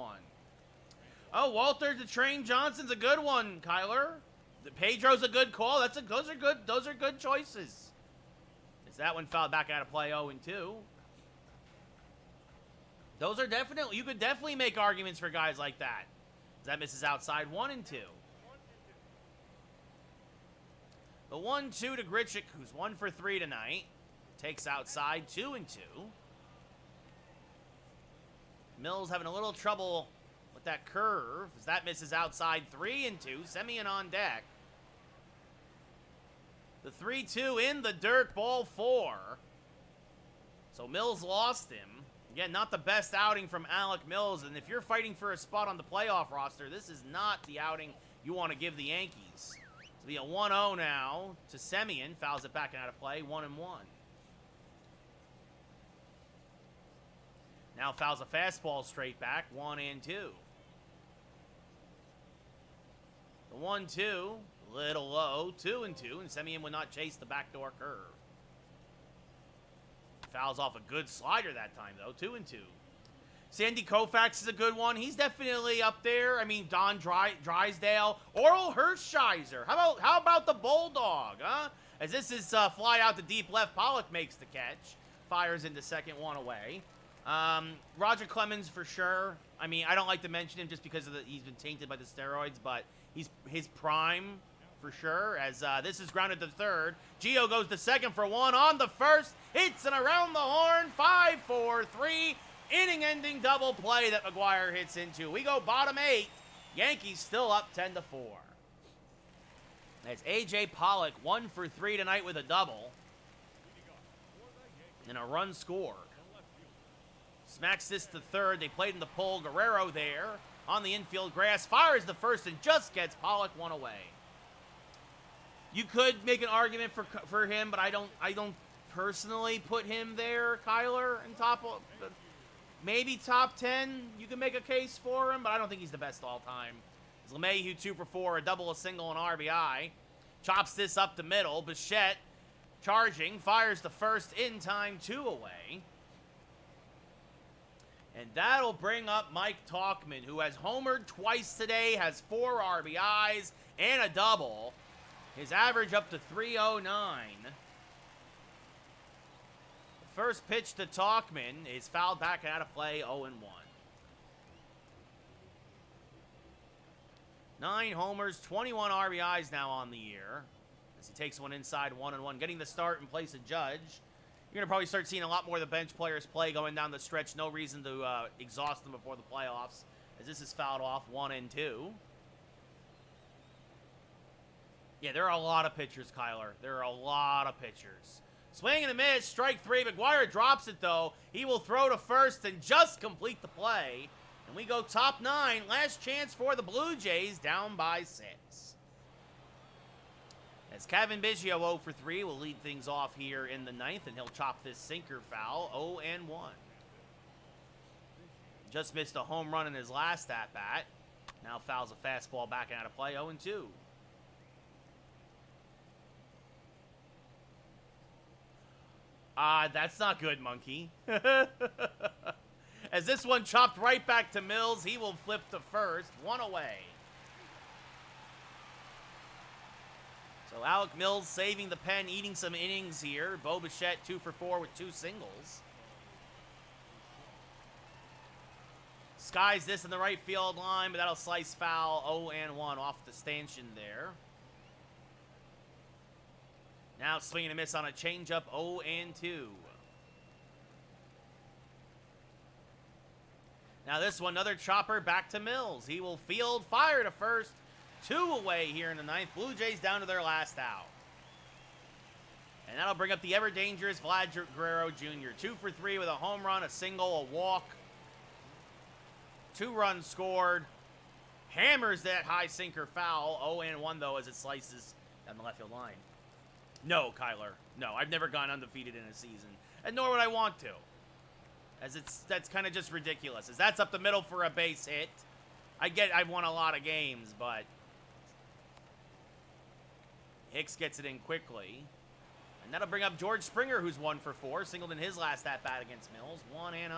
Oh, Walter to Train Johnson's a good one, Kyler. Pedro's a good call. Those are good choices. Is that one fouled back out of play, 0-2? Those are definitely, you could definitely make arguments for guys like that. That misses outside, 1-2. The 1-2 to Grichuk, who's 1 for 3 tonight. Takes outside, 2-2. Mills having a little trouble with that curve, as that misses outside, 3-2. Semien on deck. The 3-2 in the dirt, ball 4. So Mills lost him. Again, not the best outing from Alec Mills, and if you're fighting for a spot on the playoff roster, this is not the outing you want to give the Yankees. It'll be a 1-0 now to Semien. Fouls it back and out of play, 1-1. Now fouls a fastball straight back, 1-2. The 1-2, little low, 2-2, and Semien would not chase the backdoor curve. Fouls off a good slider that time, though. 2-2. Sandy Koufax is a good one. He's definitely up there. I mean, Don Drysdale, Oral Hershiser. How about the Bulldog, huh? As this is fly out to deep left, Pollock makes the catch. Fires into second, 1 away. Roger Clemens for sure. I mean, I don't like to mention him just because of he's been tainted by the steroids, but he's his prime for sure, as this is grounded to third. Gio goes to second for 1 on the first. Hits and around the horn. 5-4-3. Inning-ending double play that McGuire hits into. We go bottom 8. Yankees still up 10-4. That's A.J. Pollock, 1 for 3 tonight with a double. And a run scored. Smacks this to third. They played in the pull. Guerrero there on the infield grass. Fires the first and just gets Pollock 1 away. You could make an argument for him, but I don't personally put him there, Kyler, in maybe top 10. You can make a case for him, but I don't think he's the best all time. LeMahieu 2 for 4, a double, a single, an RBI. Chops this up the middle. Bichette charging, fires the first in time, 2 away. And that'll bring up Mike Tauchman, who has homered twice today, has 4 RBIs and a double. His average up to 309. The first pitch to Tauchman is fouled back and out of play, 0-1. 9 homers, 21 RBIs now on the year. As he takes one inside, 1-1, getting the start in place of Judge. You're going to probably start seeing a lot more of the bench players play going down the stretch. No reason to exhaust them before the playoffs, as this is fouled off, 1-2. Yeah, there are a lot of pitchers, Kyler. There are a lot of pitchers. Swing and a miss, strike 3. McGuire drops it, though. He will throw to first and just complete the play. And we go top 9. Last chance for the Blue Jays, down by 6. As Kevin Biggio 0 for 3 will lead things off here in the 9th, and he'll chop this sinker foul, 0-1. Just missed a home run in his last at-bat. Now fouls a fastball back out of play, 0-2. That's not good, Monkey. As this one chopped right back to Mills, he will flip to first, 1 away. So Alec Mills saving the pen, eating some innings here. Bo Bichette 2 for 4 with 2 singles. Skies this in the right field line, but that'll slice foul, 0-1 off the stanchion there. Now swinging a miss on a changeup, 0-2. Now this one, another chopper back to Mills. He will field, fire to first, 2 away here in the 9th. Blue Jays down to their last out. And that'll bring up the ever-dangerous Vlad Guerrero Jr. 2 for 3 with a home run, a single, a walk. 2 runs scored. Hammers that high sinker foul, 0-1 though, as it slices down the left field line. No, Kyler. No, I've never gone undefeated in a season, and nor would I want to. As that's kind of just ridiculous. As that's up the middle for a base hit. I've won a lot of games, but Hicks gets it in quickly. And that'll bring up George Springer, who's 1 for 4, singled in his last at-bat against Mills, 1-0.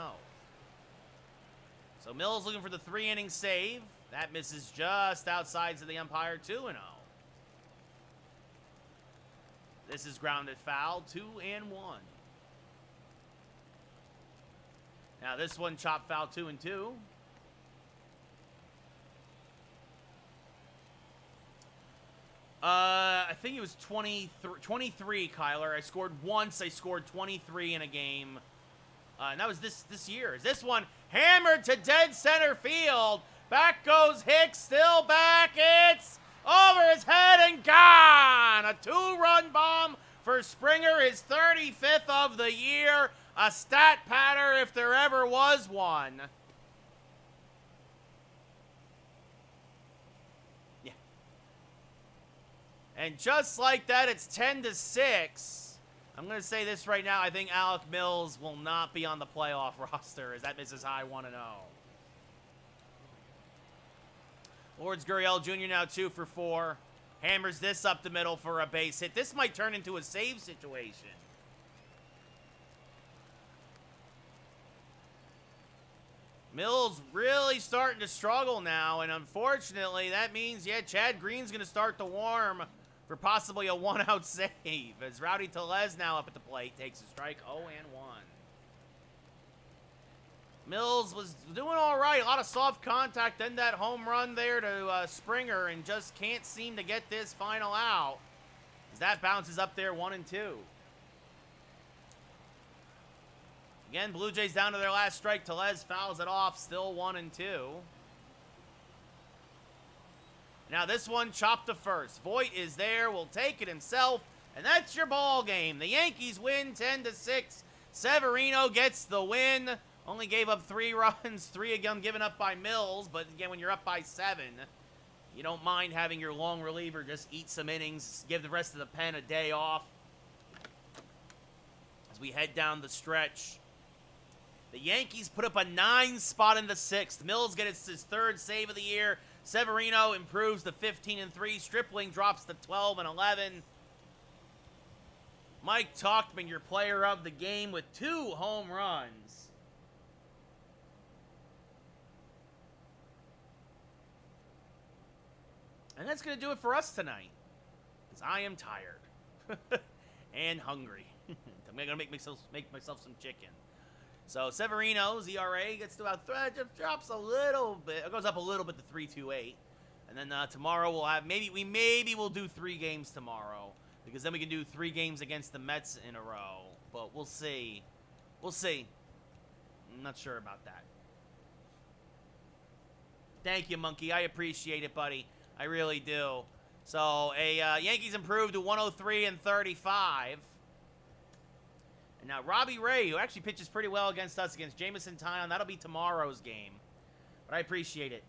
So Mills looking for the 3-inning save. That misses just outside to the umpire, 2-0. This is grounded foul, 2-1. Now this one chopped foul, 2-2. I think it was 23, Kyler. I scored once. I scored 23 in a game. And that was this year. Is this one hammered to dead center field? Back goes Hicks, still back. It's over his head and gone. A 2-run bomb for Springer, his 35th of the year. A stat patter if there ever was one. Yeah. And just like that, it's 10-6. I'm going to say this right now. I think Alec Mills will not be on the playoff roster as that misses high, 1-0. Lourdes Gurriel Jr. now 2 for 4. Hammers this up the middle for a base hit. This might turn into a save situation. Mills really starting to struggle now, and unfortunately, that means, yeah, Chad Green's going to start to warm for possibly a 1-out save, as Rowdy Tellez now up at the plate takes a strike, 0-1. Mills was doing all right, a lot of soft contact, then that home run there to Springer, and just can't seem to get this final out, as that bounces up there, 1-2. Again, Blue Jays down to their last strike. Tellez fouls it off, still 1-2. Now this one chopped to first. Voit is there, will take it himself, and that's your ball game. The Yankees win 10-6. Severino gets the win. Only gave up 3 runs, 3 again given up by Mills, but again, when you're up by 7, you don't mind having your long reliever just eat some innings, give the rest of the pen a day off. as we head down the stretch. The Yankees put up a 9 spot in the 6th. Mills gets his 3rd save of the year. Severino improves to 15-3. Stripling drops to 12-11. Mike Tauchman, your player of the game, with 2 home runs. And that's going to do it for us tonight. Because I am tired. And hungry. I'm going to make myself some chicken. So Severino's ERA gets to about drops a little bit. It goes up a little bit to 3.28. And then tomorrow we'll have maybe we'll do 3 games tomorrow, because then we can do 3 games against the Mets in a row. But we'll see. We'll see. I'm not sure about that. Thank you, Monkey. I appreciate it, buddy. I really do. So Yankees improved to 103-35. And now Robbie Ray, who actually pitches pretty well against us, against Jamison Tyon. That'll be tomorrow's game. But I appreciate it.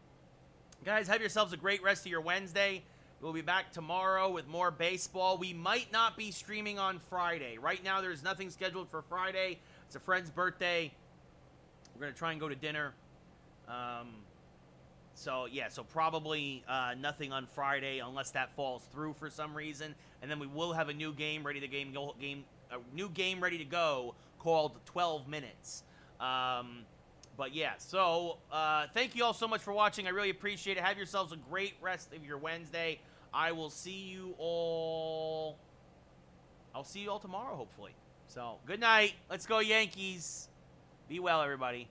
Guys, have yourselves a great rest of your Wednesday. We'll be back tomorrow with more baseball. We might not be streaming on Friday. Right now, there's nothing scheduled for Friday. It's a friend's birthday. We're going to try and go to dinner. So probably nothing on Friday unless that falls through for some reason. And then we will have a new game ready to go called 12 Minutes. But yeah, so thank you all so much for watching. I really appreciate it. Have yourselves a great rest of your Wednesday. I will see you all. I'll see you all tomorrow, hopefully. So good night. Let's go Yankees. Be well, everybody.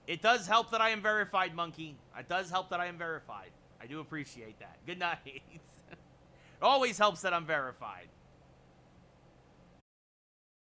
It does help that I am verified, Monkey. It does help that I am verified. I do appreciate that. Good night. It always helps that I'm verified.